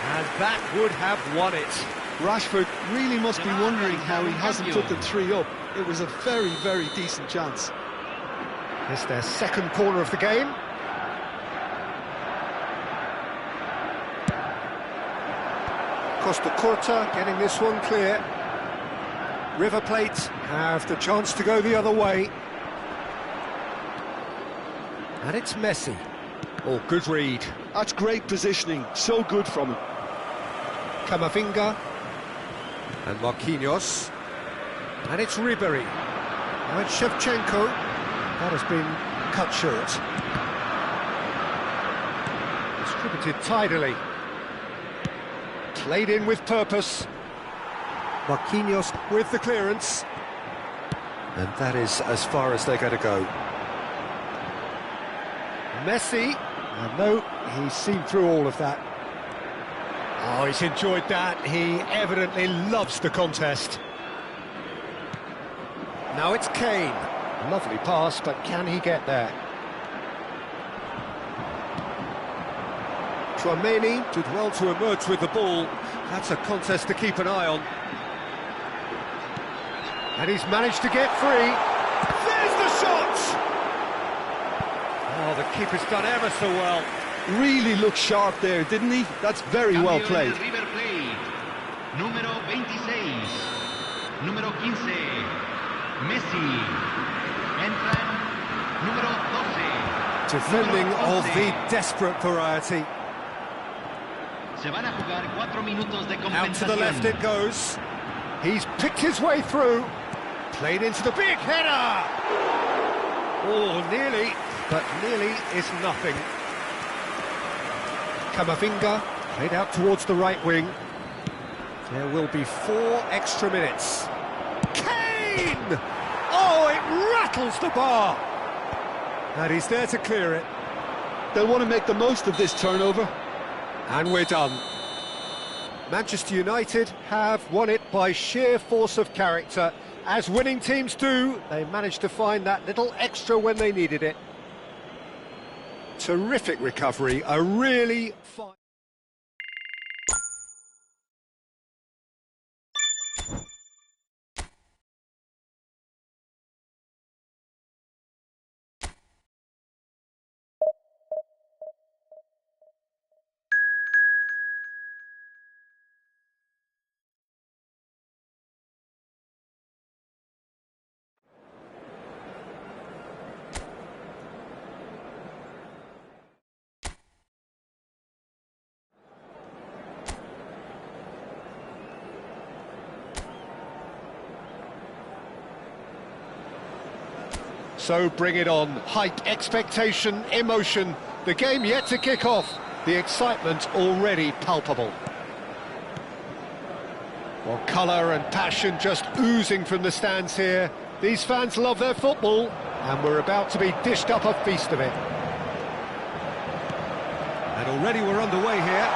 And that would have won it. Rashford really must be wondering how he hasn't put the 3 up. It was a very, very decent chance. It's their second corner of the game. Costa Curta getting this one clear. River Plate have the chance to go the other way. And it's Messi. Oh, good read. That's great positioning, so good from him. Camavinga. And Marquinhos. And it's Ribery. Now it's Shevchenko. That has been cut short. Distributed tidily. Played in with purpose. Marquinhos with the clearance. And that is as far as they're going to go. Messi. And no, he's seen through all of that. Oh, he's enjoyed that. He evidently loves the contest. Now it's Kane. Lovely pass, but can he get there? Tchouaméni did well to emerge with the ball. That's a contest to keep an eye on. And he's managed to get free. There's the shot! Oh, the keeper's done ever so well. Really looked sharp there, didn't he? That's very well played. River Plate. Número 26. Número 15. Messi. Entran número 12. Defending of the desperate variety. Se van a jugar 4 minutos de Out to the compensación. left it goes. He's picked his way through. Played into the big header. Oh, nearly, but nearly is nothing. Camavinga played out towards the right wing. There will be 4 extra minutes. Kane! Oh, it rattles the bar. And he's there to clear it. They'll want to make the most of this turnover. And we're done. Manchester United have won it by sheer force of character. As winning teams do, they managed to find that little extra when they needed it. Terrific recovery, a really fine... So bring it on. Hype, expectation, emotion. The game yet to kick off. The excitement already palpable. Well, colour and passion just oozing from the stands here. These fans love their football, and we're about to be dished up a feast of it. And already we're underway here.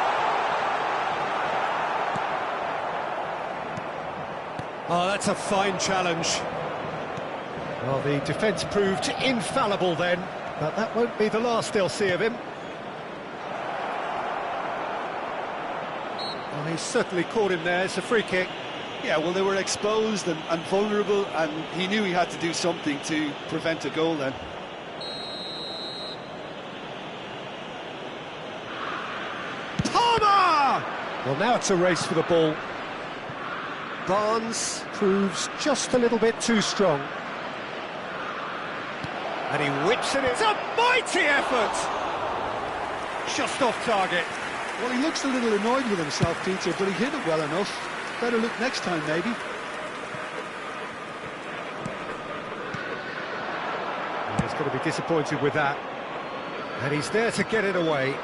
Oh, that's a fine challenge. Well, the defence proved infallible then, but that won't be the last they'll see of him. Well, he's certainly caught him there. It's a free kick. Yeah, well, they were exposed and vulnerable, and he knew he had to do something to prevent a goal then. Palmer! Well, now it's a race for the ball. Barnes proves just a little bit too strong. And he whips it in. It's a mighty effort! Just off target. Well, he looks a little annoyed with himself, Peter, but he hit it well enough. Better look next time, maybe. He's going to be disappointed with that. And he's there to get it away.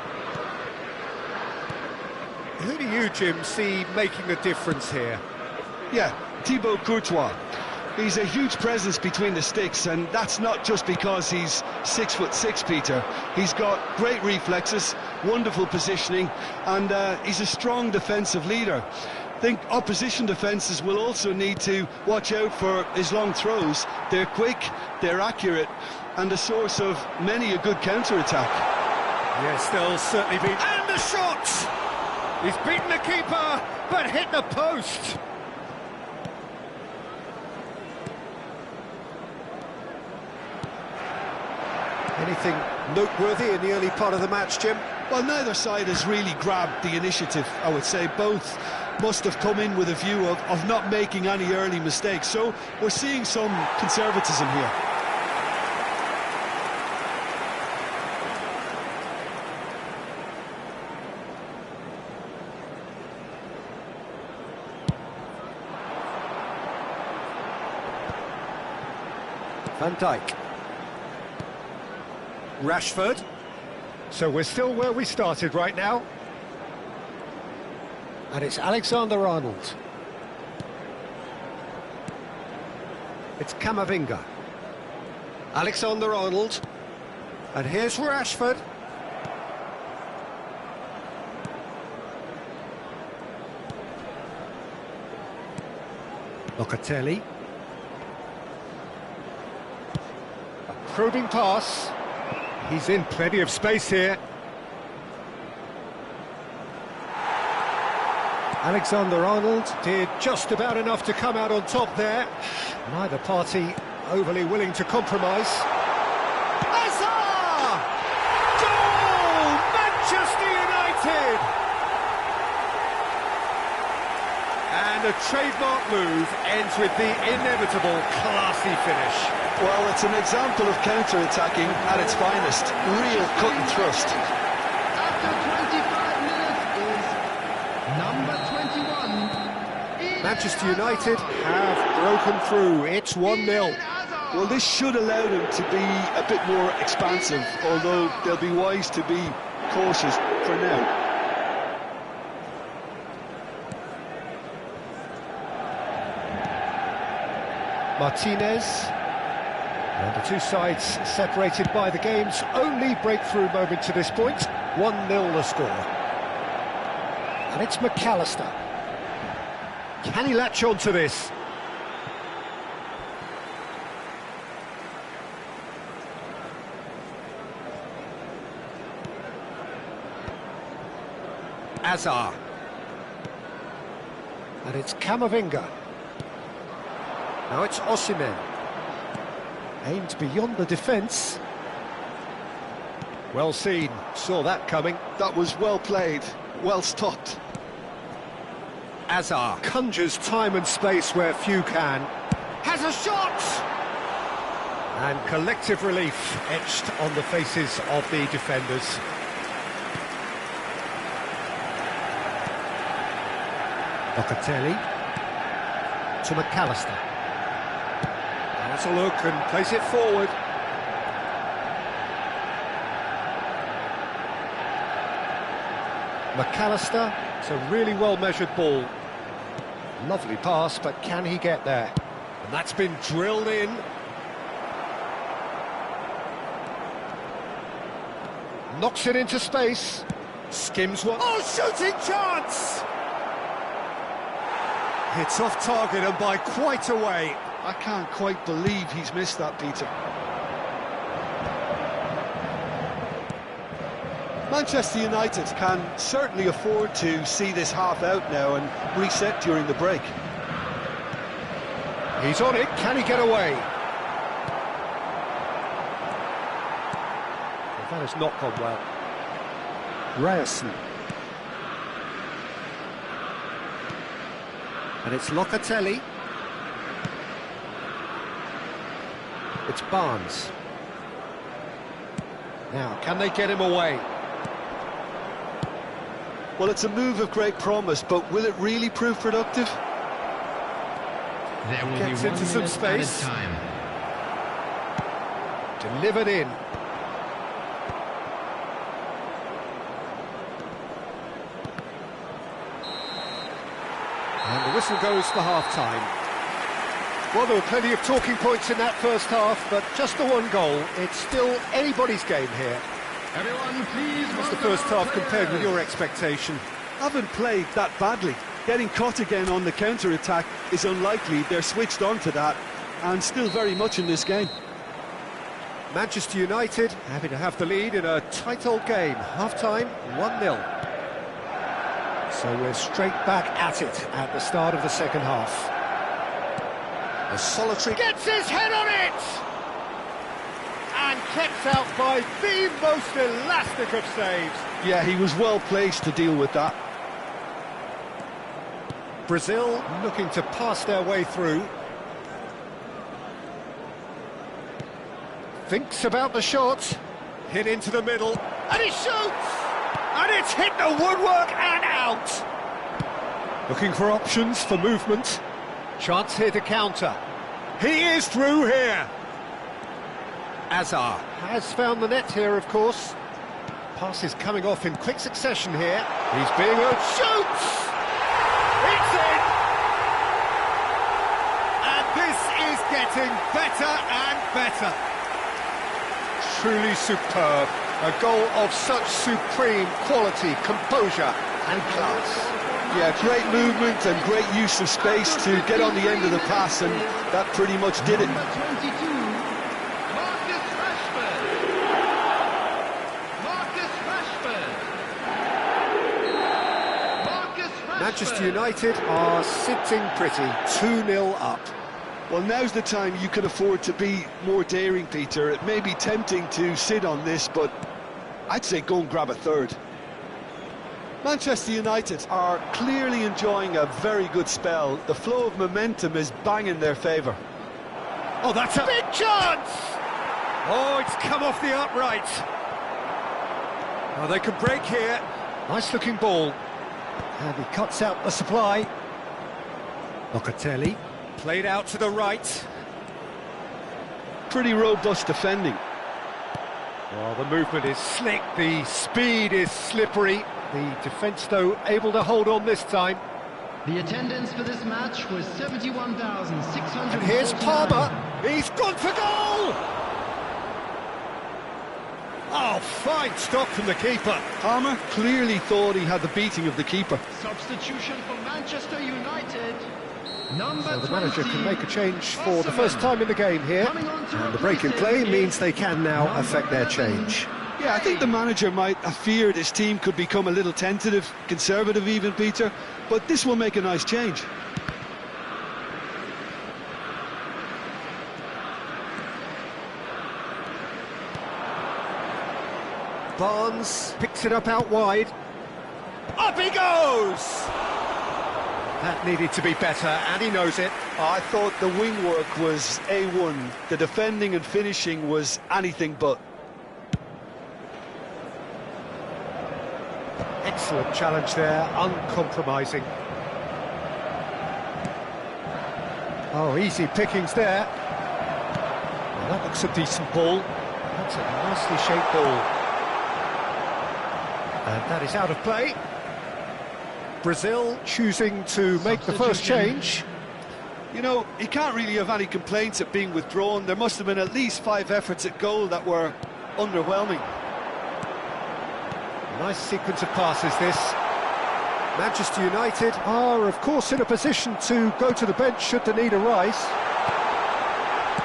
Who do you, Jim, see making the difference here? Yeah, Thibaut Courtois. He's a huge presence between the sticks, and that's not just because he's 6'6", Peter. He's got great reflexes, wonderful positioning, and he's a strong defensive leader. I think opposition defences will also need to watch out for his long throws. They're quick, they're accurate, and a source of many a good counter-attack. Yes, they'll certainly be... And the shot! He's beaten the keeper, but hit the post. Anything noteworthy in the early part of the match, Jim? Well, neither side has really grabbed the initiative, I would say. Both must have come in with a view of not making any early mistakes. So we're seeing some conservatism here. Van Dijk. Rashford. So we're still where we started right now. And it's Alexander-Arnold. It's Camavinga. Alexander-Arnold. And here's Rashford. Locatelli. A probing pass. He's in plenty of space here. Alexander-Arnold did just about enough to come out on top there. Neither party overly willing to compromise. Hazard! Goal! Manchester United! And a the trademark move ends with the inevitable classy finish. Well, it's an example of counter-attacking at its finest. Real cut and thrust. After 25 minutes is number 21. Manchester United have broken through. It's 1-0. Well, this should allow them to be a bit more expansive, although they'll be wise to be cautious for now. Martinez. And the two sides separated by the game's only breakthrough moment to this point. 1-0 the score. And it's McAllister. Can he latch on to this? Azar. And it's Camavinga. Now it's Osimhen. Aimed beyond the defence. Well seen, saw that coming. That was well played, well stopped. Azar conjures time and space where few can. Has a shot! And collective relief etched on the faces of the defenders. Locatelli to McAllister. That's a look and plays it forward. McAllister, it's a really well-measured ball. Lovely pass, but can he get there? And that's been drilled in. Knocks it into space. Skims one. Oh, shooting chance! It's off target and by quite a way. I can't quite believe he's missed that, Peter. Manchester United can certainly afford to see this half out now and reset during the break. He's on it, can he get away? Well, that has not gone well. Ryerson. And it's Locatelli. It's Barnes. Now, can they get him away? Well, it's a move of great promise, but will it really prove productive? There will Gets be into 1 some minute space. added time. Delivered in. And the whistle goes for half-time. Well, there were plenty of talking points in that first half, but just the one goal. It's still anybody's game here. Everyone, please. What's the first half compared with your expectation? Haven't played that badly. Getting caught again on the counter-attack is unlikely. They're switched on to that and still very much in this game. Manchester United happy to have the lead in a tight old game. Half-time, 1-0. So we're straight back at it at the start of the second half. A solitary... Gets his head on it! And kept out by the most elastic of saves. Yeah, he was well placed to deal with that. Brazil looking to pass their way through. Thinks about the shot. Hit into the middle. And he shoots! And it's hit the woodwork and out! Looking for options for movement. Chance here to counter. He is through here! Azar has found the net here, of course. Passes coming off in quick succession here. He's being urged. Shoots! It's in! And this is getting better and better. Truly superb. A goal of such supreme quality, composure and class. Yeah, great movement and great use of space to get on the end of the pass, and that pretty much did it. Number 22, Marcus Rashford. Marcus Rashford. Marcus Rashford. Manchester United are sitting pretty, 2-0 up. Well, now's the time you can afford to be more daring, Peter. It may be tempting to sit on this, but I'd say go and grab a third. Manchester United are clearly enjoying a very good spell. The flow of momentum is bang in their favour. Oh, that's a big chance! Oh, it's come off the upright. Oh, they could break here. Nice looking ball. And he cuts out the supply. Locatelli. Played out to the right. Pretty robust defending. Well, the movement is slick, the speed is slippery. The defence, though, able to hold on this time. The attendance for this match was 71,600. And here's Palmer. He's gone for goal! Oh, fine stop from the keeper. Palmer clearly thought he had the beating of the keeper. Substitution for Manchester United. Number So the manager 20, can make a change for the first time in the game here. And the break in play means they can now affect their change. Yeah, I think the manager might have feared his team could become a little tentative, conservative even, Peter, but this will make a nice change. Barnes picks it up out wide. Up he goes! That needed to be better, and he knows it. I thought the wing work was A1. The defending and finishing was anything but. Excellent challenge there, uncompromising. Oh, easy pickings there. Well, that looks a decent ball. That's a nicely shaped ball. And that is out of play. Brazil choosing to make the first change. You know, he can't really have any complaints at being withdrawn. There must have been at least 5 efforts at goal that were underwhelming. Nice sequence of passes, this. Manchester United are, of course, in a position to go to the bench should the need arise.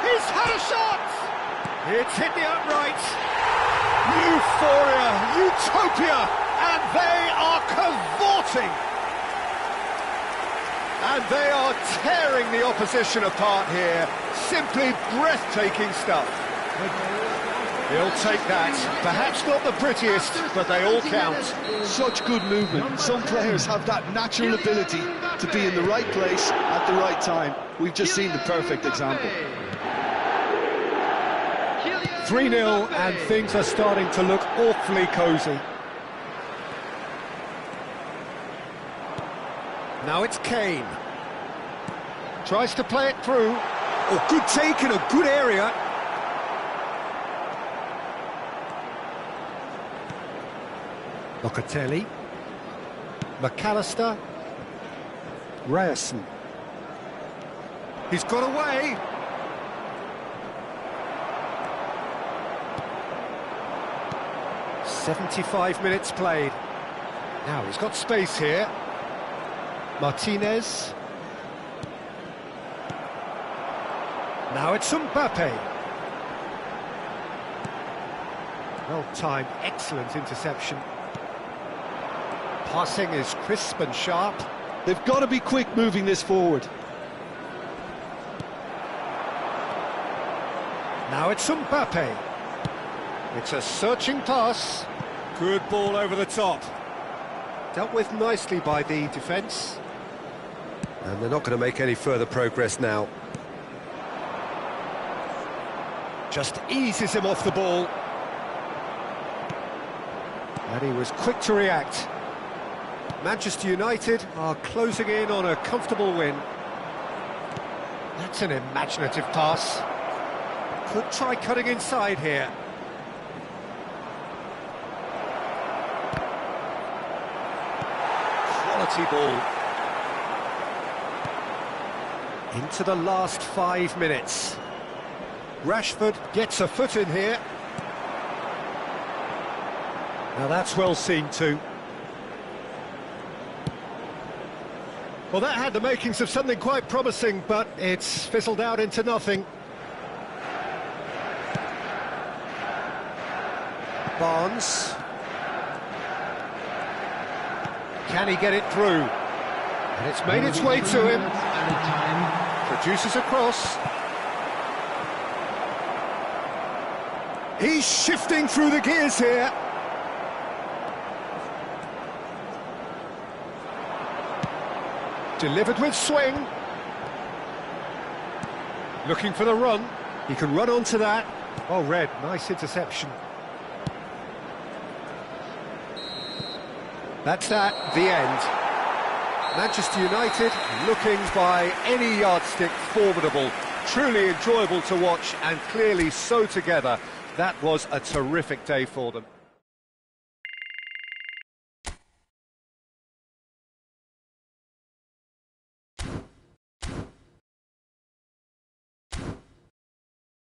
He's had a shot! It's hit the upright. Euphoria, utopia, and they are cavorting. And they are tearing the opposition apart here. Simply breathtaking stuff. He'll take that. Perhaps not the prettiest, but they all count. Such good movement. Some players have that natural ability to be in the right place at the right time. We've just seen the perfect example. 3-0, and things are starting to look awfully cosy. Now it's Kane. Tries to play it through. Oh, good take in a good area. Locatelli. McAllister. Ryerson. He's got away. "75 minutes played. Now he's got space here. Martinez. Now it's Mbappe. Well timed, excellent interception. Passing is crisp and sharp. They've got to be quick moving this forward. Now it's Mbappe. It's a searching pass. Good ball over the top. Dealt with nicely by the defence. And they're not going to make any further progress now. Just eases him off the ball. And he was quick to react. Manchester United are closing in on a comfortable win. That's an imaginative pass. Could try cutting inside here. Quality ball. Into the last 5 minutes. Rashford gets a foot in here. Now that's well seen too. Well, that had the makings of something quite promising, but it's fizzled out into nothing. Barnes. Can he get it through? And it's made its way to him. Produces a cross. He's shifting through the gears here. Delivered with swing. Looking for the run. He can run onto that. Oh, Red, nice interception. That's that, the end. Manchester United looking by any yardstick formidable. Truly enjoyable to watch and clearly so together. That was a terrific day for them.